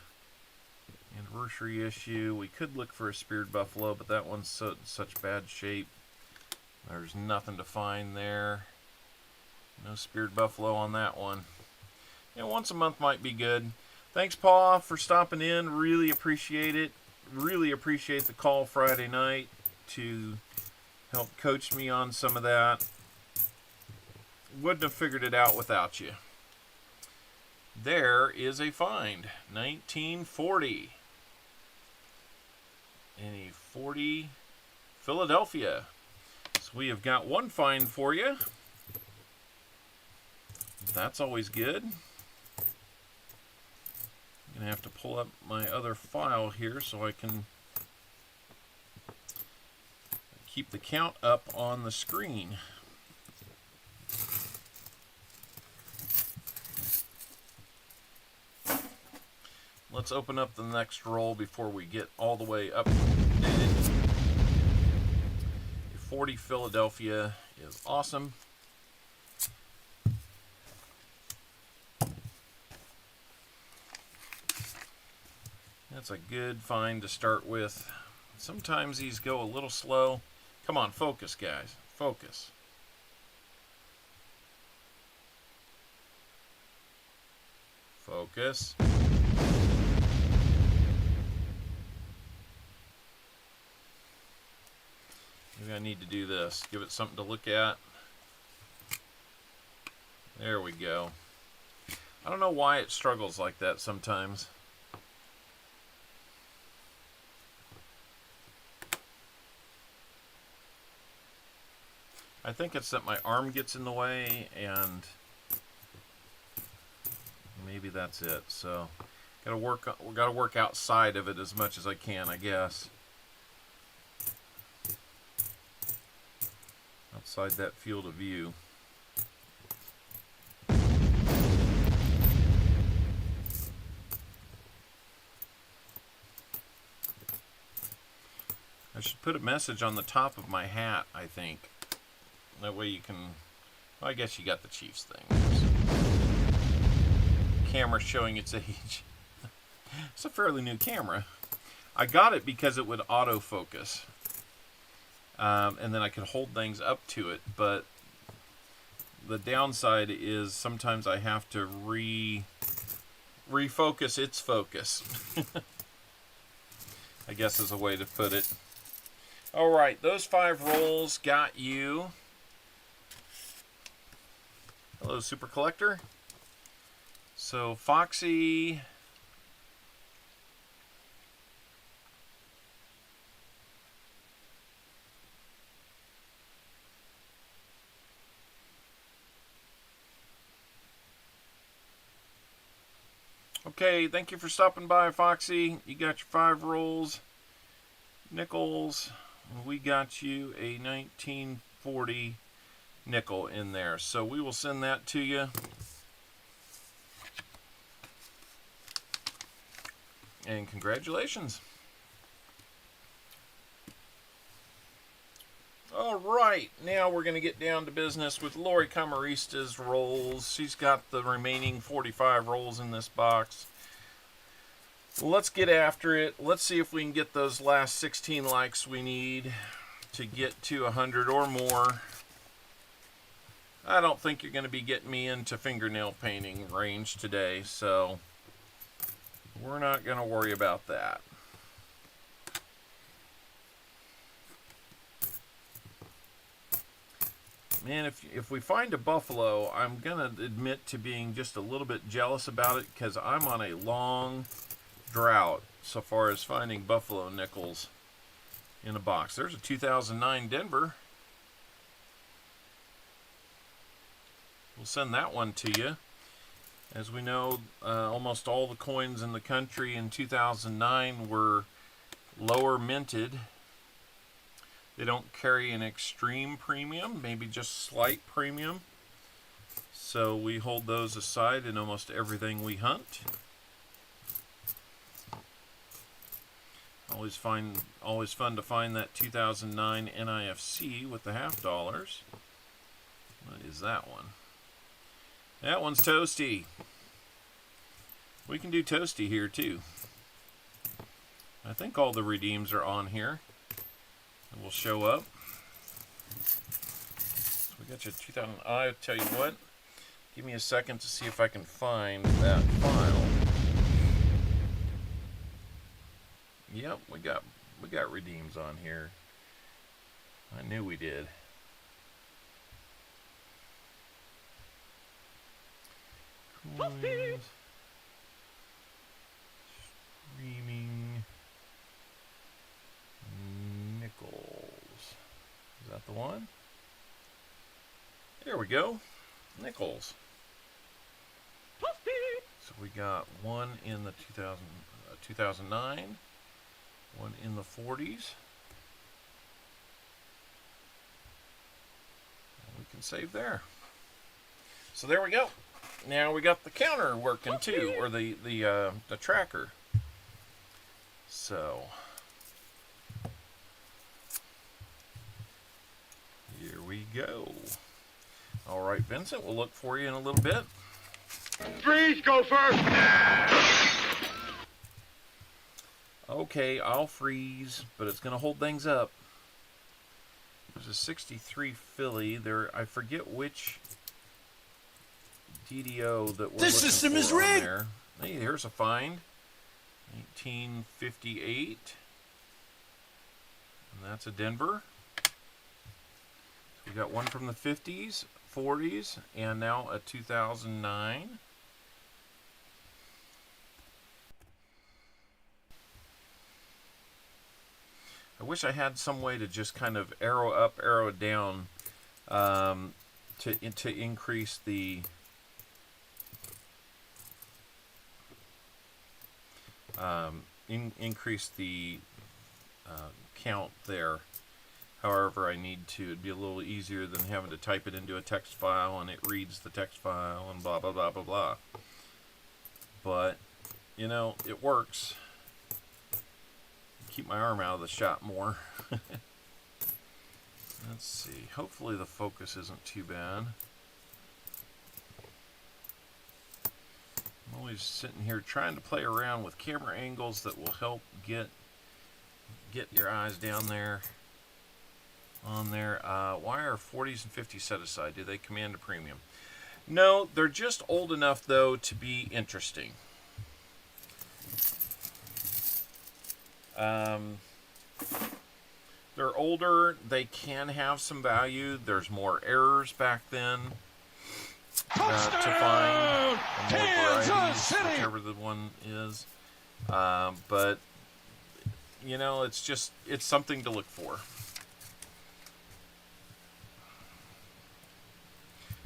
anniversary issue. We could look for a speared buffalo, but that one's such bad shape. There's nothing to find there. No speared buffalo on that one. Yeah, once a month might be good. Thanks, Paul, for stopping in. Really appreciate it. Really appreciate the call Friday night to help coach me on some of that. Wouldn't have figured it out without you. There is a find. 1940. And a 40 Philadelphia. So we have got one find for you. That's always good. I'm going to have to pull up my other file here so I can keep the count up on the screen. Let's open up the next roll before we get all the way up. 40 Philadelphia is awesome. That's a good find to start with. Sometimes these go a little slow. Come on, focus, guys. Focus. Focus. Maybe I need to do this. Give it something to look at. There we go. I don't know why it struggles like that sometimes. I think it's that my arm gets in the way, and maybe that's it. So, gotta work outside of it as much as I can, I guess. Outside that field of view. I should put a message on the top of my hat, I think. That way you can... Well, I guess you got the Chiefs thing. camera showing its age. It's a fairly new camera. I got it because it would autofocus. And then I could hold things up to it, but the downside is sometimes I have to refocus its focus. I guess is a way to put it. Alright, those 5 rolls got you. Hello, Super Collector. So, Foxy. Okay, thank you for stopping by, Foxy. You got your 5 rolls. Nickels. We got you a 1940 nickel in there. So we will send that to you. And congratulations. Alright, now we're going to get down to business with Lori Camarista's rolls. She's got the remaining 45 rolls in this box. Let's get after it. Let's see if we can get those last 16 likes we need to get to 100 or more. I don't think you're going to be getting me into fingernail painting range today, so we're not going to worry about that. Man, if we find a buffalo, I'm going to admit to being just a little bit jealous about it because I'm on a long drought so far as finding buffalo nickels in a box. There's a 2009 Denver. We'll send that one to you. As we know, almost all the coins in the country in 2009 were lower minted. They don't carry an extreme premium, maybe just slight premium. So we hold those aside in almost everything we hunt. Always fun to find that 2009 NIFC with the half dollars. What is that one? That one's Toasty. We can do Toasty here too. I think all the redeems are on here. It will show up. So we got you 2000. I'll tell you what. Give me a second to see if I can find that file. Yep, we got redeems on here. I knew we did. Coins. Streaming. Nickels. Is that the one? There we go. Nickels. So we got one in the 2009, one in the 40s. And we can save there. So there we go. Now we got the counter working too, or the tracker. So here we go. All right, Vincent, we'll look for you in a little bit. Freeze, go first! Okay, I'll freeze, but it's going to hold things up. There's a 63 Philly. There, I forget which DDO that we're looking system is rigged. There. Hey, here's a find. 1958. And that's a Denver. We got one from the 50s, 40s, and now a 2009. I wish I had some way to just kind of arrow up, arrow down to increase the count there. However, I need to. It'd be a little easier than having to type it into a text file and it reads the text file and blah blah blah blah blah. But you know, it works. Keep my arm out of the shot more. Let's see. Hopefully the focus isn't too bad. I'm always sitting here trying to play around with camera angles that will help get your eyes down there on there. Why are 40s and 50s set aside? Do they command a premium? No, they're just old enough, though, to be interesting. They're older. They can have some value. There's more errors back then to find. More varieties, whichever the one is. But, you know, it's something to look for.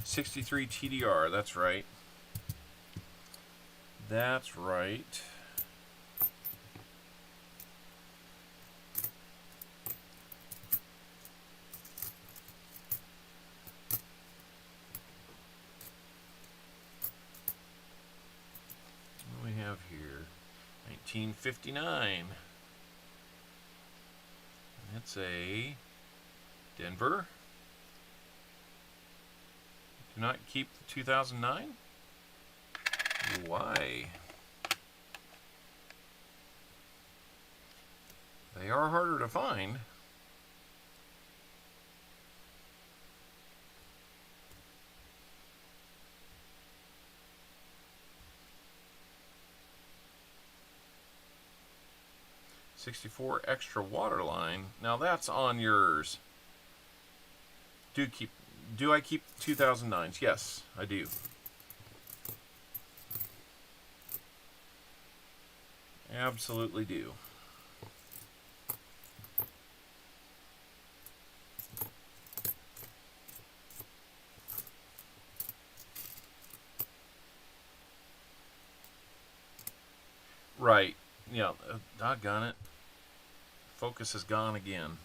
63 TDR, that's right. That's right. What do we have here? 1959. It's a Denver. Do not keep the 2009? Why? They are harder to find. '64 extra waterline. Now that's on yours. Do I keep 2009s? Yes, I do. Absolutely do. Right. Yeah, doggone it. Focus is gone again.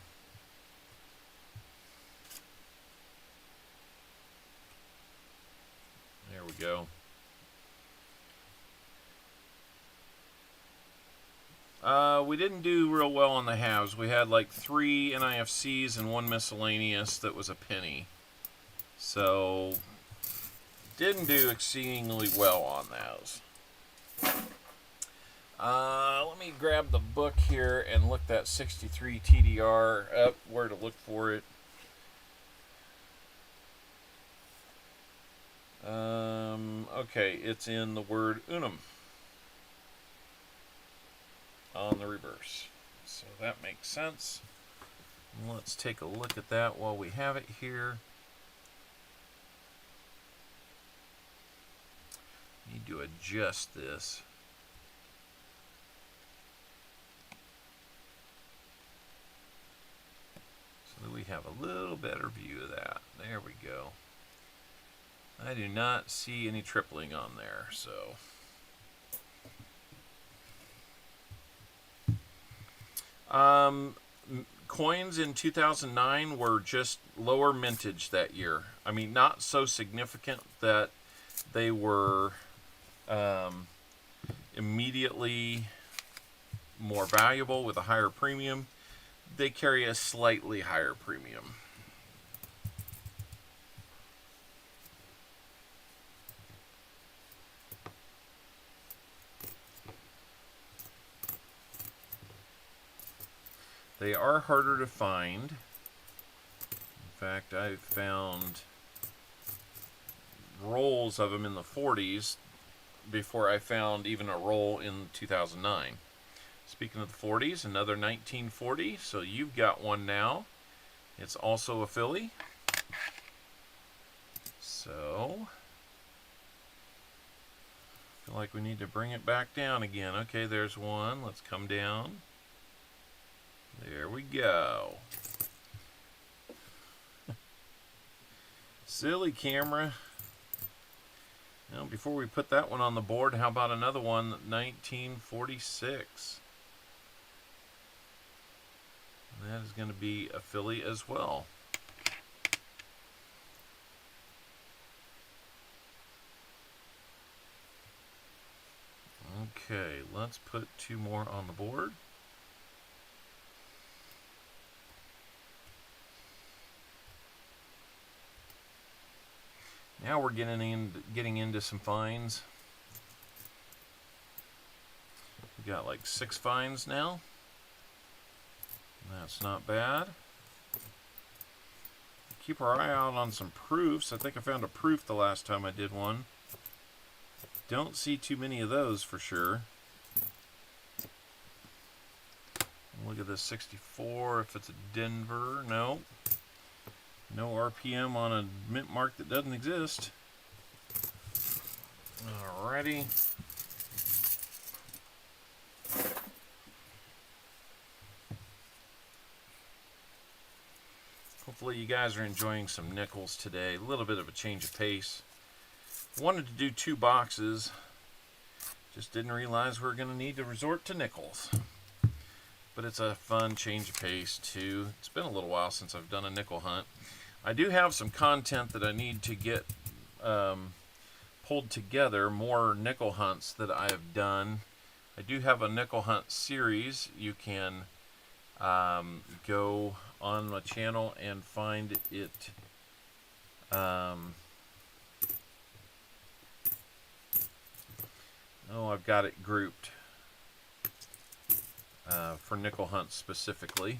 There we go. We didn't do real well on the halves. We had like 3 NIFCs and 1 miscellaneous that was a penny. So, didn't do exceedingly well on those. Let me grab the book here and look that 63 TDR up, where to look for it. Okay, it's in the word unum on the reverse. So that makes sense. Let's take a look at that while we have it here. Need to adjust this. So that we have a little better view of that. There we go. I do not see any tripling on there, so. Coins in 2009 were just lower mintage that year. I mean, not so significant that they were immediately more valuable with a higher premium. They carry a slightly higher premium. They are harder to find. In fact, I've found rolls of them in the 40s before I found even a roll in 2009. Speaking of the 40s, another 1940. So you've got one now. It's also a Philly. So, I feel like we need to bring it back down again. Okay, there's one. Let's come down. There we go. Silly camera. Now, before we put that one on the board, how about another one, 1946? That is going to be a Philly as well. Okay, let's put 2 more on the board. Now we're getting into some finds. We got like 6 finds now. That's not bad. Keep our eye out on some proofs. I think I found a proof the last time I did one. Don't see too many of those for sure. Look at this 64, if it's a Denver. No. No RPM on a mint mark that doesn't exist. Alrighty. Hopefully you guys are enjoying some nickels today. A little bit of a change of pace. Wanted to do 2 boxes. Just didn't realize we were going to need to resort to nickels. But it's a fun change of pace too. It's been a little while since I've done a nickel hunt. I do have some content that I need to get pulled together, more nickel hunts that I have done. I do have a nickel hunt series. You can go on my channel and find it. Oh, I've got it grouped for nickel hunts specifically.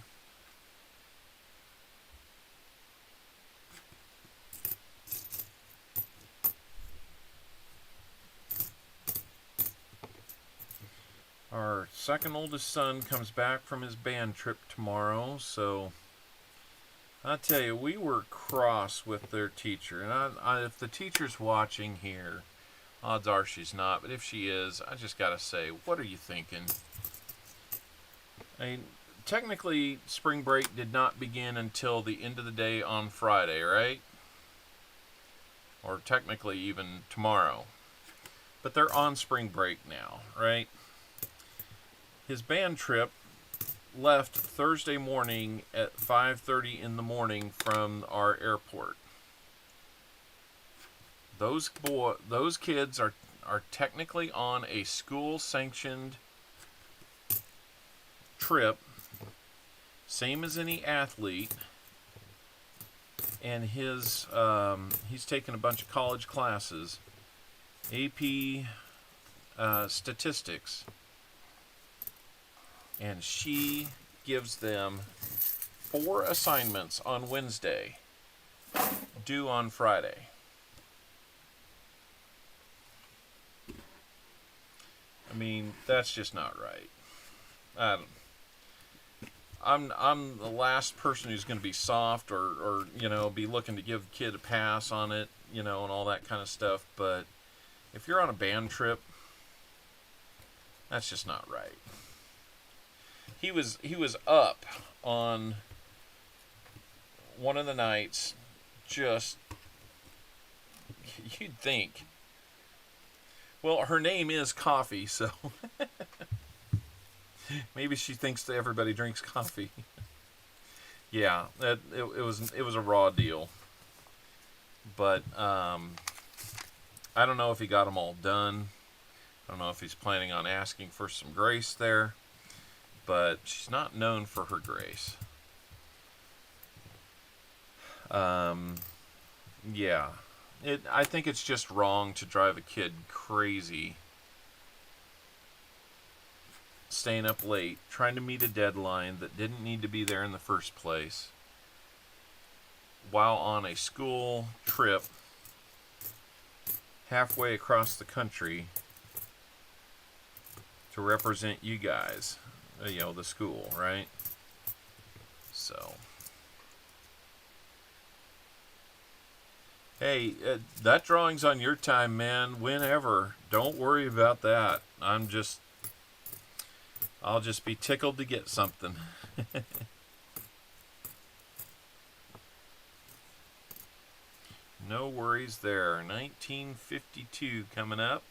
Our second oldest son comes back from his band trip tomorrow, so I tell you, we were cross with their teacher. And if the teacher's watching here, odds are she's not, but if she is, I just gotta say, what are you thinking? I mean, technically, spring break did not begin until the end of the day on Friday, right? Or technically even tomorrow. But they're on spring break now, right? His band trip left Thursday morning at 5:30 in the morning from our airport. Those kids are technically on a school-sanctioned trip, same as any athlete, and he's taken a bunch of college classes, AP statistics, and she gives them 4 assignments on Wednesday, due on Friday. I mean, that's just not right. I'm the last person who's going to be soft or be looking to give a kid a pass on it, and all that kind of stuff. But if you're on a band trip, that's just not right. He was up on one of the nights, just, you'd think. Well, her name is Coffee, so maybe she thinks that everybody drinks coffee. Yeah, it was a raw deal. But I don't know if he got them all done. I don't know if he's planning on asking for some grace there. But she's not known for her grace. Yeah. I think it's just wrong to drive a kid crazy, staying up late, trying to meet a deadline that didn't need to be there in the first place, while on a school trip halfway across the country to represent you guys, the school, right? So, hey, that drawing's on your time, man. Whenever. Don't worry about that. I'll just be tickled to get something. No worries there. 1952 coming up.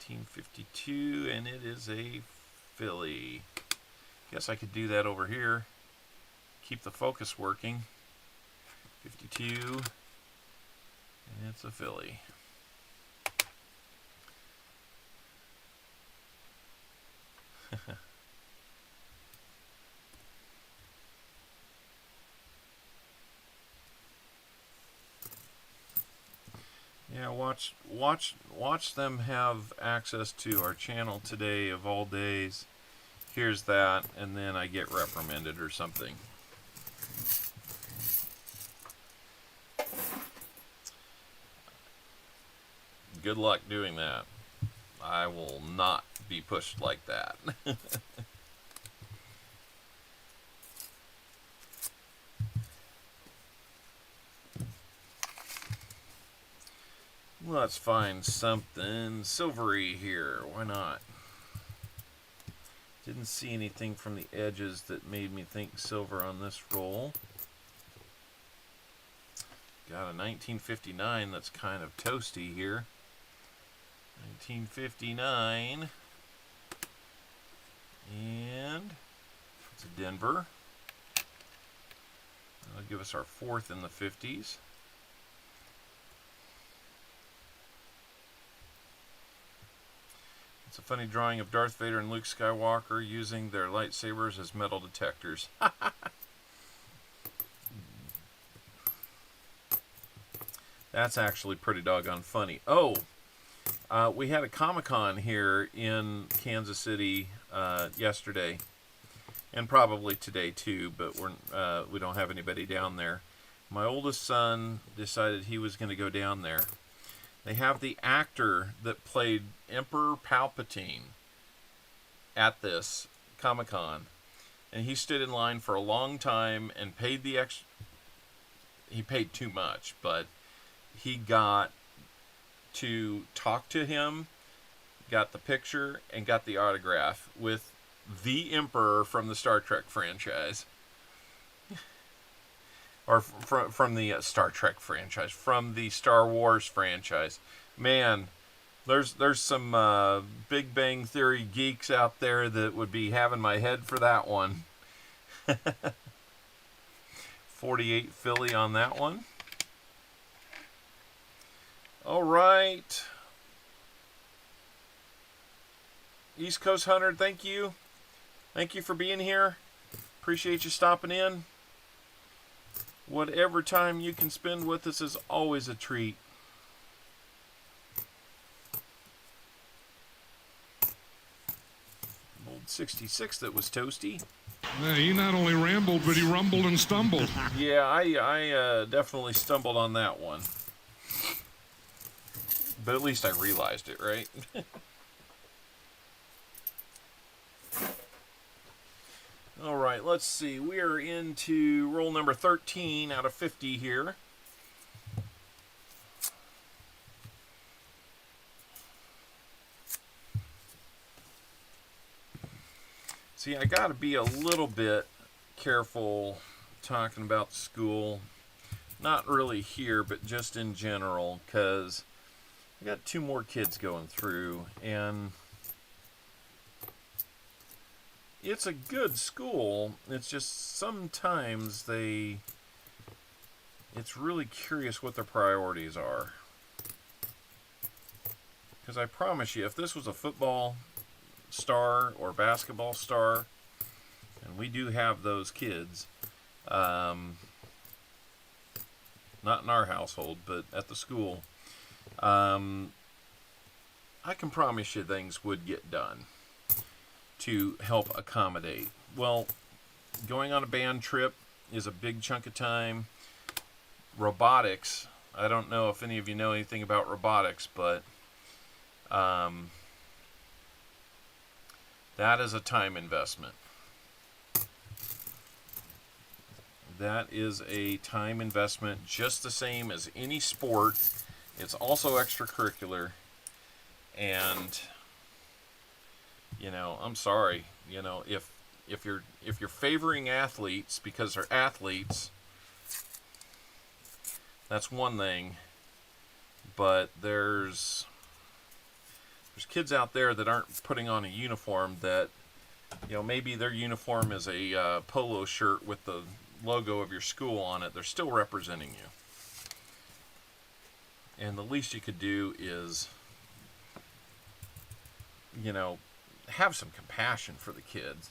1952, and it is a filly. Guess I could do that over here. Keep the focus working. 52, and it's a filly. Yeah, watch them have access to our channel today of all days. Here's that, and then I get reprimanded or something. Good luck doing that. I will not be pushed like that. Let's find something silvery here. Why not? Didn't see anything from the edges that made me think silver on this roll. Got a 1959 that's kind of toasty here. 1959. And it's a Denver. That'll give us our fourth in the 50s. It's a funny drawing of Darth Vader and Luke Skywalker using their lightsabers as metal detectors. That's actually pretty doggone funny. Oh, we had a Comic-Con here in Kansas City yesterday, and probably today too, but we don't have anybody down there. My oldest son decided he was going to go down there. They have the actor that played Emperor Palpatine at this Comic-Con, and he stood in line for a long time and paid the extra. He paid too much, but he got to talk to him, got the picture, and got the autograph with the Emperor from the Star Trek franchise. Or from the Star Trek franchise, from the Star Wars franchise. Man, there's some Big Bang Theory geeks out there that would be having my head for that one. 48 Philly on that one. All right. East Coast Hunter, thank you. Thank you for being here. Appreciate you stopping in. Whatever time you can spend with us is always a treat. Old 66 that was toasty. He not only rambled, but he rumbled and stumbled. Yeah, I definitely stumbled on that one. But at least I realized it, right? All right, let's see. We are into roll number 13 out of 50 here. See, I got to be a little bit careful talking about the school. Not really here, but just in general, because I got 2 more kids going through, and it's a good school. It's just sometimes it's really curious what their priorities are. Because I promise you, if this was a football star or basketball star, and we do have those kids, not in our household, but at the school, I can promise you things would get done to help accommodate. Well, going on a band trip is a big chunk of time. Robotics, I don't know if any of you know anything about robotics, but that is a time investment. That is a time investment just the same as any sport. It's also extracurricular, and you know, I'm sorry, you know, if you're favoring athletes because they're athletes, that's one thing, but there's kids out there that aren't putting on a uniform that, you know, maybe their uniform is a polo shirt with the logo of your school on it. They're still representing you. And the least you could do is, you know, have some compassion for the kids.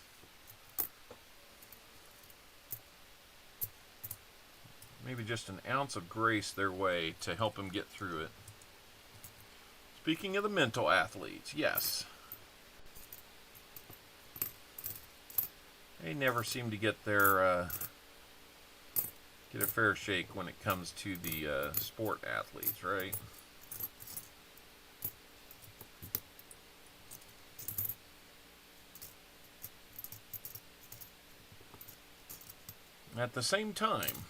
Maybe just an ounce of grace their way to help them get through it. Speaking of the mental athletes, yes. They never seem to get their get a fair shake when it comes to the sport athletes, right? At the same time,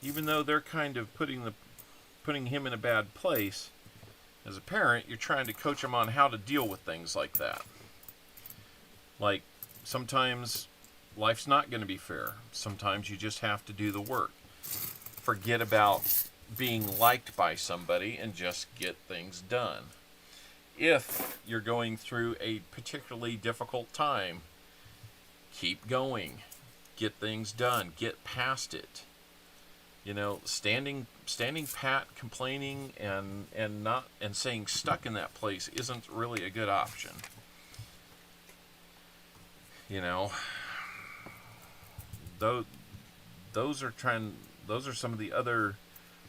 even though they're kind of putting him in a bad place, as a parent, you're trying to coach him on how to deal with things like that. Like, sometimes life's not going to be fair. Sometimes you just have to do the work. Forget about being liked by somebody and just get things done. If you're going through a particularly difficult time, keep going. Get things done. Get past it. You know, standing pat, complaining, and saying stuck in that place isn't really a good option. You know, those are some of the other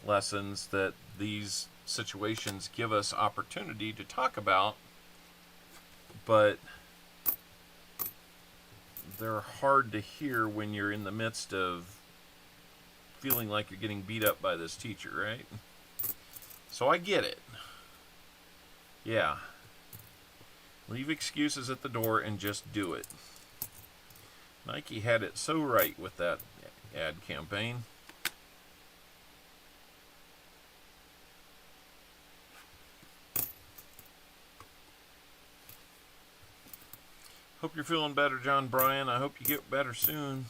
lessons that these situations give us opportunity to talk about, but they're hard to hear when you're in the midst of feeling like you're getting beat up by this teacher, right? So I get it. Yeah. Leave excuses at the door and just do it. Nike had it so right with that ad campaign. Hope you're feeling better, John Bryan. I hope you get better soon.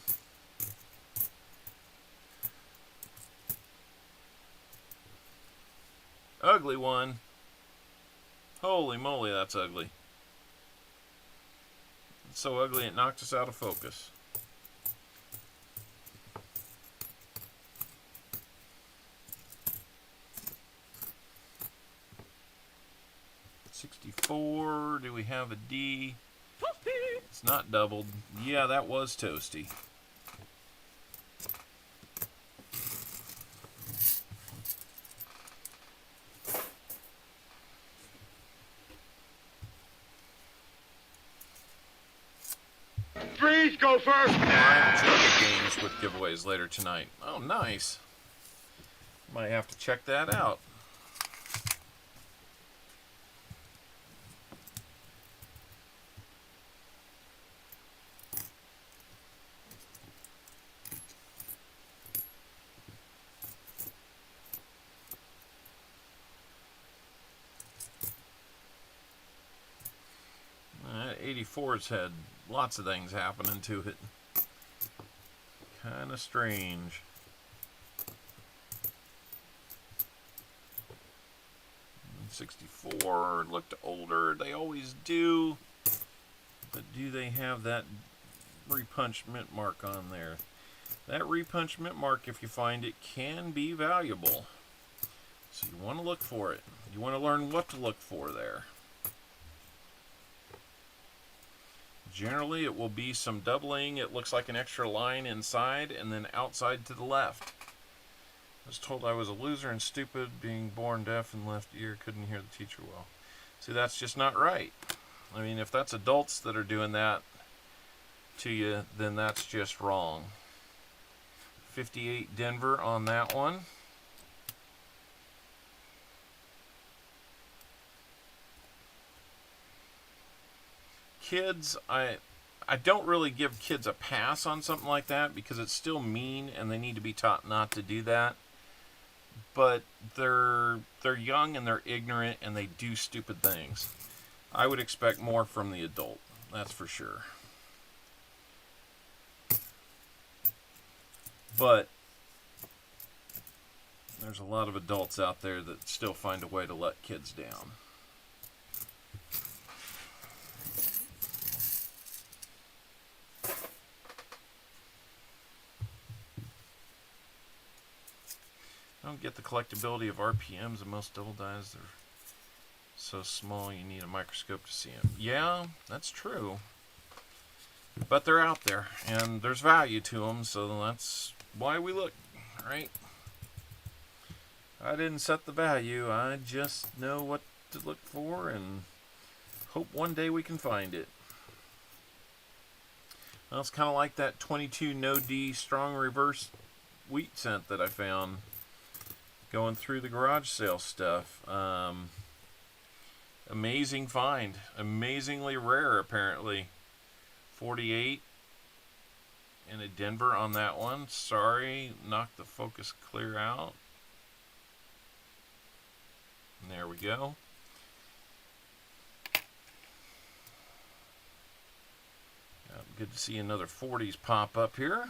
Ugly one. Holy moly, that's ugly. It's so ugly it knocked us out of focus. $64. Do we have a D? It's not doubled. Yeah, that was toasty. Freeze, go first! Live Jenga games with giveaways later tonight. Oh, nice. Might have to check that out. That 84's had lots of things happening to it. Kind of strange. $64 looked older. They always do. But do they have that repunched mint mark on there? That repunched mint mark, if you find it, can be valuable. So you want to look for it. You want to learn what to look for there. Generally, it will be some doubling. It looks like an extra line inside and then outside to the left. I was told I was a loser and stupid, being born deaf and left ear, couldn't hear the teacher well. See, that's just not right. I mean, if that's adults that are doing that to you, then that's just wrong. 58 Denver on that one. Kids, I don't really give kids a pass on something like that because it's still mean and they need to be taught not to do that. But they're young and they're ignorant and they do stupid things. I would expect more from the adult, that's for sure. But there's a lot of adults out there that still find a way to let kids down. I don't get the collectability of RPMs, and most double dies, they're so small you need a microscope to see them. Yeah, that's true. But they're out there, and there's value to them, so that's why we look, right? I didn't set the value. I just know what to look for and hope one day we can find it. Well, it's kind of like that 22 No D strong reverse wheat scent that I found going through the garage sale stuff. Amazing find. Amazingly rare, apparently. 48 in a Denver on that one. Sorry, knocked the focus clear out. And there we go. Good to see another 40s pop up here.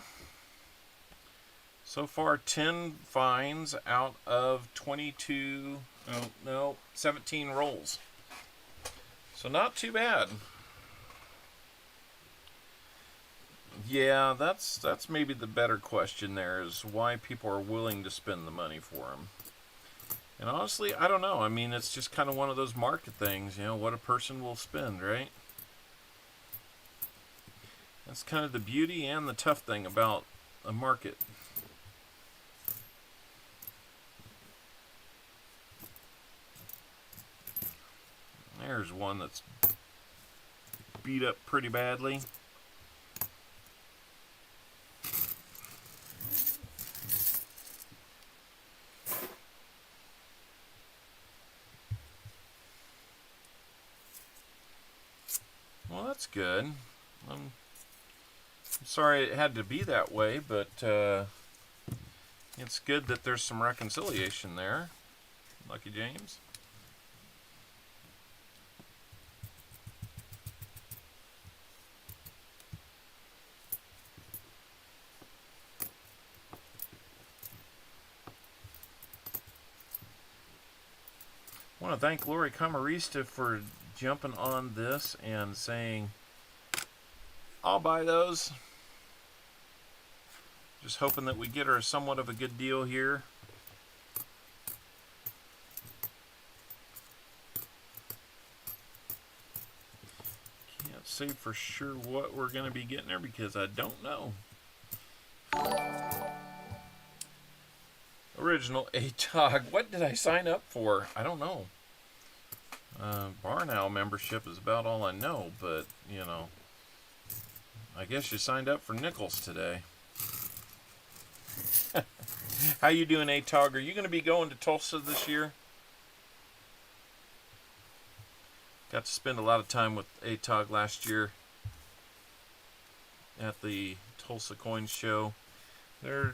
So far, 10 finds out of 22, oh, no, 17 rolls. So not too bad. Yeah, that's maybe the better question there, is why people are willing to spend the money for them. And honestly, I don't know. I mean, it's just kind of one of those market things, you know, what a person will spend, right? That's kind of the beauty and the tough thing about a market. There's one that's beat up pretty badly. Well, that's good. I'm sorry it had to be that way, but it's good that there's some reconciliation there. Lucky James. I want to thank Lori Camarista for jumping on this and saying, I'll buy those. Just hoping that we get her somewhat of a good deal here. Can't say for sure what we're going to be getting her because I don't know. Original ATOG. What did I sign up for? I don't know. Barn Owl membership is about all I know, but, you know, I guess you signed up for nickels today. How you doing, ATOG? Are you going to be going to Tulsa this year? Got to spend a lot of time with ATOG last year at the Tulsa Coins Show. They're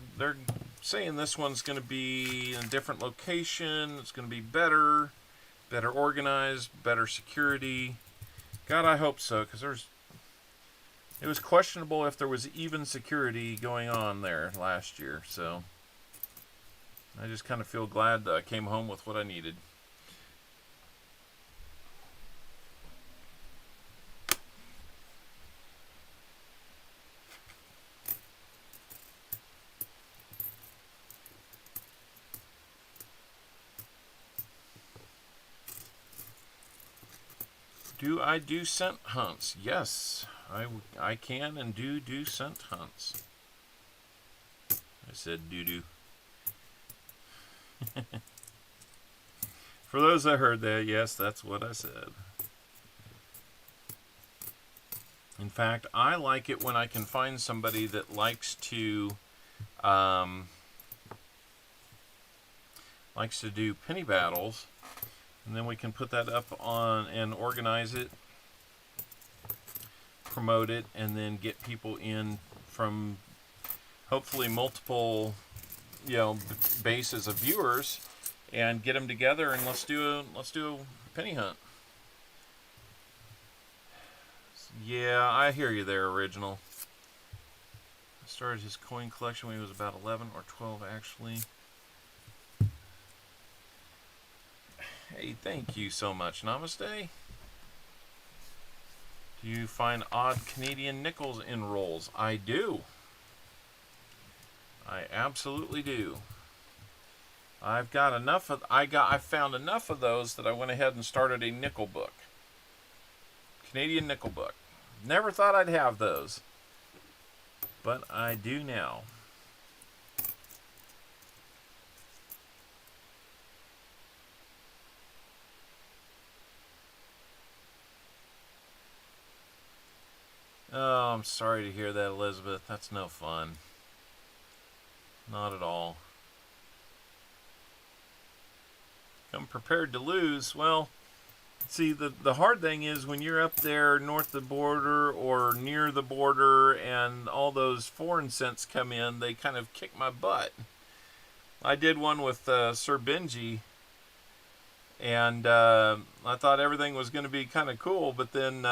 saying this one's going to be in a different location. It's going to be better organized, better security. God, I hope so, because it was questionable if there was even security going on there last year. So I just kind of feel glad that I came home with what I needed. Do I do scent hunts? Yes, I can and do scent hunts. I said doo-doo. For those that heard that, yes, that's what I said. In fact, I like it when I can find somebody that likes to do penny battles. And then we can put that up on and organize it, promote it, and then get people in from hopefully multiple, you know, bases of viewers, and get them together and let's do a penny hunt. Yeah, I hear you there, Original. I started his coin collection when he was about 11 or 12, actually. Hey, thank you so much. Namaste. Do you find odd Canadian nickels in rolls? I do. I absolutely do. I've got enough of I found enough of those that I went ahead and started a nickel book. Canadian nickel book. Never thought I'd have those, but I do now. I'm sorry to hear that, Elizabeth. That's no fun. Not at all. Come prepared to lose. Well, see, the hard thing is when you're up there north of the border or near the border and all those foreign cents come in, they kind of kick my butt. I did one with Sir Benji, and I thought everything was going to be kind of cool, but then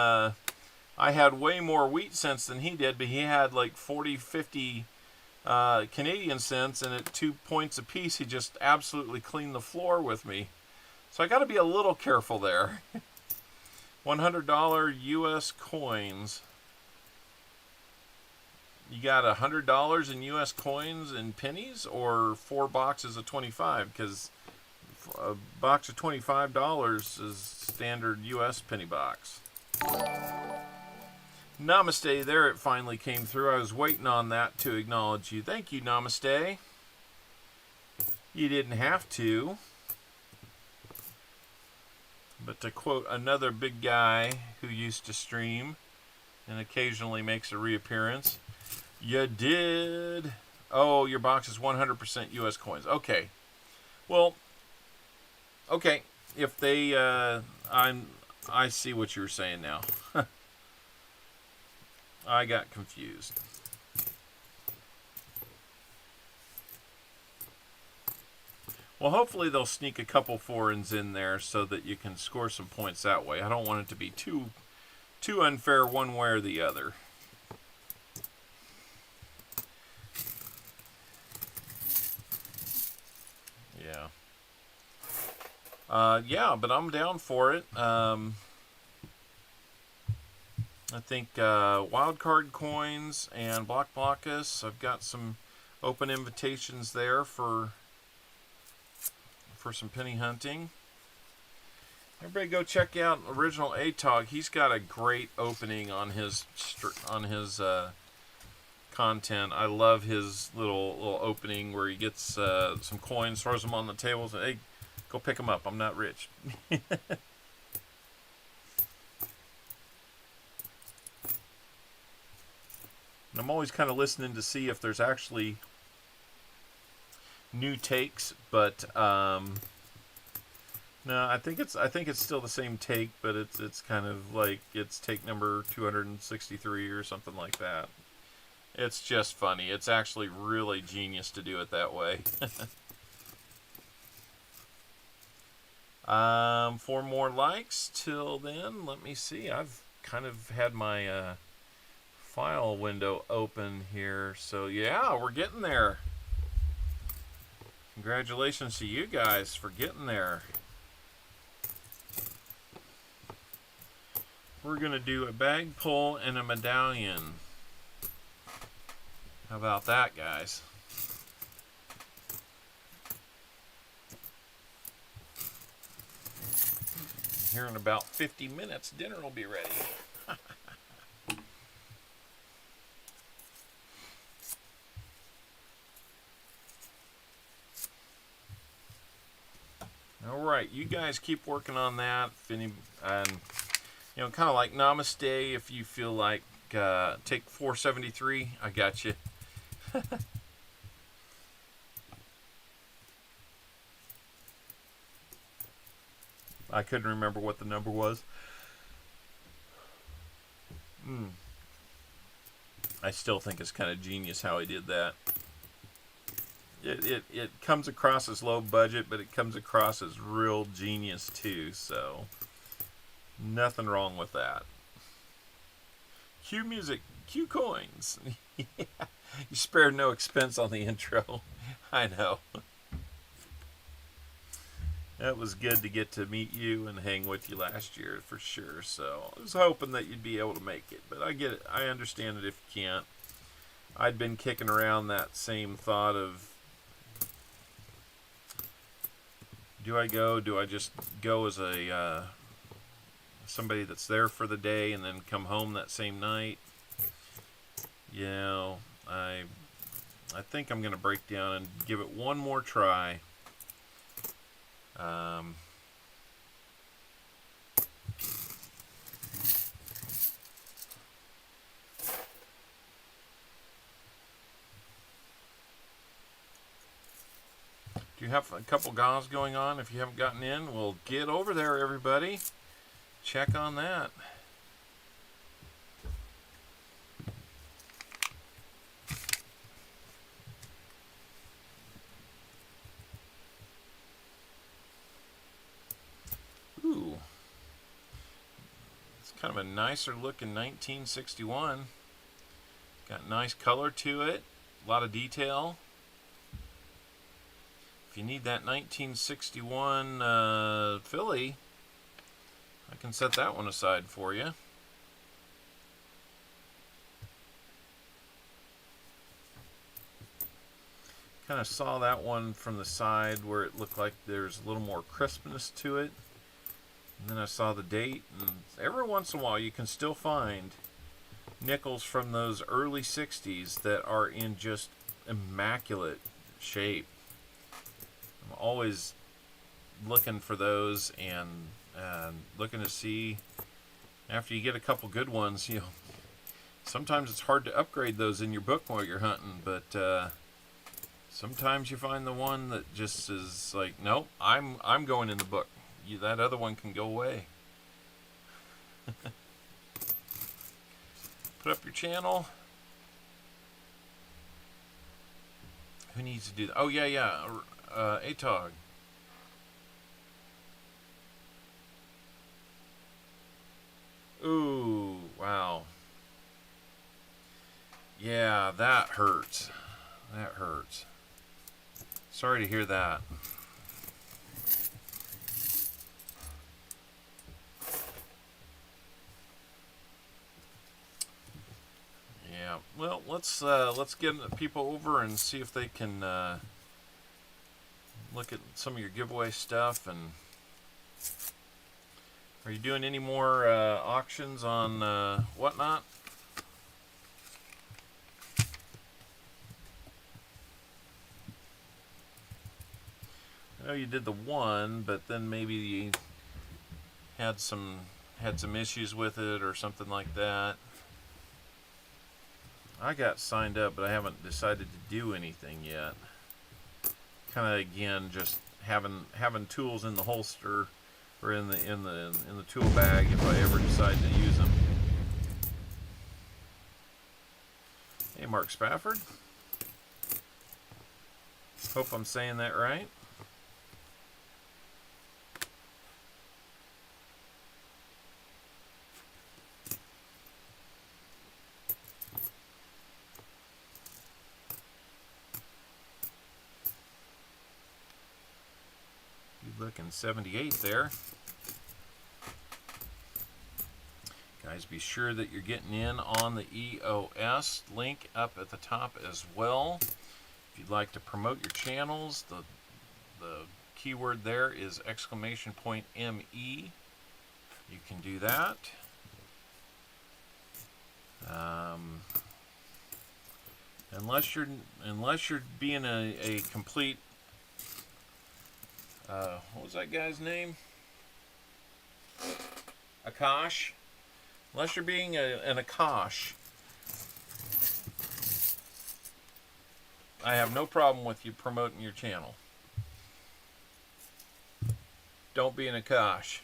I had way more wheat cents than he did, but he had like 40, 50 Canadian cents, and at 2 points apiece, he just absolutely cleaned the floor with me. So I got to be a little careful there. $100 US coins. You got $100 in US coins and pennies, or 4 boxes of 25? Because a box of $25 is standard US penny box. Namaste, there it finally came through. I was waiting on that to acknowledge you. Thank you, Namaste. You didn't have to. But to quote another big guy who used to stream and occasionally makes a reappearance, you did. Oh, your box is 100% US coins. Okay. Well, okay. If they, I see what you were saying now. I got confused. Well, hopefully they'll sneak a couple foreigns in there so that you can score some points that way. I don't want it to be too unfair one way or the other. Yeah. Yeah, but I'm down for it. I think wildcard coins and Block Blockus. I've got some open invitations there for some penny hunting. Everybody go check out Original ATOG. He's got a great opening on his content. I love his little opening where he gets some coins, throws them on the table, and hey, go pick them up. I'm not rich. And I'm always kind of listening to see if there's actually new takes, but no, I think it's still the same take, but it's kind of like it's take number 263 or something like that. It's just funny. It's actually really genius to do it that way. 4 more likes till then. Let me see. I've kind of had my file window open here, so yeah, we're getting there. Congratulations to you guys for getting there. We're gonna do a bag pull and a medallion. How about that, guys? Here in about 50 minutes, dinner will be ready. All right, you guys keep working on that. And you know, kind of like Namaste. If you feel like take 473, I got you. I couldn't remember what the number was. I still think it's kind of genius how he did that. It comes across as low budget, but it comes across as real genius too, so nothing wrong with that. Cue music, cue coins. You spared no expense on the intro. I know. That was good to get to meet you and hang with you last year for sure, so I was hoping that you'd be able to make it, but I get it. I understand it if you can't. I'd been kicking around that same thought of, do I go? Do I just go as a somebody that's there for the day and then come home that same night? You know, I think I'm going to break down and give it one more try. Do you have a couple gauze going on? If you haven't gotten in, well, get over there, everybody. Check on that. Ooh. It's kind of a nicer looking 1961. Got nice color to it. A lot of detail. If you need that 1961 Philly, I can set that one aside for you. Kind of saw that one from the side where it looked like there's a little more crispness to it. And then I saw the date, and every once in a while you can still find nickels from those early 60s that are in just immaculate shape. I'm always looking for those and looking to see, after you get a couple good ones, you know, sometimes it's hard to upgrade those in your book while you're hunting, but sometimes you find the one that just is like, nope, I'm going in the book. That other one can go away. Put up your channel. Who needs to do that? Oh, yeah. ATOG. Ooh, wow. Yeah, that hurts. That hurts. Sorry to hear that. Yeah, well, let's get people over and see if they can look at some of your giveaway stuff. And are you doing any more auctions on whatnot? I know you did the one, but then maybe you had some issues with it or something like that. I got signed up, but I haven't decided to do anything yet. Kind of, again, just having tools in the holster or in the tool bag if I ever decide to use them. Hey, Mark Spafford. Hope I'm saying that right. Looking 78 there. Guys, be sure that you're getting in on the EOS link up at the top as well. If you'd like to promote your channels, the keyword there is !ME. You can do that. Unless you're being a complete what was that guy's name? Akash. Unless you're being an Akash, I have no problem with you promoting your channel. Don't be an Akash.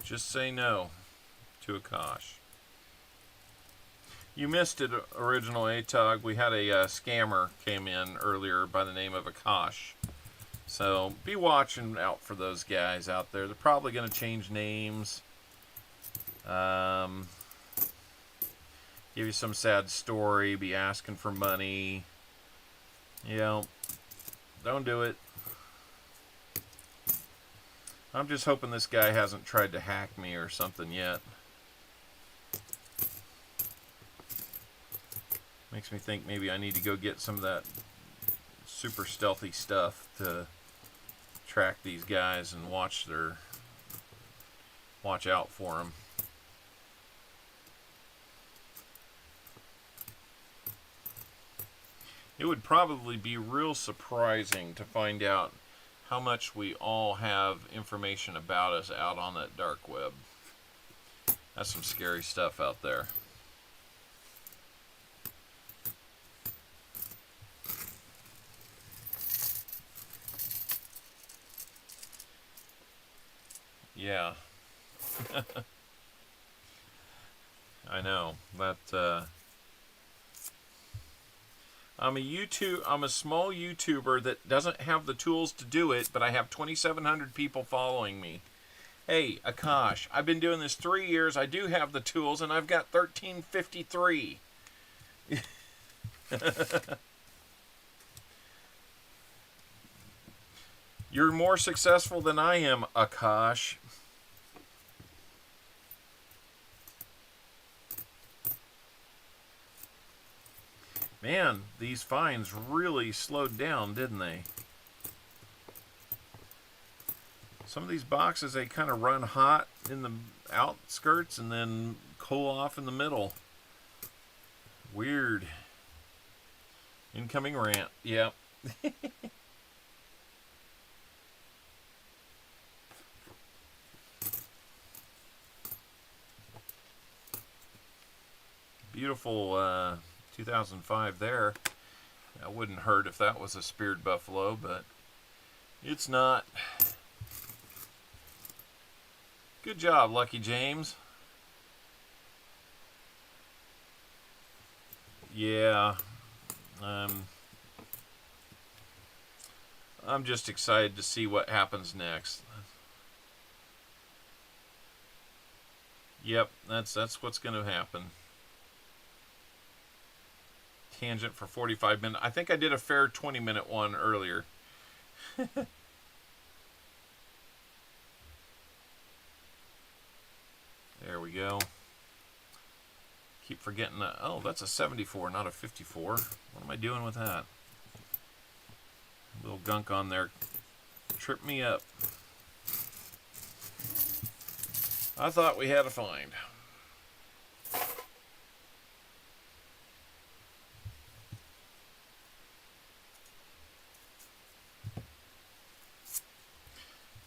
Just say no to Akash. You missed it, original ATOG. We had a scammer came in earlier by the name of Akash. So be watching out for those guys out there. They're probably going to change names. Give you some sad story. Be asking for money. You know, don't do it. I'm just hoping this guy hasn't tried to hack me or something yet. Makes me think maybe I need to go get some of that super stealthy stuff to track these guys and watch out for them. It would probably be real surprising to find out how much we all have information about us out on that dark web. That's some scary stuff out there. Yeah. I know. That I'm a small YouTuber that doesn't have the tools to do it, but I have 2,700 people following me. Hey, Akash, I've been doing this 3 years. I do have the tools, and I've got 1353. You're more successful than I am, Akash. Man, these fines really slowed down, didn't they? Some of these boxes, they kind of run hot in the outskirts and then cool off in the middle. Weird. Incoming rant. Yep. Beautiful 2005 there. That wouldn't hurt if that was a speared buffalo, but it's not. Good job, Lucky James. Yeah. I'm just excited to see what happens next. Yep, that's what's going to happen. Tangent for 45 minutes. I think I did a fair 20-minute one earlier. There we go. Keep forgetting that. Oh, that's a 74, not a 54. What am I doing with that? A little gunk on there. Tripped me up. I thought we had a find.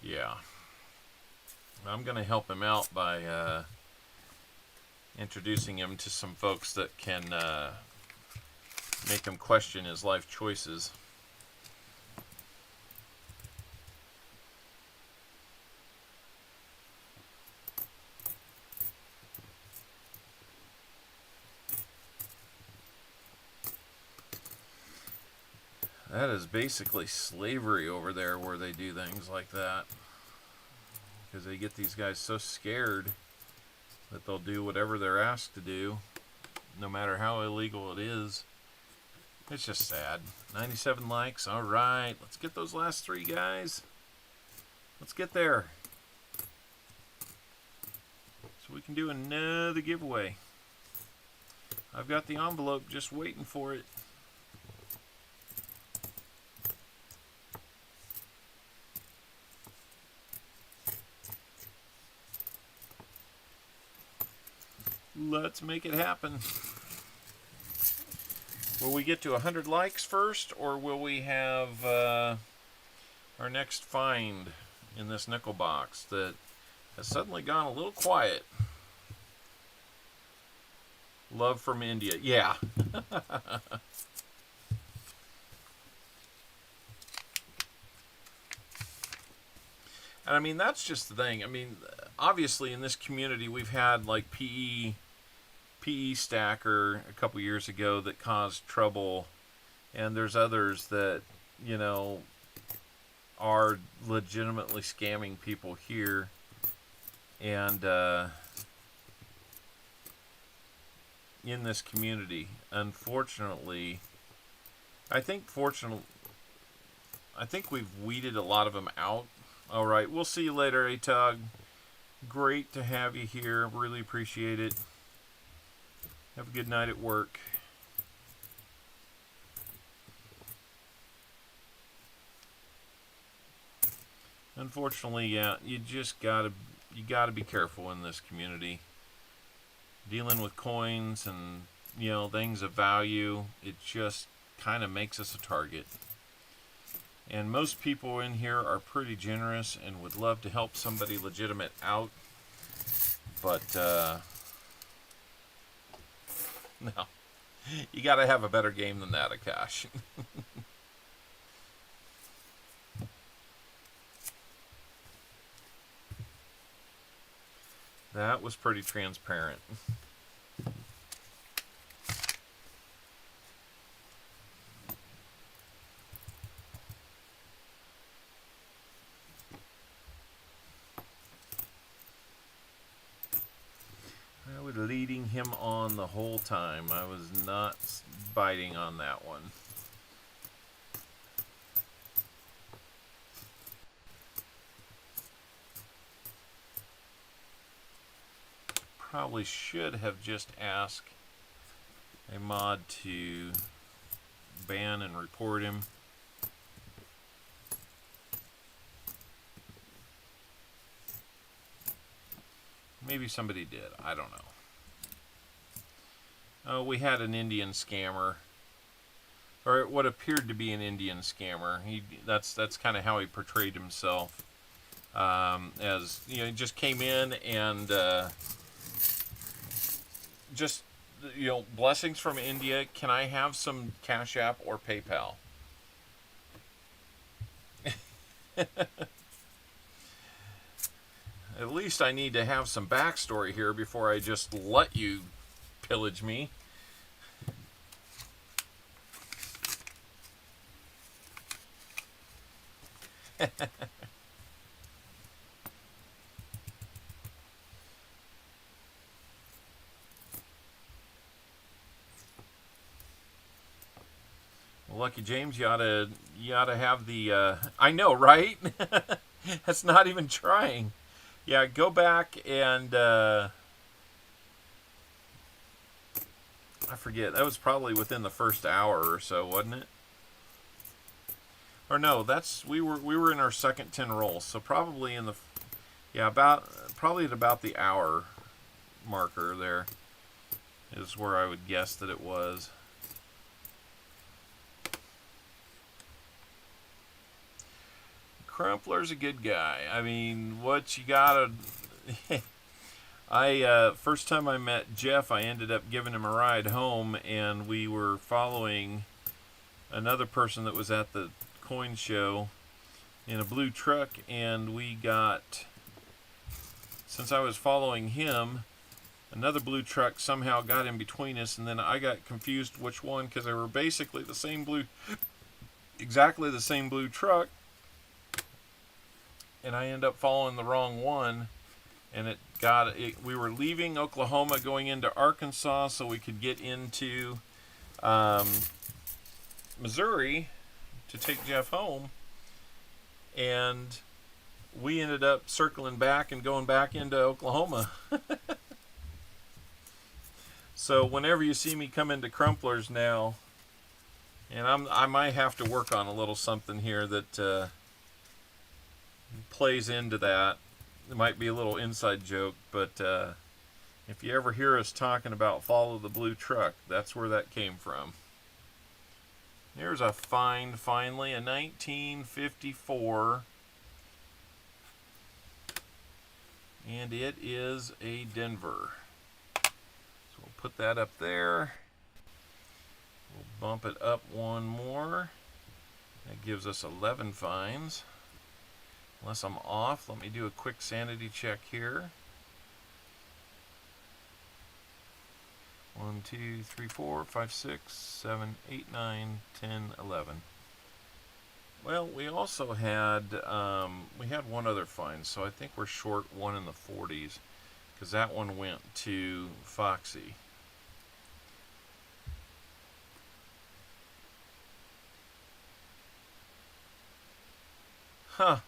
Yeah. I'm going to help him out by introducing him to some folks that can make him question his life choices. That is basically slavery over there where they do things like that. Because they get these guys so scared that they'll do whatever they're asked to do, no matter how illegal it is. It's just sad. 97 likes. All right. Let's get those last 3 guys. Let's get there. So we can do another giveaway. I've got the envelope just waiting for it. Let's make it happen. Will we get to 100 likes first, or will we have our next find in this nickel box that has suddenly gone a little quiet? Love from India. Yeah. And I mean, that's just the thing. I mean, obviously in this community we've had like PE Stacker a couple years ago that caused trouble, and there's others that, you know, are legitimately scamming people here. And in this community, unfortunately, I think we've weeded a lot of them out. All right, we'll see you later, A-Tug. Great to have you here. Really appreciate it. Have a good night at work. Unfortunately, yeah, you gotta be careful in this community. Dealing with coins and, you know, things of value, it just kind of makes us a target. And most people in here are pretty generous and would love to help somebody legitimate out. But, no. You got to have a better game than that, Akash. That was pretty transparent. I was leading him on the whole time. I was not biting on that one. Probably should have just asked a mod to ban and report him. Maybe somebody did. I don't know. Oh, we had an Indian scammer, or what appeared to be an Indian scammer. That's kind of how he portrayed himself. As you know, he just came in and just, you know, blessings from India. Can I have some Cash App or PayPal? At least I need to have some backstory here before I just let you pillage me. Well, Lucky James, you ought to have the. I know, right? That's not even trying. Yeah, go back and I forget. That was probably within the first hour or so, wasn't it? Or no, we were in our second 10 rolls, so probably in the probably at about the hour marker there is where I would guess that it was. Crumpler's a good guy. I mean, what you gotta... first time I met Jeff, I ended up giving him a ride home, and we were following another person that was at the coin show in a blue truck, and we got... Since I was following him, another blue truck somehow got in between us, and then I got confused which one, because they were basically the same blue... Exactly the same blue truck. And I ended up following the wrong one, and we were leaving Oklahoma going into Arkansas so we could get into Missouri to take Jeff home, and we ended up circling back and going back into Oklahoma. So whenever you see me come into Crumplers now, and I might have to work on a little something here that plays into that. It might be a little inside joke, but if you ever hear us talking about follow the blue truck, that's where that came from. Here's a find, finally, a 1954, and it is a Denver. So we'll put that up there. We'll bump it up one more. That gives us 11 finds. Unless I'm off, let me do a quick sanity check here. 1, 2, 3, 4, 5, 6, 7, 8, 9, 10, 11. Well, we also had one other find, so I think we're short one in the 40s, because that one went to Foxy. Huh.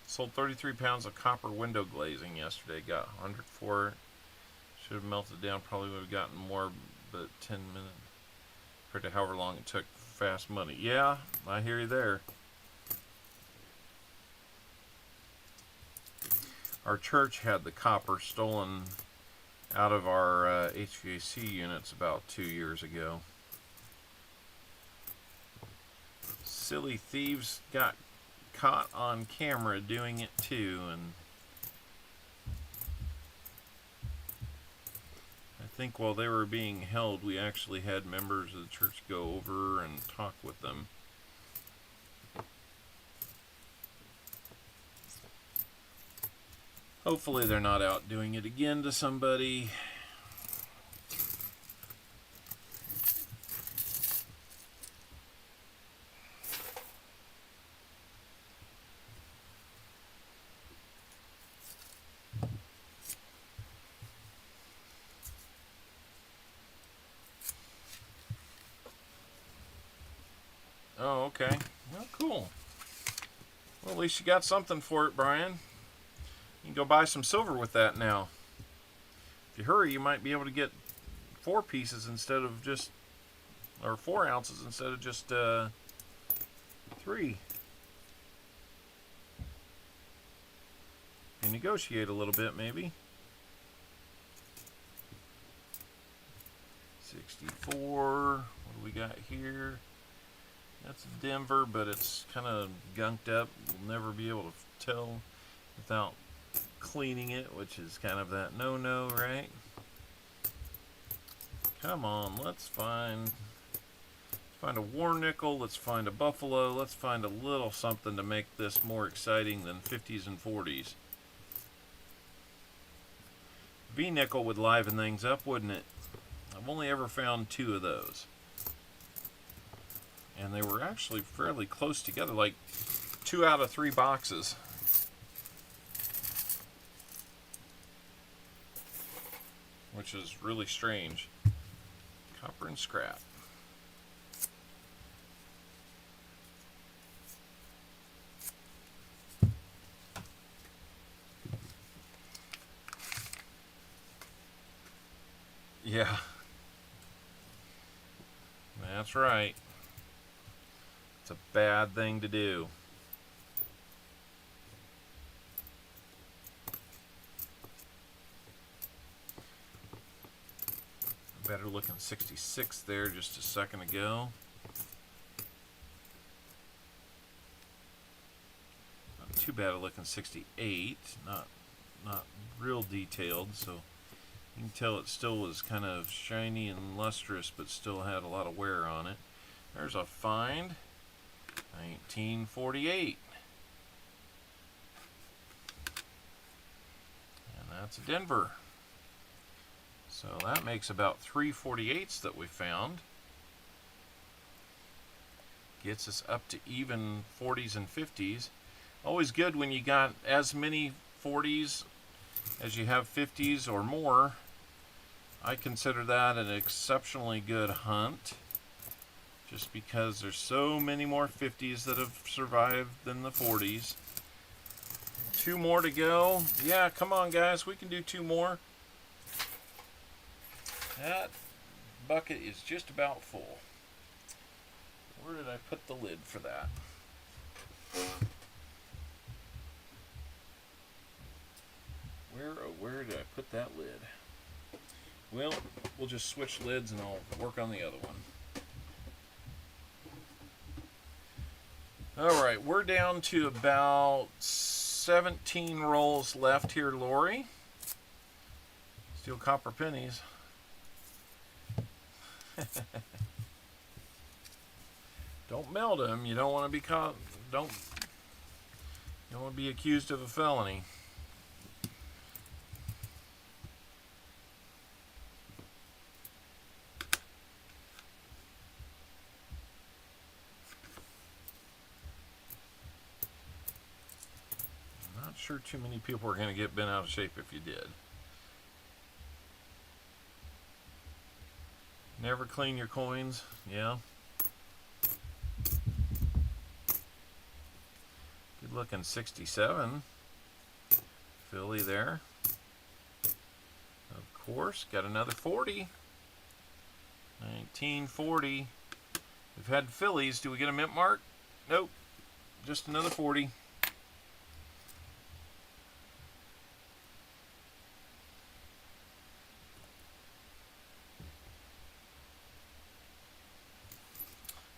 Sold 33 pounds of copper window glazing yesterday. Got 104. Should have melted down. Probably would have gotten more, but 10 minutes. Compared to however long it took. Fast money. Yeah, I hear you there. Our church had the copper stolen out of our HVAC units about 2 years ago. silly thieves got caught on camera doing it too, and I think while they were being held, we actually had members of the church go over and talk with them. Hopefully they're not out doing it again to somebody. Oh, okay. Well, cool. Well, at least you got something for it, Brian. You can go buy some silver with that now. If you hurry, you might be able to get 4 pieces instead of just, or 4 ounces instead of just 3. You negotiate a little bit, maybe. 64. What do we got here? That's Denver, but it's kind of gunked up. We'll never be able to tell without cleaning it, which is kind of that no-no, right? Come on, let's find a war nickel. Let's find a buffalo. Let's find a little something to make this more exciting than 50s and 40s. V-nickel would liven things up, wouldn't it? I've only ever found 2 of those. And they were actually fairly close together, like 2 out of 3 boxes. Which is really strange. Copper and scrap. Yeah. That's right. It's a bad thing to do. Better looking 66 there just a second ago. Not too bad looking 68. Not real detailed, so you can tell it still was kind of shiny and lustrous, but still had a lot of wear on it. There's a find. 1948. And that's a Denver. So that makes about 3 48s that we found. Gets us up to even 40s and 50s. Always good when you got as many 40s as you have 50s or more. I consider that an exceptionally good hunt, just because there's so many more 50s that have survived than the 40s. 2 more to go. Yeah, come on guys, we can do 2 more. That bucket is just about full. Where did I put the lid for that? Where did I put that lid? Well, we'll just switch lids and I'll work on the other one. Alright, we're down to about 17 rolls left here, Lori. Steel copper pennies. Don't melt them. You don't want to be caught. You don't want to be accused of a felony. I'm not sure too many people are going to get bent out of shape if you did. Never clean your coins, yeah. Good looking 67. Philly there. Of course, got another 40. 1940. We've had Phillies. Do we get a mint mark? Nope. Just another 40.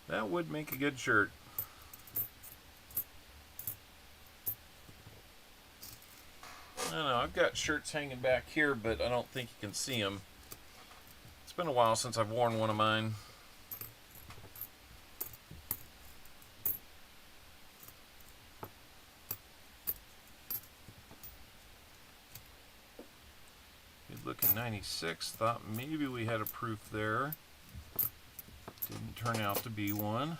That would make a good shirt. I've got shirts hanging back here, but I don't think you can see them. It's been a while since I've worn one of mine. Good looking 96. Thought maybe we had a proof there. Didn't turn out to be one.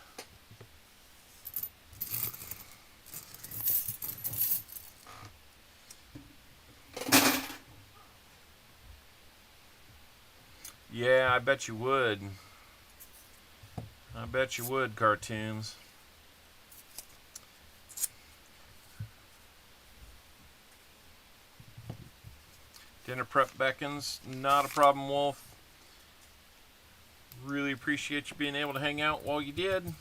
Yeah, I bet you would. I bet you would, cartoons. Dinner prep beckons. Not a problem, Wolf. Really appreciate you being able to hang out while you did.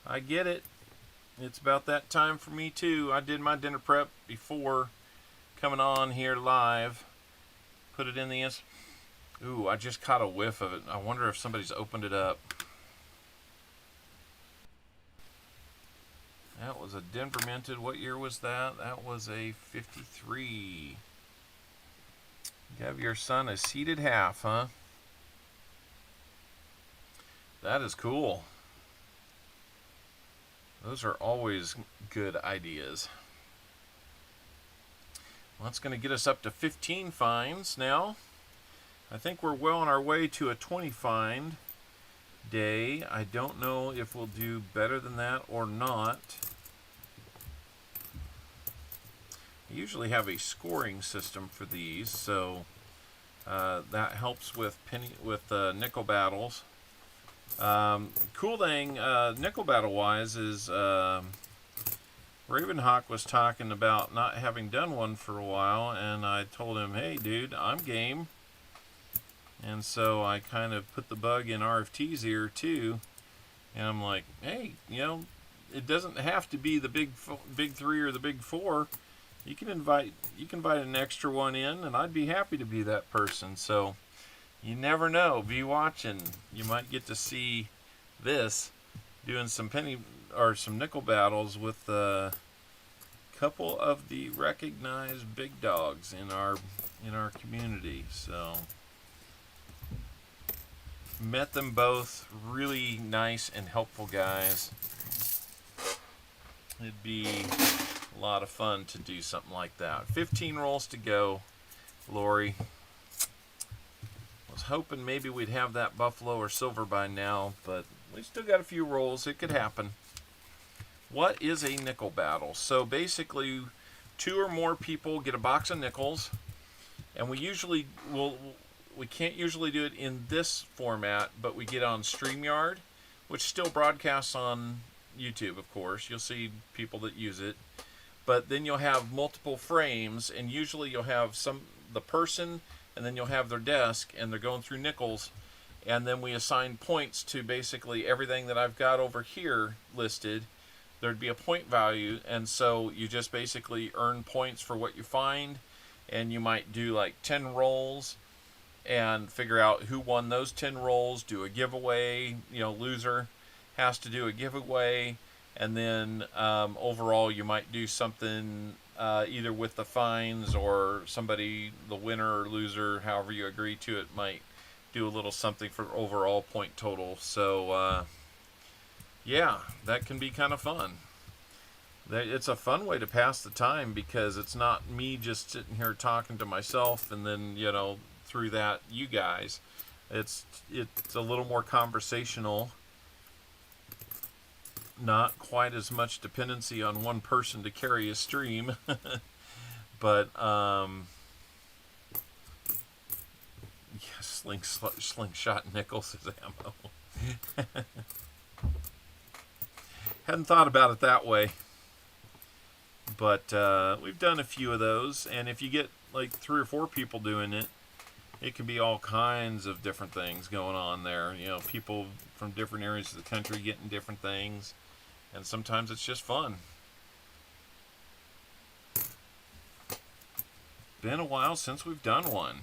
I get it. It's about that time for me too. I did my dinner prep before coming on here live. Put it in the Ooh, I just caught a whiff of it. I wonder if somebody's opened it up. That was a Denver minted. What year was that? That was a 53. Give your son a seated half, huh? That is cool. Those are always good ideas. Well, that's going to get us up to 15 finds now. I think we're well on our way to a 20 find day. I don't know if we'll do better than that or not. I usually have a scoring system for these, so that helps with nickel battles. Cool thing, nickel battle wise, is Ravenhawk was talking about not having done one for a while, and I told him, hey dude, I'm game. And so I kind of put the bug in RFT's ear too, and I'm like, hey, you know, it doesn't have to be the big three or the big four. You can invite an extra one in, and I'd be happy to be that person. So you never know. Be watching. You might get to see this doing some some nickel battles with a couple of the recognized big dogs in our community. So met them both. Really nice and helpful guys. It'd be a lot of fun to do something like that. 15 rolls to go, Lori. Was hoping maybe we'd have that buffalo or silver by now, but we still got a few rolls. It could happen. What is a nickel battle? So basically, 2 or more people get a box of nickels, and we can't usually do it in this format, but we get on StreamYard, which still broadcasts on YouTube, of course. You'll see people that use it, but then you'll have multiple frames, and usually you'll have the person, and then you'll have their desk, and they're going through nickels, and then we assign points to basically everything that I've got over here listed. There'd be a point value, and so you just basically earn points for what you find, and you might do like 10 rolls and figure out who won those 10 rolls, do a giveaway, loser has to do a giveaway, and then overall you might do something either with the fines, or somebody, the winner or loser, however you agree to it, might do a little something for overall point total. So yeah, that can be kind of fun. It's a fun way to pass the time, because it's not me just sitting here talking to myself and then through that you guys. It's a little more conversational. Not quite as much dependency on one person to carry a stream, but yeah, slingshot nickels as ammo. Hadn't thought about it that way, but we've done a few of those, and if you get like 3 or 4 people doing it, it can be all kinds of different things going on there. People from different areas of the country getting different things, and sometimes it's just fun. Been a while since we've done one.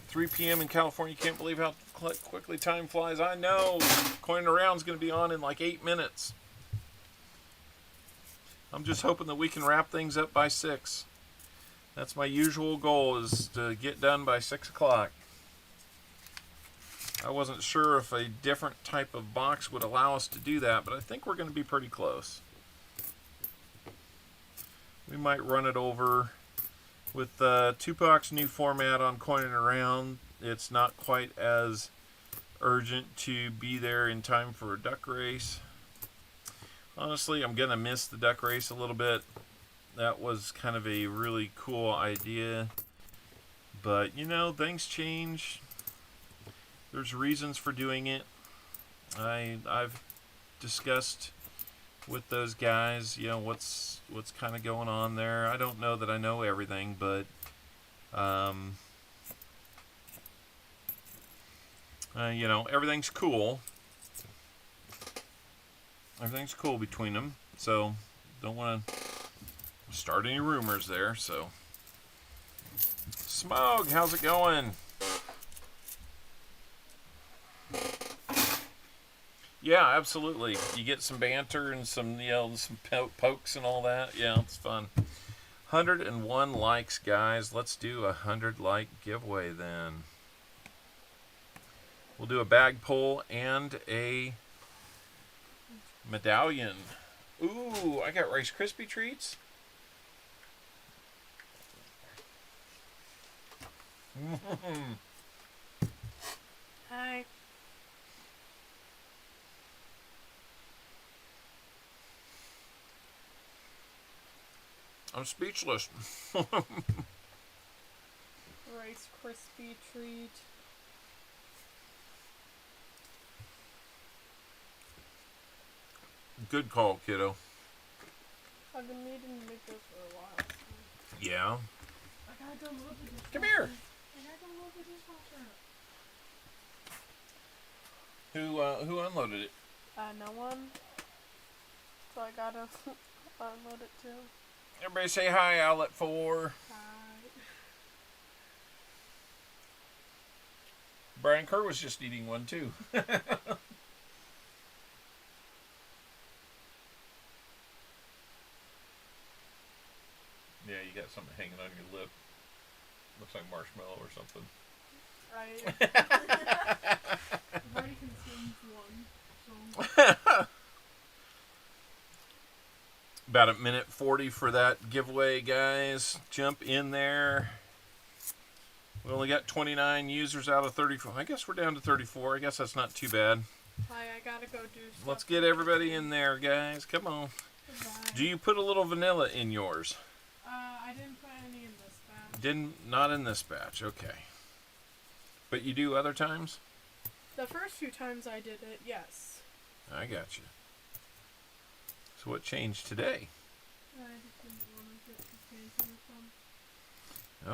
3 p.m. in California. Can't believe how quickly time flies. I know. Coin Around is going to be on in like 8 minutes. I'm just hoping that we can wrap things up by 6. That's my usual goal, is to get done by 6 o'clock. I wasn't sure if a different type of box would allow us to do that, but I think we're going to be pretty close. We might run it over with Tupac's new format on Coining Around. It's not quite as urgent to be there in time for a duck race. Honestly, I'm going to miss the duck race a little bit. That was kind of a really cool idea. But, you know, things change. There's reasons for doing it. I've discussed with those guys, you know, what's kind of going on there. I don't know that I know everything, but you know, everything's cool. Everything's cool between them, so don't want to start any rumors there. So, Smog, how's it going? Yeah, absolutely. You get some banter and some, you know, some pokes and all that. Yeah, it's fun. 101 likes, guys. Let's do a 100 like giveaway then. We'll do a bag pull and a medallion. Ooh, I got Rice Krispie treats. Hi. I'm speechless. Rice Krispie treat. Good call, kiddo. I've been needing to make those for a while. Yeah. I gotta go load the dishwasher. Come here. I gotta go load the dishwasher. Who unloaded it? No one. So I gotta unload it too. Everybody say hi, Outlet 4. Hi. Brian Kerr was just eating one too. Yeah, you got something hanging on your lip. Looks like marshmallow or something. I've already consumed one. So. About a minute 40 for that giveaway, guys. Jump in there. We only got 29 users out of 34. I guess we're down to 34. I guess that's not too bad. Hi, I gotta go do stuff. Let's get everybody in there, guys. Come on. Goodbye. Do you put a little vanilla in yours? I didn't put any in this batch. Not in this batch. Okay. But you do other times? The first few times I did it, yes. I got you. So what changed today? I just didn't want to get too fancy with them.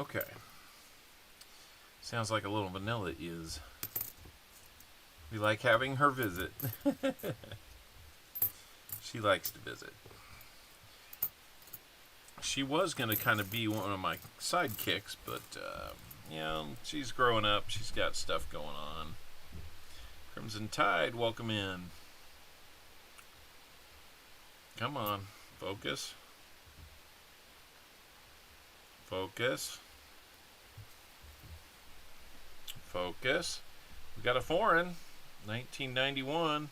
Okay. Sounds like a little vanilla is. We like having her visit. She likes to visit. She was going to kind of be one of my sidekicks, but, you know, she's growing up. She's got stuff going on. Crimson Tide, welcome in. Come on, focus. Focus. Focus. We got a foreign. 1991.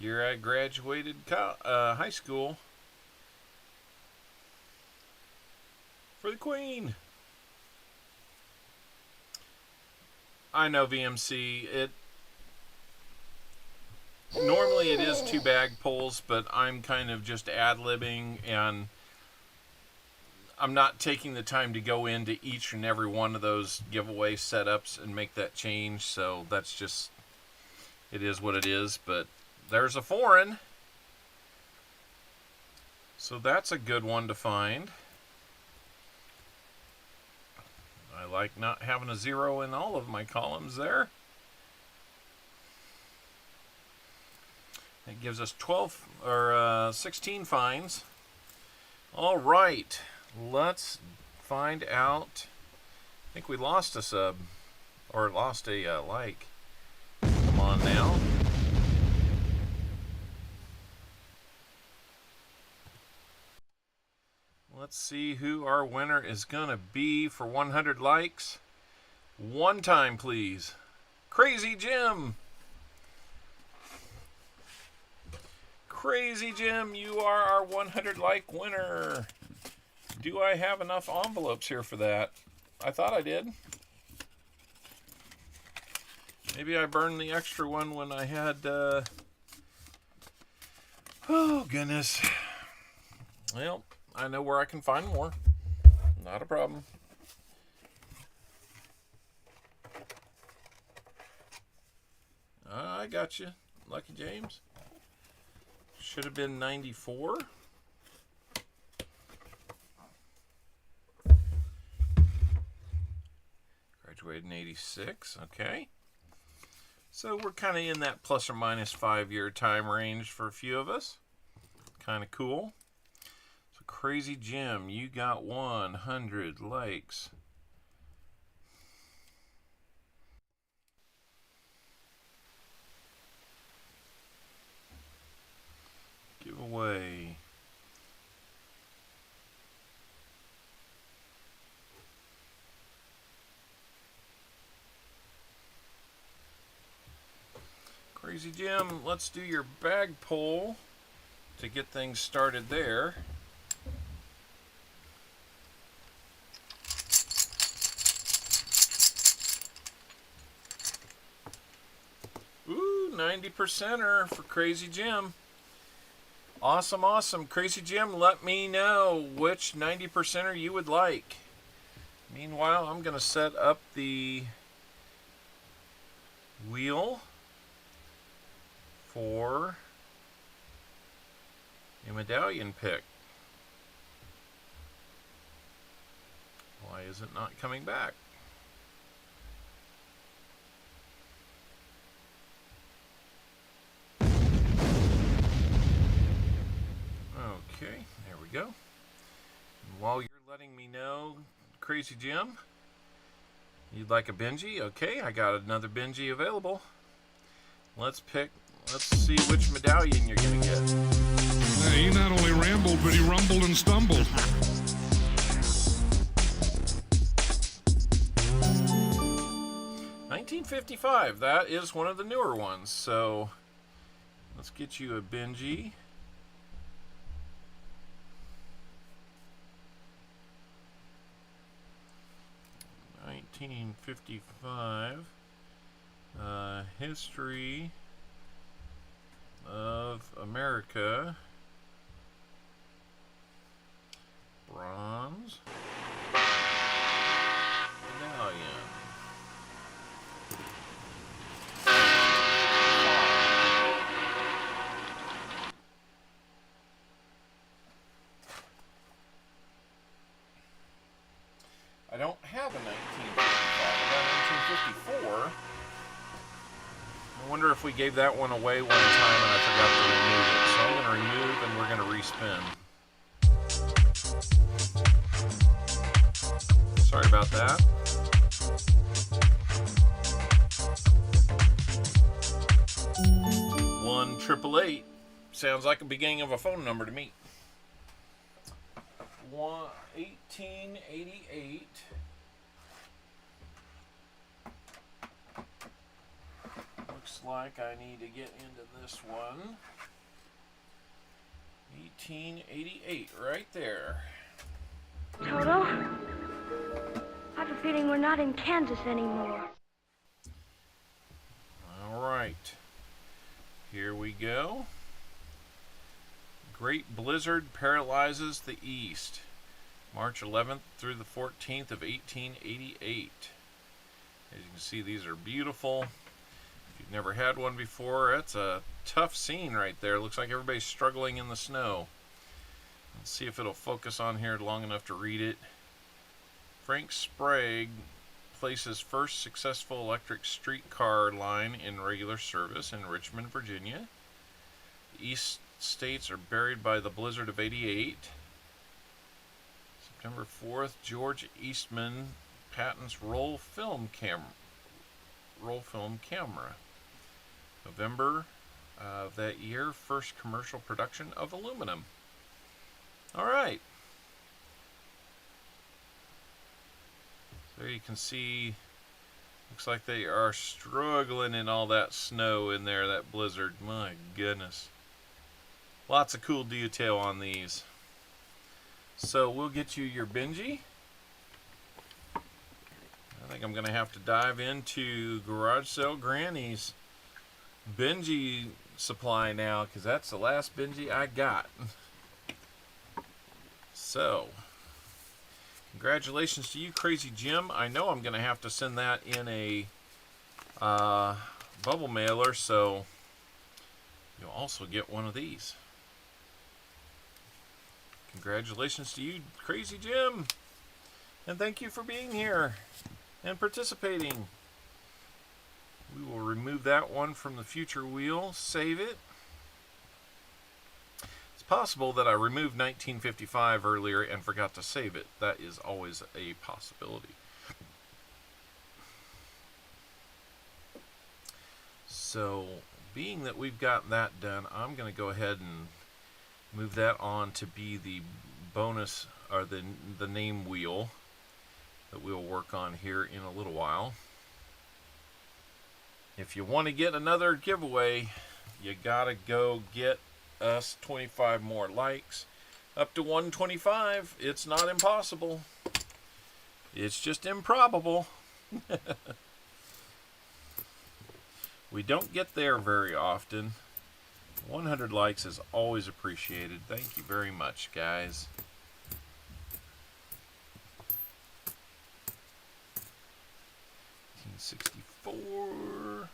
Year I graduated high school. For the Queen. I know, VMC. Normally it is 2 bag pulls, but I'm kind of just ad-libbing, and I'm not taking the time to go into each and every one of those giveaway setups and make that change, so that's just, it is what it is. But there's a foreign, so that's a good one to find. I like not having a 0 in all of my columns there. That gives us 12 or 16 finds. All right, let's find out. I think we lost a sub, or lost a like. Come on now. Let's see who our winner is going to be for 100 likes. One time, please. Crazy Jim. Crazy Jim, you are our 100 like winner. Do I have enough envelopes here for that? I thought I did. Maybe I burned the extra one when I had, oh, goodness. Well, I know where I can find more. Not a problem. I got you, Lucky James. Should have been 94. Graduated in 86. Okay. So we're kind of in that plus or minus 5-year time range for a few of us. Kind of cool. So Crazy Jim, you got 100 likes. Giveaway. Crazy Jim, let's do your bag pull to get things started there. Ooh, 90%er for Crazy Jim. Awesome, awesome. Crazy Jim, let me know which 90%er you would like. Meanwhile, I'm going to set up the wheel for a medallion pick. Why is it not coming back? Okay, there we go. And while you're letting me know, Crazy Jim, you'd like a Benji? Okay, I got another Benji available. Let's see which medallion you're gonna get. He not only rambled, but he rumbled and stumbled. $19.55. That is one of the newer ones. So let's get you a Benji. $19.55. History of America. Bronze. Medallion. I don't have a 1955. I got a 1954. I wonder if we gave that one away one time and I forgot to remove it. So I'm going to remove and we're going to respin. Sorry about that. One 888 sounds like the beginning of a phone number to me. 1888. Looks like I need to get into this one. 1888, right there. Toto, I have a feeling we're not in Kansas anymore. All right. Here we go. Great blizzard paralyzes the East. March 11th through the 14th of 1888. As you can see, these are beautiful. If you've never had one before, that's a tough scene right there. Looks like everybody's struggling in the snow. Let's see if it'll focus on here long enough to read it. Frank Sprague places first successful electric streetcar line in regular service in Richmond, Virginia. The East states are buried by the blizzard of '88. September 4th, George Eastman patents roll film camera. November of that year, first commercial production of aluminum. All right. There you can see, looks like they are struggling in all that snow in there, that blizzard. My goodness. Lots of cool detail on these. So we'll get you your Benji. I think I'm going to have to dive into Garage Sale Granny's Benji supply now, because that's the last Benji I got. So, congratulations to you, Crazy Jim. I know I'm going to have to send that in a bubble mailer, so you'll also get one of these. Congratulations to you, Crazy Jim. And thank you for being here and participating. We will remove that one from the future wheel, save it. It's possible that I removed 1955 earlier and forgot to save it. That is always a possibility. So, being that we've got that done, I'm going to go ahead and move that on to be the bonus, or the name wheel that we'll work on here in a little while. If you want to get another giveaway, you gotta go get us 25 more likes. Up to 125. It's not impossible. It's just improbable. We don't get there very often. 100 likes is always appreciated. Thank you very much, guys. $64.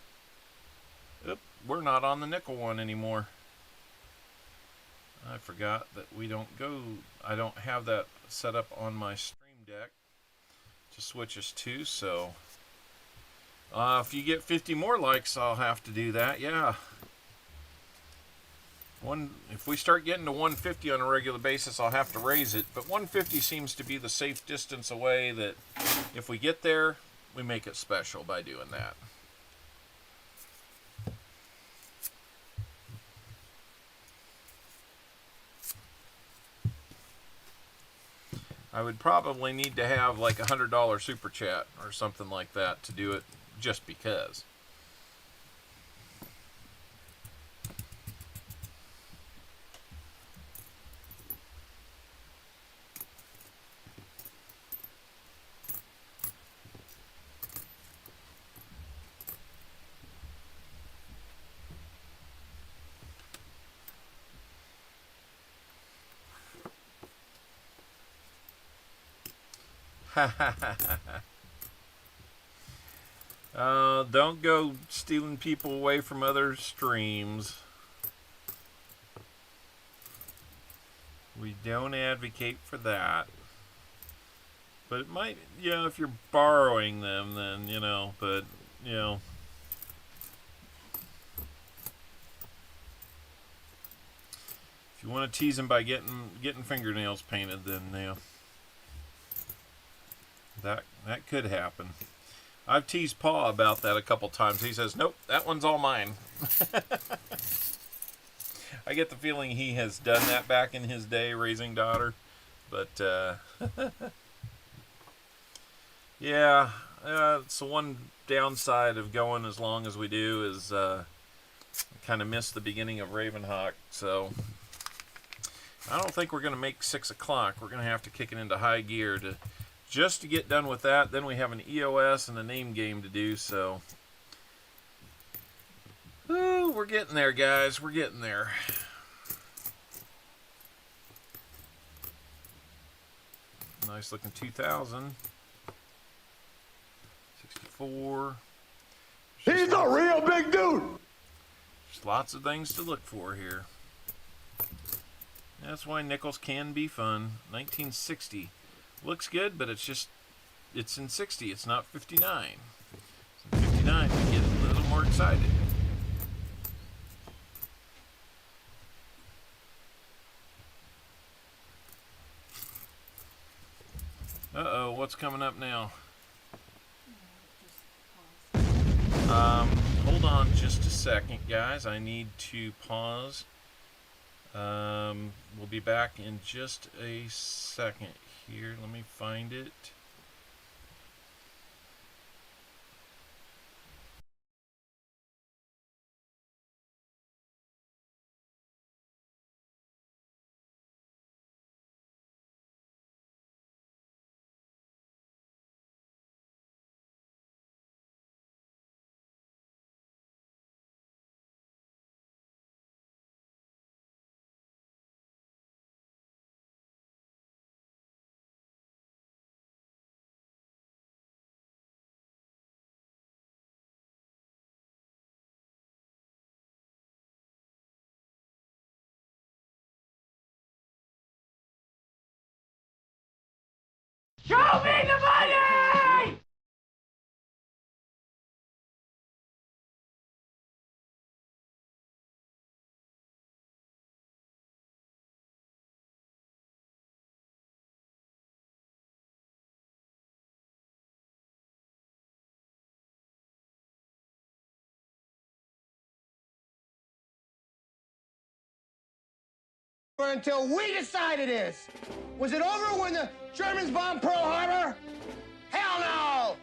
Oop, we're not on the nickel one anymore. I forgot that we don't go. I don't have that set up on my Stream Deck to switch us to. So if you get 50 more likes, I'll have to do that. Yeah. If we start getting to 150 on a regular basis, I'll have to raise it. But 150 seems to be the safe distance away that if we get there, we make it special by doing that. I would probably need to have like a $100 super chat or something like that to do it, just because. Don't go stealing people away from other streams. We don't advocate for that. But it might, if you're borrowing them, then, but, if you want to tease them by getting fingernails painted, then, that could happen. I've teased Pa about that a couple times. He says, nope, that one's all mine. I get the feeling he has done that back in his day raising daughter. But, yeah, it's the one downside of going as long as we do is I kind of missed the beginning of Ravenhawk. So I don't think we're going to make 6 o'clock. We're going to have to kick it into high gear just to get done with that. Then we have an EOS and a name game to do, so we're getting there, guys. We're getting there. Nice looking 2000. 64. He's a real big dude. There's lots of things to look for here. That's why nickels can be fun. 1960. Looks good, but it's in 60. It's not 59. In 59, we get a little more excited. Uh-oh, what's coming up now? Hold on just a second, guys. I need to pause. We'll be back in just a second here. Let me find it. Show me the money! Until we decide it is. Was it over when the Germans bombed Pearl Harbor? Hell no!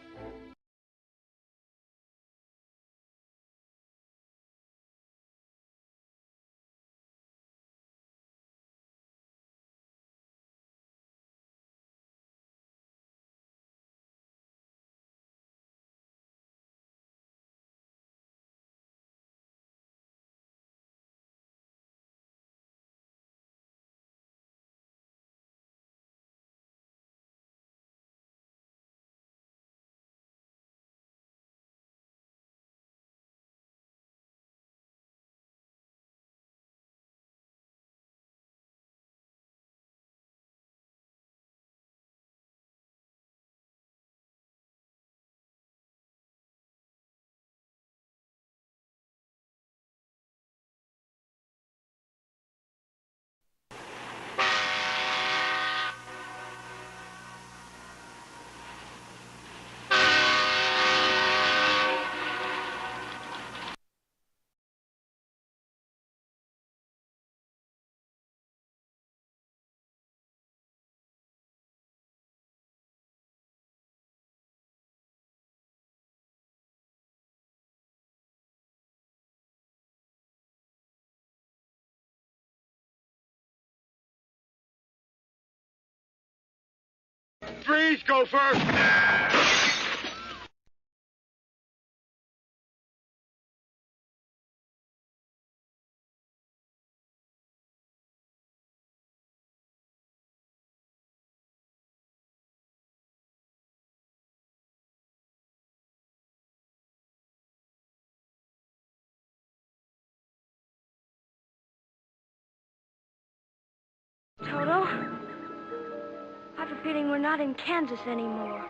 Freeze, go first. Toto, I have a feeling we're not in Kansas anymore.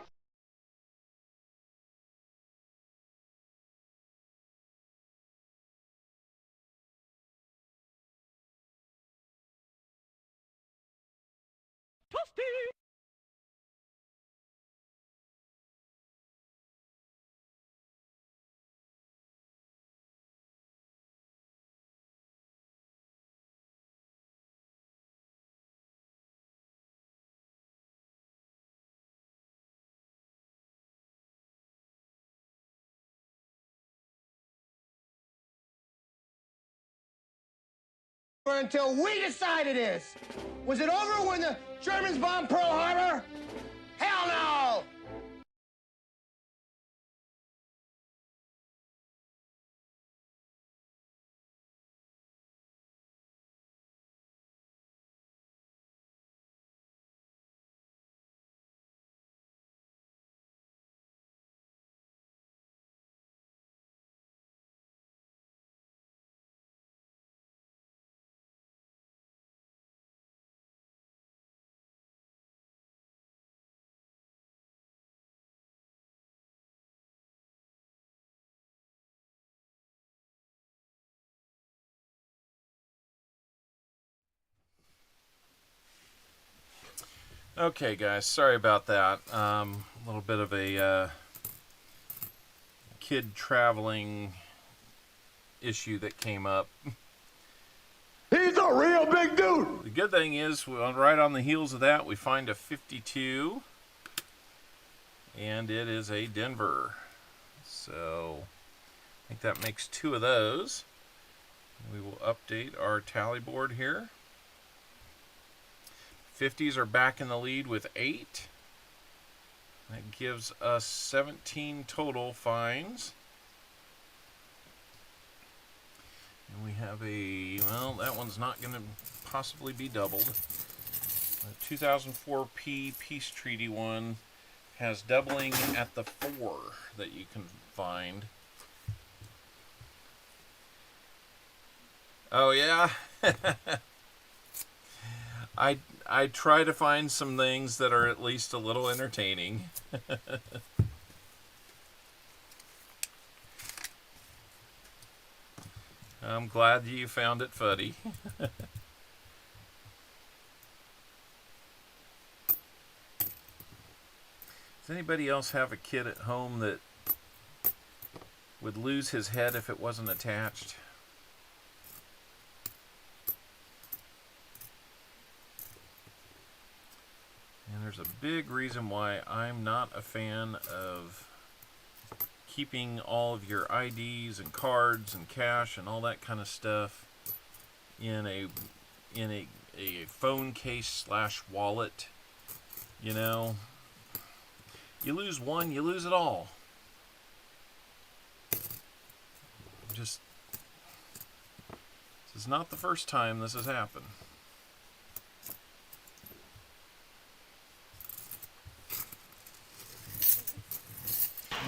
Until we decide it is. Was it over when the Germans bombed Pearl Harbor? Hell no! Okay, guys, sorry about that. A little bit of a kid traveling issue that came up. He's a real big dude. The good thing is, right on the heels of that, we find a 52, and it is a Denver. So I think that makes 2 of those. We will update our tally board here. 50s are back in the lead with 8. That gives us 17 total finds. And we have well, that one's not going to possibly be doubled. The 2004 Peace Treaty one has doubling at the 4 that you can find. Oh, yeah? I try to find some things that are at least a little entertaining. I'm glad you found it funny. Does anybody else have a kid at home that would lose his head if it wasn't attached? And there's a big reason why I'm not a fan of keeping all of your IDs and cards and cash and all that kind of stuff in a phone case / wallet. You know, you lose one, you lose it all. Just, this is not the first time this has happened.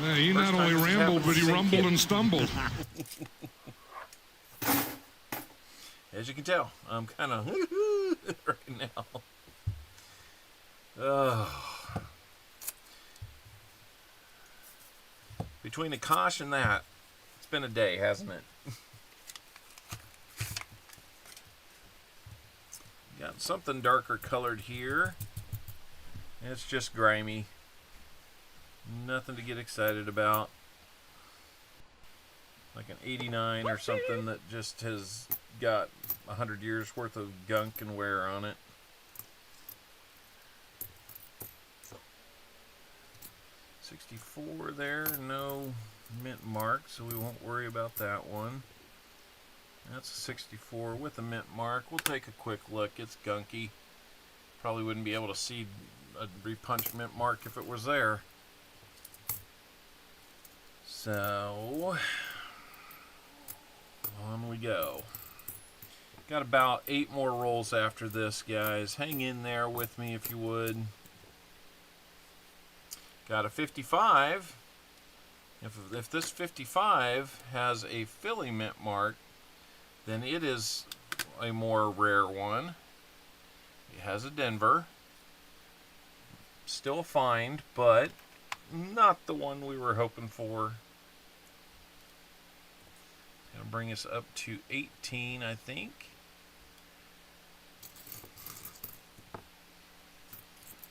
Yeah, he not only rambled, but he rumbled and stumbled. As you can tell, I'm kind of right now. Between the Kosh and that, it's been a day, hasn't it? Got something darker colored here. It's just grimy. Nothing to get excited about. Like an 89 or something that just has got 100 years worth of gunk and wear on it. '64 there, no mint mark, so we won't worry about that one. That's a 64 with a mint mark. We'll take a quick look. It's gunky. Probably wouldn't be able to see a repunch mint mark if it was there. So, on we go. Got about 8 more rolls after this, guys. Hang in there with me if you would. Got a 55. If this 55 has a Philly mint mark, then it is a more rare one. It has a Denver. Still a find, but not the one we were hoping for. Gonna bring us up to 18, I think.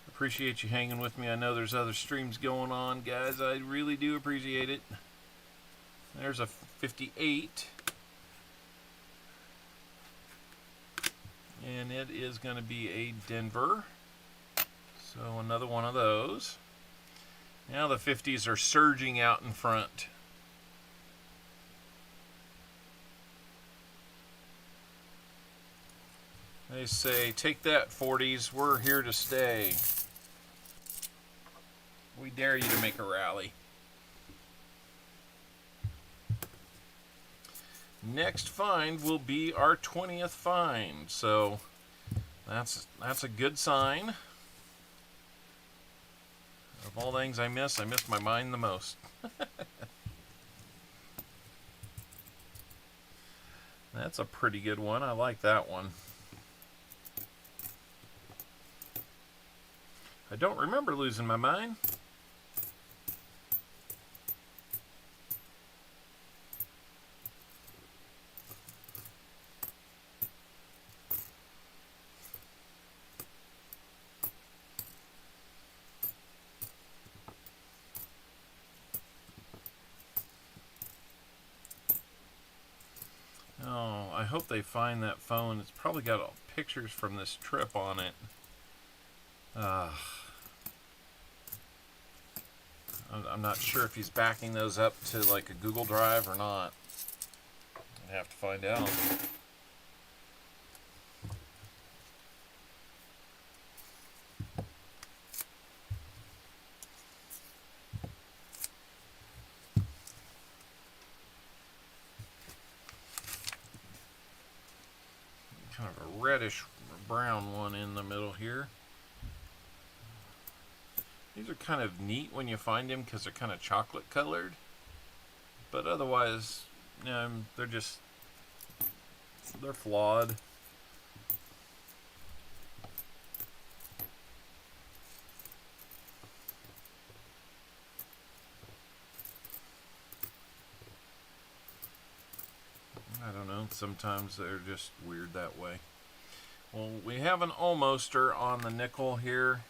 Appreciate you hanging with me. I know there's other streams going on, guys. I really do appreciate it. There's a 58. And it is going to be a Denver. So another one of those. Now the 50s are surging out in front. They say, take that 40s, we're here to stay. We dare you to make a rally. Next find will be our 20th find, so that's a good sign. Of all things I miss my mind the most. That's a pretty good one. I like that one. I don't remember losing my mind. Oh, I hope they find that phone. It's probably got all pictures from this trip on it. I'm not sure if he's backing those up to like a Google Drive or not. I have to find out. Kind of a reddish brown one in the middle here. These are kind of neat when you find them because they're kind of chocolate colored, but otherwise, they're flawed. sometimes they're just weird that way. Well, we have an almoster on the nickel here.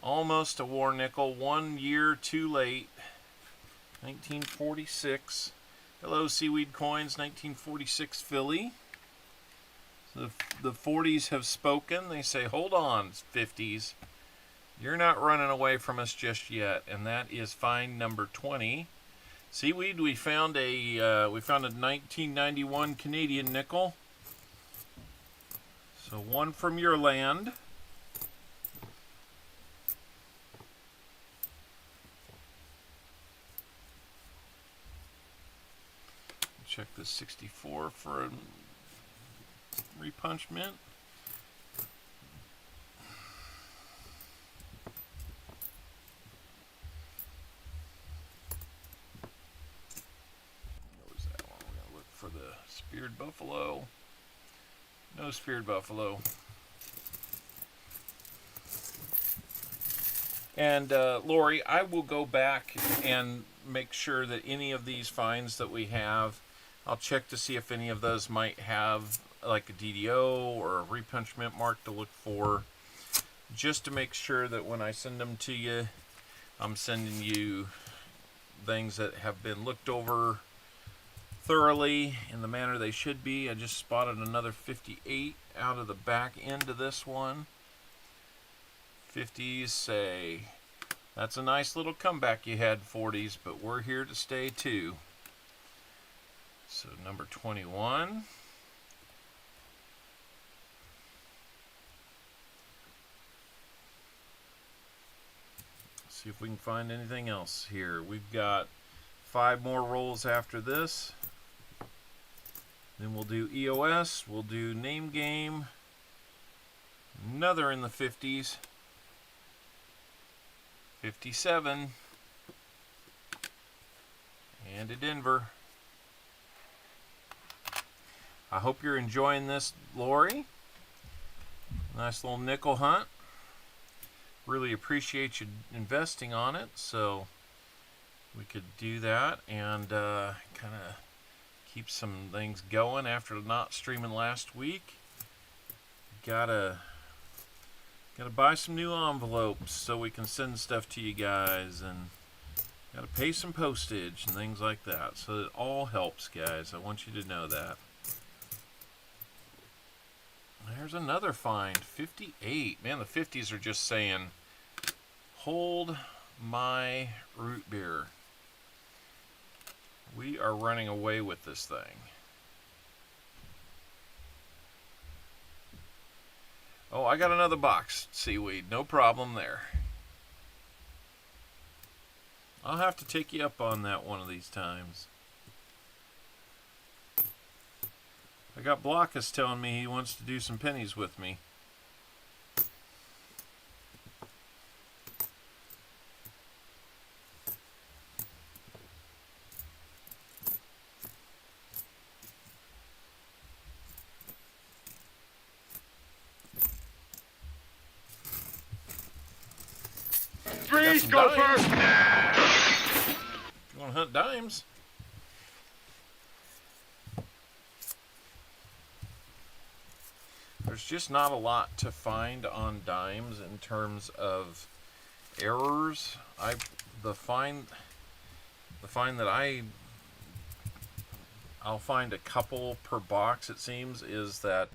Almost a war nickel, 1 year too late. 1946. Hello, Seaweed Coins, 1946 Philly. So the 40s have spoken. They say, hold on, 50s. You're not running away from us just yet. And that is find number 20. Seaweed, we found a 1991 Canadian nickel. So one from your land. Check the 64 for a repunchment. What was that one? We're going to look for the speared buffalo. No speared buffalo. And Lori, I will go back and make sure that any of these finds that we have, I'll check to see if any of those might have like a DDO or a repunchment mark to look for, just to make sure that when I send them to you, I'm sending you things that have been looked over thoroughly in the manner they should be. I just spotted another 58 out of the back end of this one. 50s say, that's a nice little comeback you had, 40s, but we're here to stay too. So number 21. See if we can find anything else here. We've got 5 more rolls after this. Then we'll do EOS, we'll do name game, another in the 50s, 57, and a Denver. I hope you're enjoying this, Lori. Nice little nickel hunt. Really appreciate you investing on it, so we could do that and kind of keep some things going after not streaming last week. Gotta buy some new envelopes so we can send stuff to you guys, and gotta pay some postage and things like that. So it all helps, guys. I want you to know that. There's another find, 58. Man, the 50s are just saying, hold my root beer. We are running away with this thing. Oh, I got another box, Seaweed. No problem there. I'll have to take you up on that one of these times. I got Blockus telling me he wants to do some pennies with me. Freeze, go first! You want to hunt dimes? There's just not a lot to find on dimes in terms of errors. The find that I'll find a couple per box, it seems, is that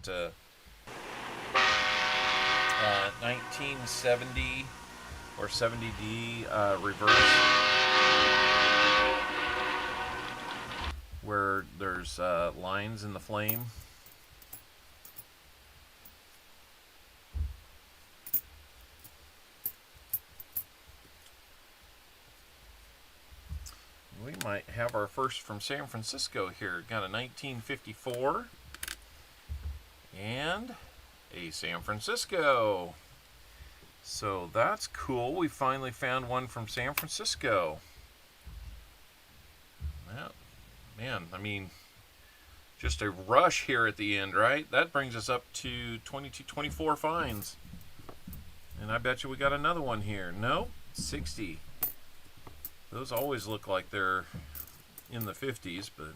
1970 or 70D reverse, where there's lines in the flame. We might have our first from San Francisco here. Got a 1954 and a San Francisco. So that's cool. We finally found one from San Francisco. Well, man, I mean, just a rush here at the end, right? That brings us up to 24 finds. And I bet you we got another one here. Nope, 60. Those always look like they're in the 50s, but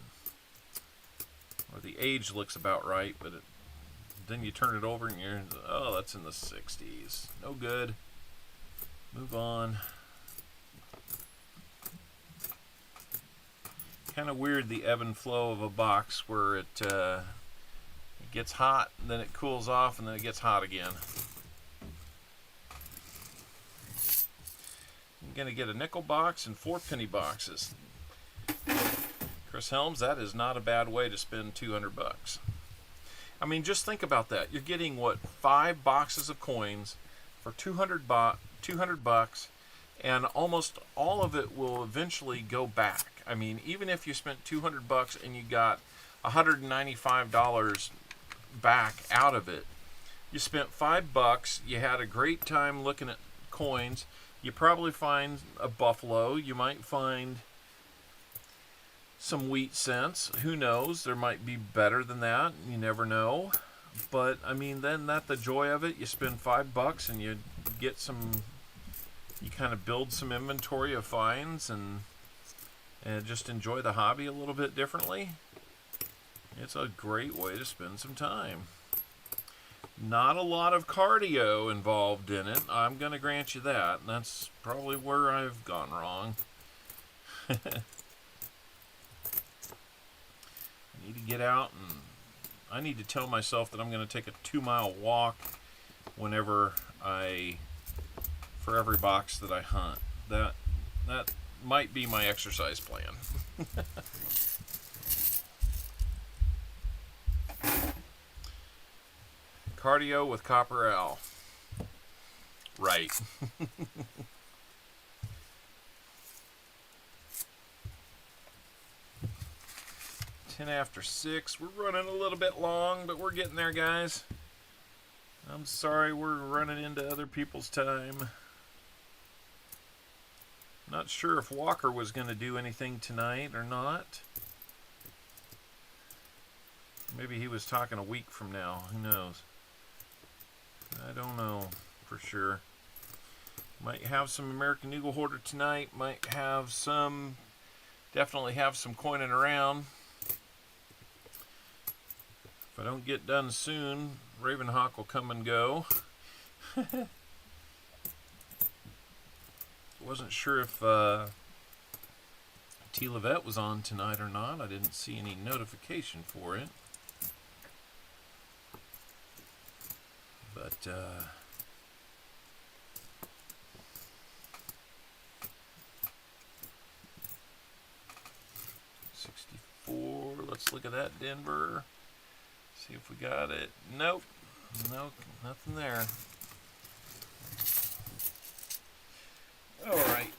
or the age looks about right, but then you turn it over and you're, oh, that's in the 60s. No good. Move on. Kind of weird, the ebb and flow of a box where it gets hot, and then it cools off, and then it gets hot again. I'm going to get a nickel box and 4 penny boxes. Chris Helms, that is not a bad way to spend 200 bucks. I mean, just think about that. You're getting, what, 5 boxes of coins for 200 bucks, and almost all of it will eventually go back. I mean, even if you spent 200 bucks and you got $195 back out of it, you spent 5 bucks, you had a great time looking at coins, you probably find a buffalo, you might find some wheat cents, who knows, there might be better than that, you never know. But I mean, then that the joy of it, you spend 5 bucks and you get some, you kind of build some inventory of finds and just enjoy the hobby a little bit differently. It's a great way to spend some time. Not a lot of cardio involved in it, I'm going to grant you that. And that's probably where I've gone wrong. I need to get out, and I need to tell myself that I'm going to take a 2-mile walk whenever for every box that I hunt. That might be my exercise plan. Cardio with Copper Owl. Right. 10 after 6. We're running a little bit long, but we're getting there, guys. I'm sorry we're running into other people's time. Not sure if Walker was going to do anything tonight or not. Maybe he was talking a week from now. Who knows? I don't know for sure. Might have some American Eagle Hoarder tonight. Might have some, definitely have some coining around. If I don't get done soon, Ravenhawk will come and go. Wasn't sure if T. Levette was on tonight or not. I didn't see any notification for it. But 64. Let's look at that, Denver. See if we got it. Nope. Nope. Nothing there. All right.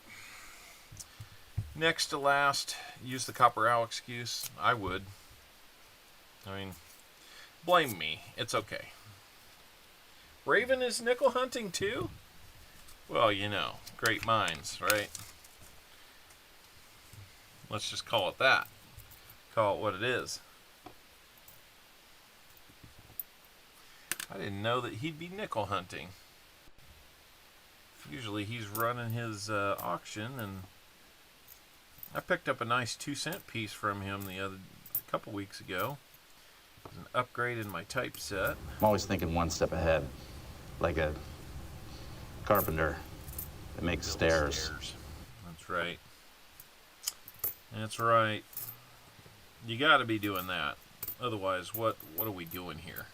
Next to last, use the Copper Owl excuse. I would. I mean, blame me. It's okay. Raven is nickel hunting too? Well, you know, great minds, right? Let's just call it that. Call it what it is. I didn't know that he'd be nickel hunting. Usually he's running his auction, and I picked up a nice 2-cent piece from him a couple weeks ago. It was an upgrade in my typeset. I'm always thinking one step ahead, like a carpenter that makes stairs. That's right. That's right. You got to be doing that. Otherwise, what are we doing here?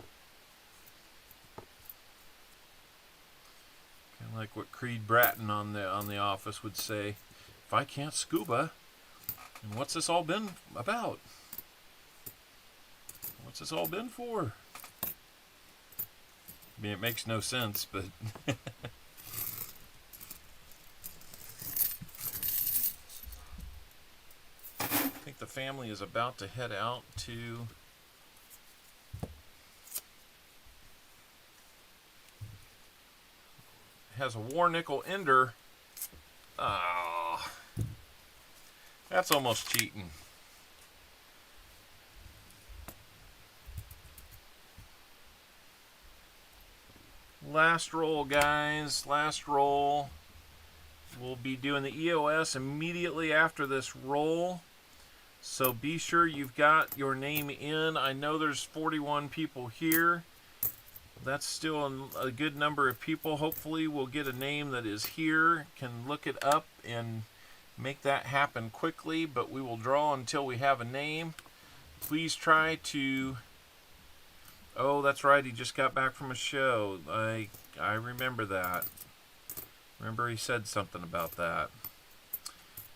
Kind of like what Creed Bratton on the Office would say: if I can't scuba, then what's this all been about? What's this all been for? I mean, it makes no sense, but I think the family is about to head out to has a war nickel ender. Oh, that's almost cheating. Last roll, guys. Last roll. We'll be doing the EOS immediately after this roll. So be sure you've got your name in. I know there's 41 people here. That's still a good number of people. Hopefully we'll get a name that is here, can look it up and make that happen quickly, but we will draw until we have a name. Please try to... Oh, that's right, he just got back from a show. I remember that. Remember he said something about that.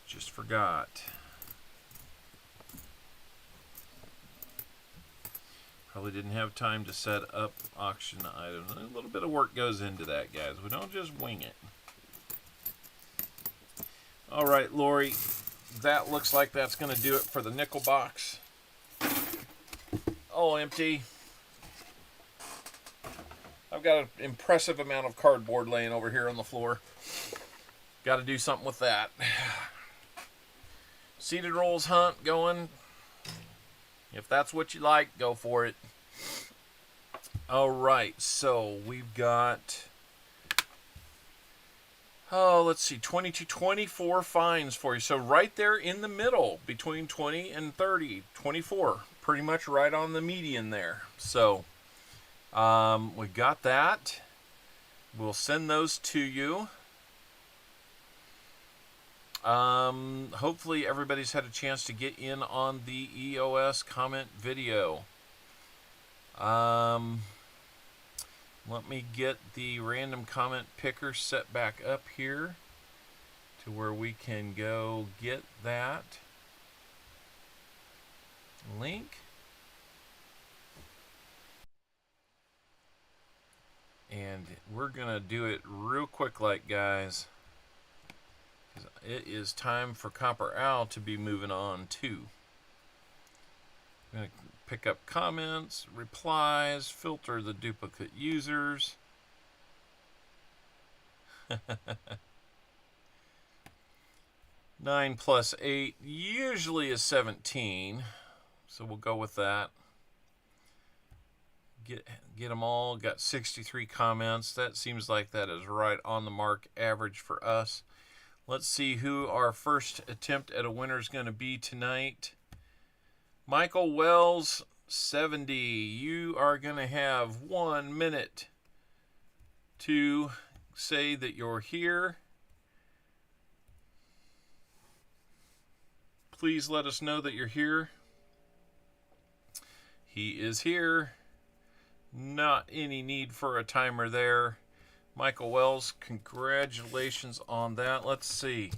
Just forgot. Probably didn't have time to set up auction items. A little bit of work goes into that, guys. We don't just wing it. All right, Lori, that looks like that's going to do it for the nickel box. All empty. I've got an impressive amount of cardboard laying over here on the floor. Got to do something with that. Seated rolls hunt going. If that's what you like, go for it. All right, so we've got, let's see, 24 finds for you. So right there in the middle, between 20 and 30, 24, pretty much right on the median there. So we got that. We'll send those to you. Hopefully everybody's had a chance to get in on the EOS comment video. Let me get the random comment picker set back up here to where we can go get that link. And we're gonna do it real quick, like, guys. It is time for Copper Owl to be moving on too. I'm going to pick up comments, replies, filter the duplicate users. 9 plus 8 usually is 17, so we'll go with that. Get them all. Got 63 comments. That seems like that is right on the mark average for us. Let's see who our first attempt at a winner is going to be tonight. Michael Wells, 70. You are going to have 1 minute to say that you're here. Please let us know that you're here. He is here. Not any need for a timer there. Michael Wells, congratulations on that. Let's see.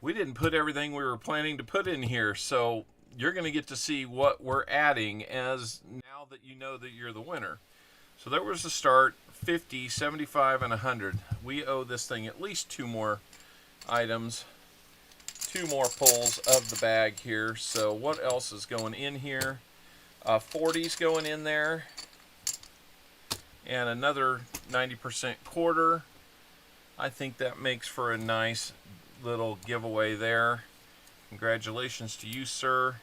We didn't put everything we were planning to put in here, so you're going to get to see what we're adding as now that you know that you're the winner. So there was the start, 50, 75, and 100. We owe this thing at least 2 more items, 2 more pulls of the bag here. So what else is going in here? 40's going in there. And another 90% quarter. I think that makes for a nice little giveaway there. Congratulations to you, sir.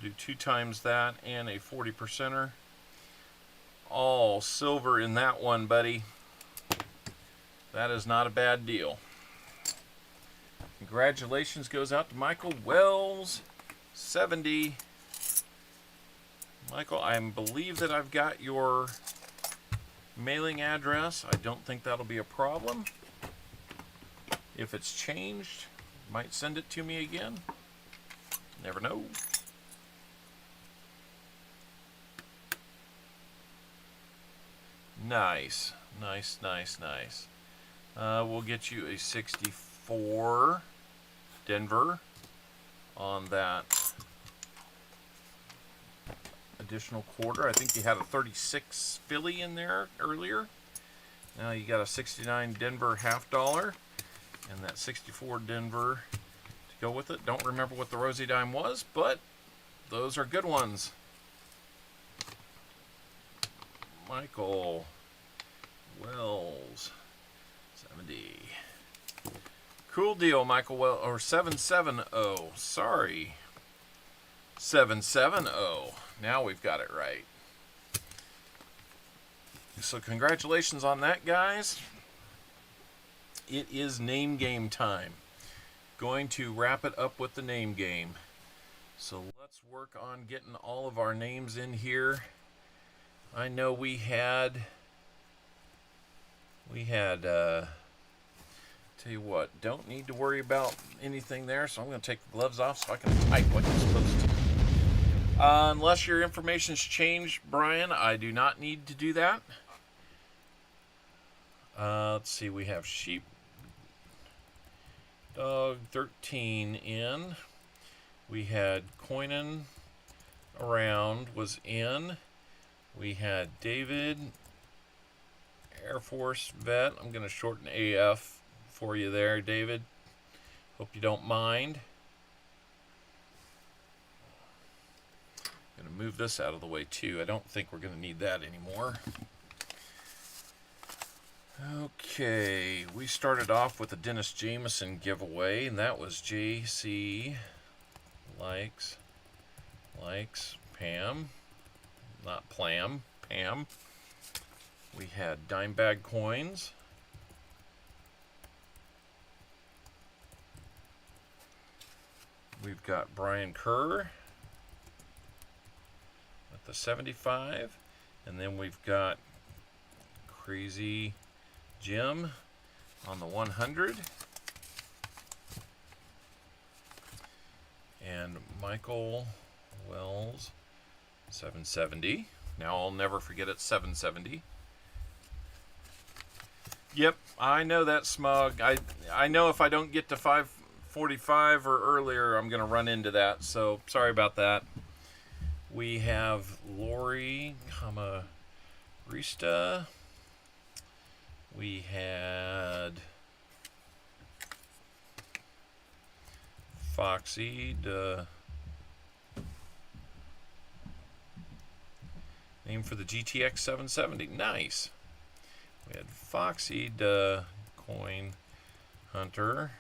We'll do 2 times that and a 40%er. All silver in that one, buddy. That is not a bad deal. Congratulations goes out to Michael Wells, 70. Michael, I believe that I've got your mailing address. I don't think that'll be a problem. If it's changed, might send it to me again. Never know. Nice. Nice, nice, nice. We'll get you a 64 Denver on that additional quarter. I think you had a 36 Philly in there earlier. Now you got a 69 Denver $half and that 64 Denver to go with it. Don't remember what the Rosie Dime was, but those are good ones. Michael Wells, 70. Cool deal, Michael Wells, or 770. Sorry. 770. Now we've got it right. So congratulations on that, guys. It is name game time. going to wrap it up with the name game. So let's work on getting all of our names in here. I know we had tell you what, don't need to worry about anything there, so I'm going to take the gloves off so I can type like I'm supposed to. Unless your information's changed, Brian, I do not need to do that. Let's see, we have sheep dog 13 in. We had Coinan around was in. We had David Air Force vet. I'm going to shorten AF for you there, David. Hope you don't mind. I'm going to move this out of the way too. I don't think we're going to need that anymore. Okay, we started off with a Dennis Jameson giveaway, and that was JC likes Pam, not Plam, Pam. We had dime bag coins. We've got Brian Kerr at the 75, and then we've got Crazy Jim on the 100, and Michael Wells 770. Now I'll never forget it's 770. Yep, I know that, Smug. I know if I don't get to 5:45 or earlier, I'm going to run into that, so sorry about that. We have Lori Camarista. We had Foxy, name for the GTX 770. Nice. We had Foxy, Coin Hunter.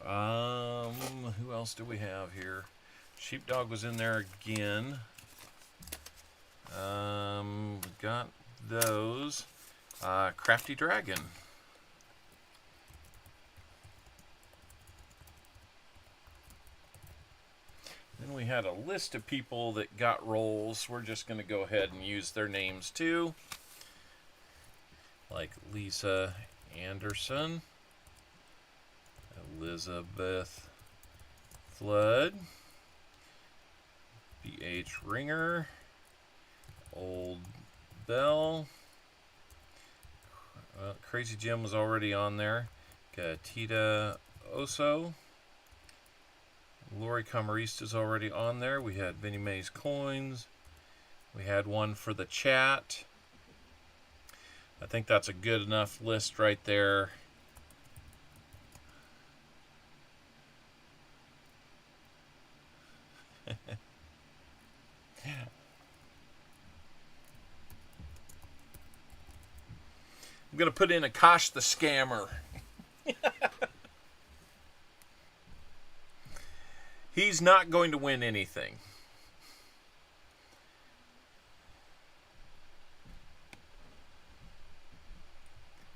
Who else do we have here? Sheepdog was in there again. We got those. Crafty Dragon. Then we had a list of people that got rolls. We're just going to go ahead and use their names too. Like Lisa Anderson, Elizabeth Flood, BH Ringer, Old Bell, Crazy Jim was already on there, Gatita Oso, Lori Camarista's already on there. We had Vinnie Mae's Coins. We had one for the chat. I think that's a good enough list right there. I'm going to put in Akash the Scammer. He's not going to win anything.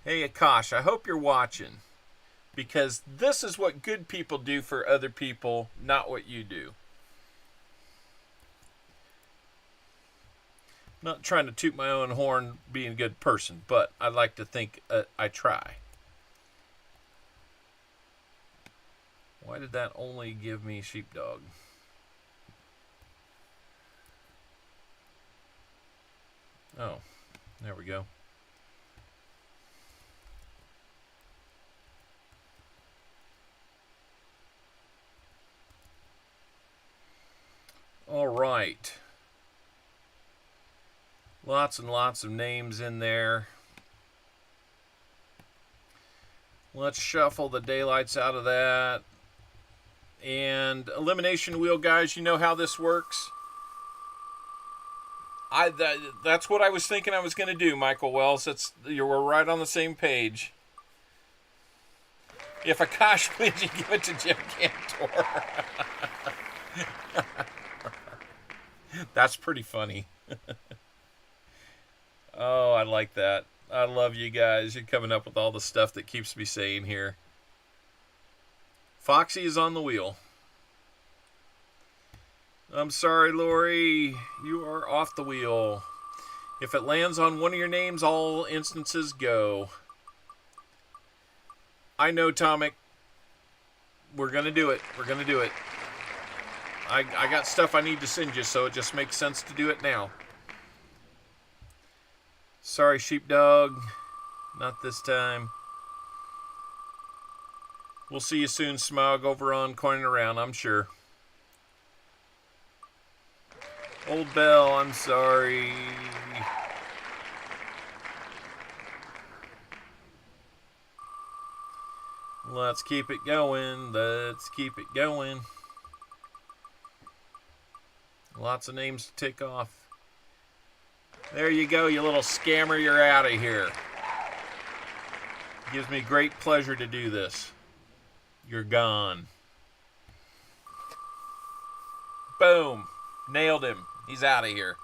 Hey, Akash, I hope you're watching. Because this is what good people do for other people, not what you do. I'm not trying to toot my own horn being a good person, but I like to think I try. Why did that only give me Sheepdog? Oh, there we go. All right. Lots and lots of names in there. Let's shuffle the daylights out of that. And elimination wheel, guys, you know how this works. That's what I was thinking I was going to do, Michael Wells. We're right on the same page. If Akash wins, you give it to Jim Cantor. That's pretty funny. Oh, I like that. I love you guys. You're coming up with all the stuff that keeps me sane here. Foxy is on the wheel. I'm sorry, Lori. You are off the wheel. If it lands on one of your names, all instances go. I know, Tomic. We're going to do it. We're going to do it. I got stuff I need to send you, so it just makes sense to do it now. Sorry, sheepdog. Not this time. We'll see you soon, Smog, over on Coining Around, I'm sure. Old Bell, I'm sorry. Let's keep it going. Let's keep it going. Lots of names to tick off. There you go, you little scammer. You're out of here. Gives me great pleasure to do this. You're gone. Boom. Nailed him. He's out of here.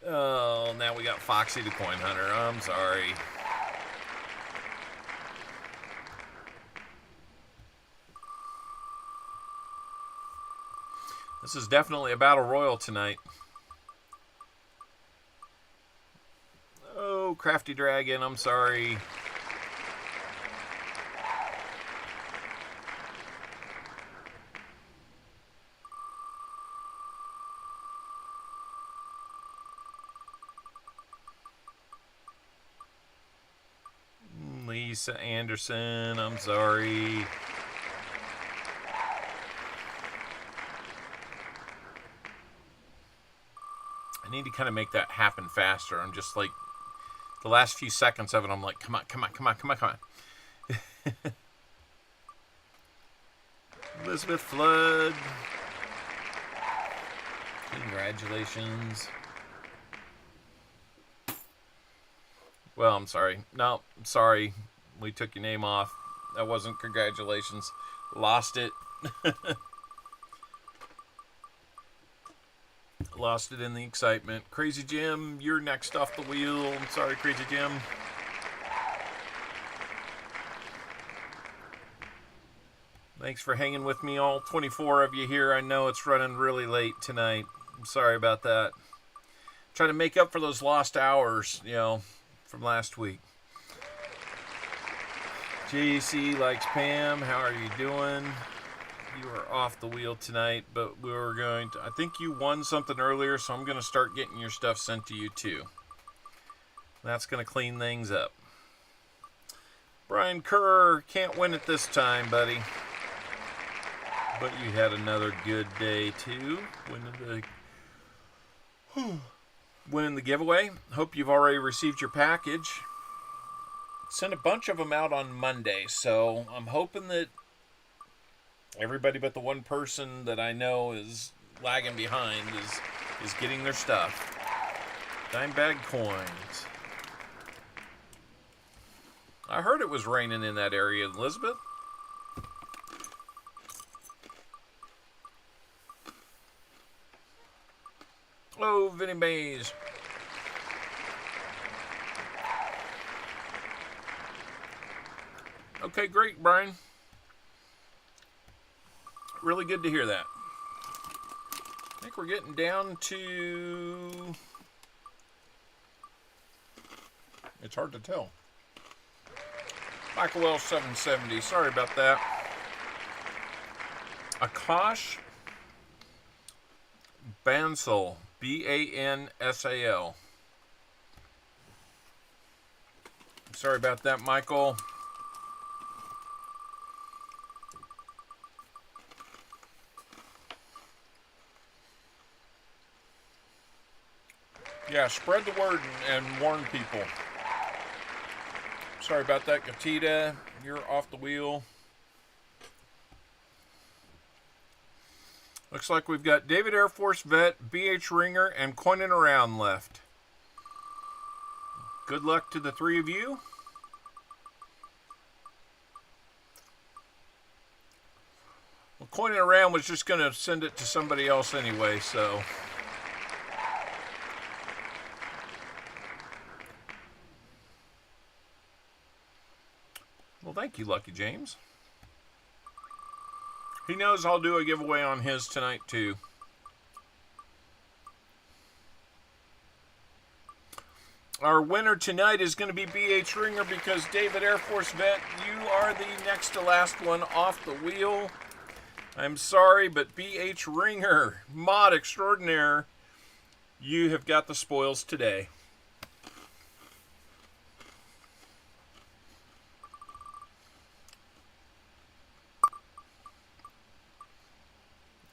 Oh, now we got Foxy the Coin Hunter. I'm sorry. This is definitely a battle royal tonight. Oh, Crafty Dragon, I'm sorry. Lisa Anderson, I'm sorry. I need to kind of make that happen faster. I'm just like, the last few seconds of it, I'm like, come on, come on, come on, come on, come on. Elizabeth Flood. Congratulations. Well, I'm sorry. No, I'm sorry. We took your name off. That wasn't congratulations. Lost it. Lost it in the excitement. Crazy Jim, you're next off the wheel. I'm sorry, Crazy Jim. Thanks for hanging with me, all 24 of you here. I know it's running really late tonight. I'm sorry about that. Trying to make up for those lost hours, you know, from last week. JC likes Pam. How are you doing? You are off the wheel tonight, but we were going to... I think you won something earlier, so I'm going to start getting your stuff sent to you, too. That's going to clean things up. Brian Kerr, can't win it this time, buddy. But you had another good day, too. Winning the giveaway. Hope you've already received your package. Sent a bunch of them out on Monday, so I'm hoping that everybody but the one person that I know is lagging behind is getting their stuff. Dime bag coins. I heard it was raining in that area, Elizabeth. Oh, Vinny Mays. Okay, great, Brian. Really good to hear that. I think we're getting down to... It's hard to tell. Michael Wells 770. Sorry about that. Akash Bansal. Bansal. Sorry about that, Michael. Yeah, spread the word and warn people. Sorry about that, Gatita. You're off the wheel. Looks like we've got David Air Force Vet, BH Ringer, and Coining Around left. Good luck to the three of you. Well, Coining Around was just going to send it to somebody else anyway, so Thank you, Lucky James. He knows I'll do a giveaway on his tonight, too. Our winner tonight is going to be B.H. Ringer because David Air Force Vet, you are the next to last one off the wheel. I'm sorry, but B.H. Ringer, mod extraordinaire, you have got the spoils today.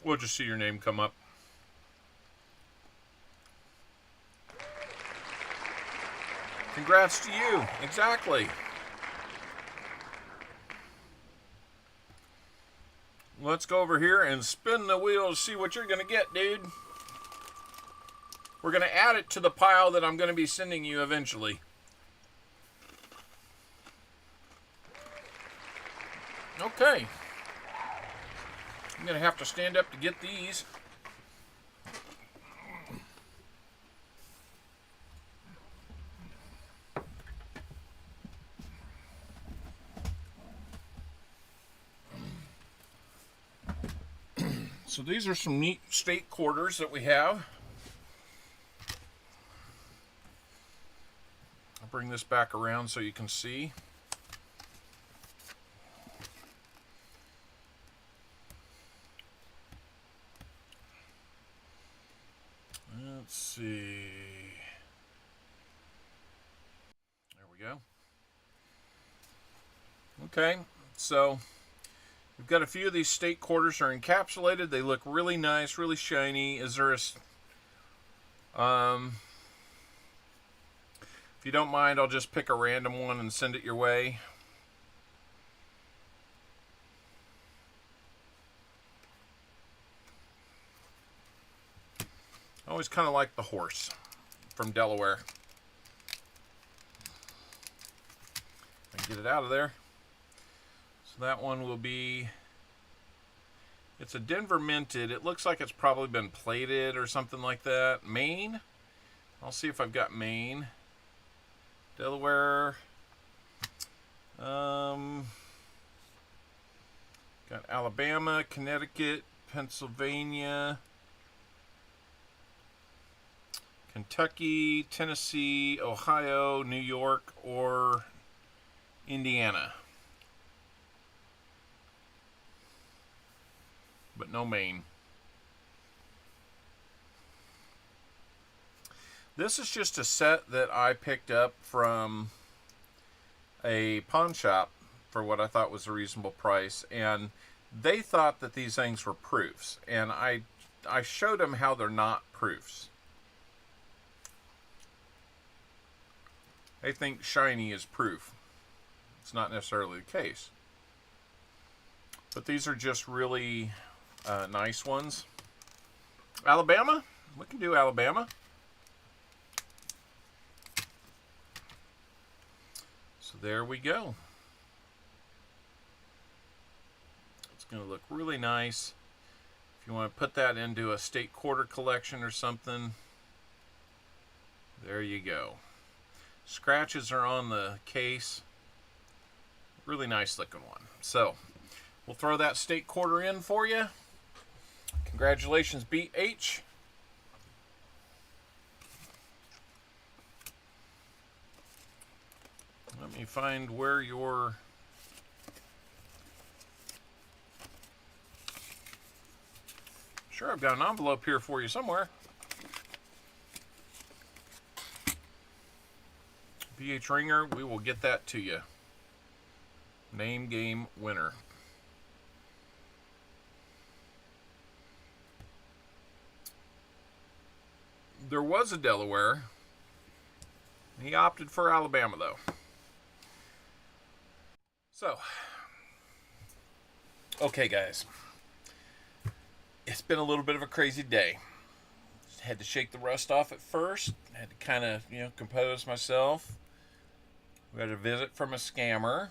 We'll just see your name come up. Congrats to you. Exactly. Let's go over here and spin the wheel to see what you're going to get, dude. We're going to add it to the pile that I'm going to be sending you eventually. Okay. I'm going to have to stand up to get these. So these are some neat state quarters that we have. I'll bring this back around so you can see. Let's see. There we go. Okay, so we've got a few of these state quarters are encapsulated. They look really nice, really shiny. Is there a... if you don't mind, I'll just pick a random one and send it your way. I always kind of like the horse from Delaware. I can get it out of there. So that one will be... it's a Denver minted. It looks like it's probably been plated or something like that. Maine. I'll see if I've got Maine. Delaware. Got Alabama, Connecticut, Pennsylvania, Kentucky, Tennessee, Ohio, New York, or Indiana. But no Maine. This is just a set that I picked up from a pawn shop for what I thought was a reasonable price, and they thought that these things were proofs, and I showed them how they're not proofs. They think shiny is proof. It's not necessarily the case. But these are just really nice ones. Alabama? We can do Alabama. So there we go. It's going to look really nice. If you want to put that into a state quarter collection or something, there you go. Scratches are on the case. Really nice looking one. So we'll throw that state quarter in for you. Congratulations, BH. Let me find where your... sure, I've got an envelope here for you somewhere. BH Ringer, we will get that to you. Name game winner. There was a Delaware. He opted for Alabama, though. So, okay, guys. It's been a little bit of a crazy day. Had to shake the rust off at first. Had to kind of, compose myself. We had a visit from a scammer.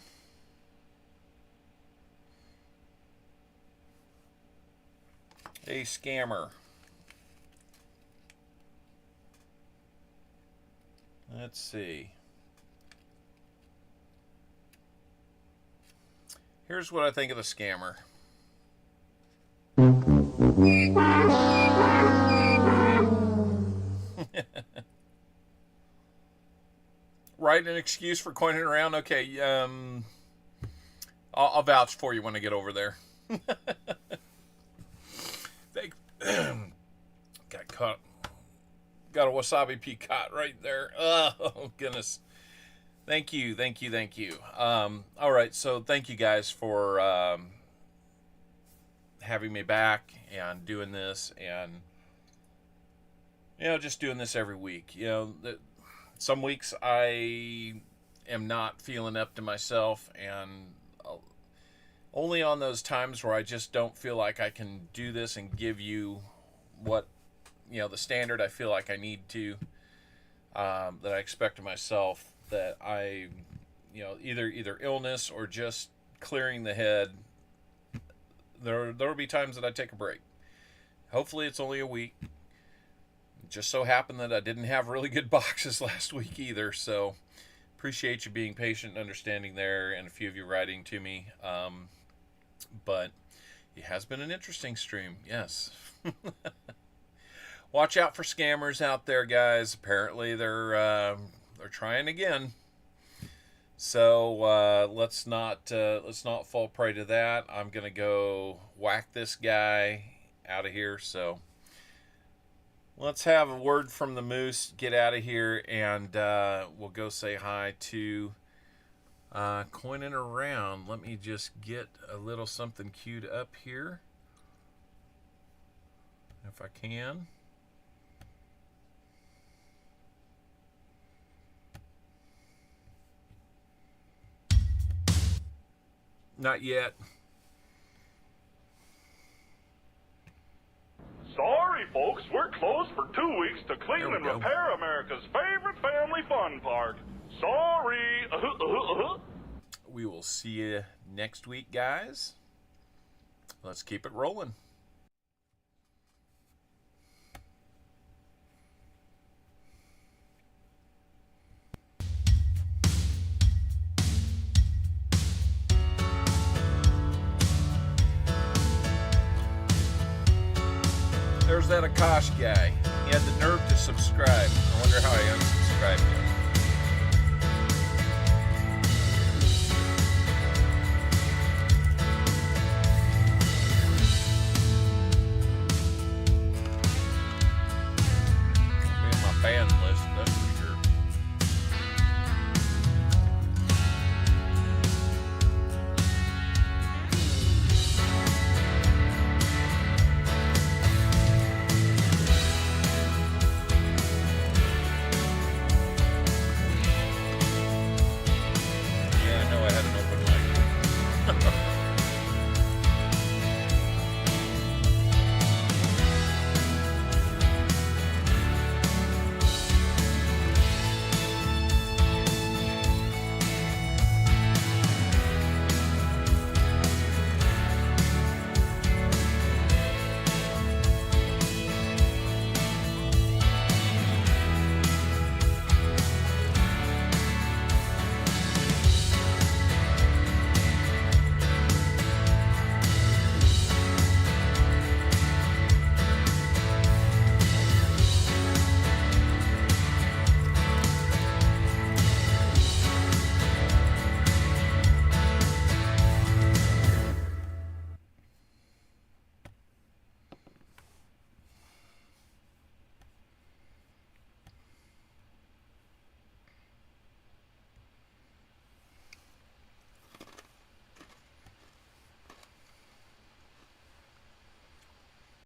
A scammer. Let's see. Here's what I think of the scammer. Write an excuse for coining around. Okay, I'll vouch for you when I get over there. Got caught. Got a wasabi peacock right there. Oh goodness. Thank you. All right, so thank you guys for having me back and doing this, and just doing this every week. Some weeks I am not feeling up to myself, and only on those times where I just don't feel like I can do this and give you what the standard I feel like I need to, that I expect of myself, that I either illness or just clearing the head, there'll be times that I take a break. Hopefully it's only a week. It just so happened that I didn't have really good boxes last week either, so appreciate you being patient and understanding there, and a few of you writing to me. But it has been an interesting stream, yes. Watch out for scammers out there, guys. Apparently they're trying again. So let's not fall prey to that. I'm gonna go whack this guy out of here. So let's have a word from the moose, get out of here, and we'll go say hi to coining around. Let me just get a little something queued up here, if I can. Not yet. Sorry, folks, we're closed for 2 weeks to clean There we and go. repair America's favorite family fun park. Sorry. We will see you next week, guys. Let's keep it rolling. There's that Akash guy. He had the nerve to subscribe. I wonder how I unsubscribed him.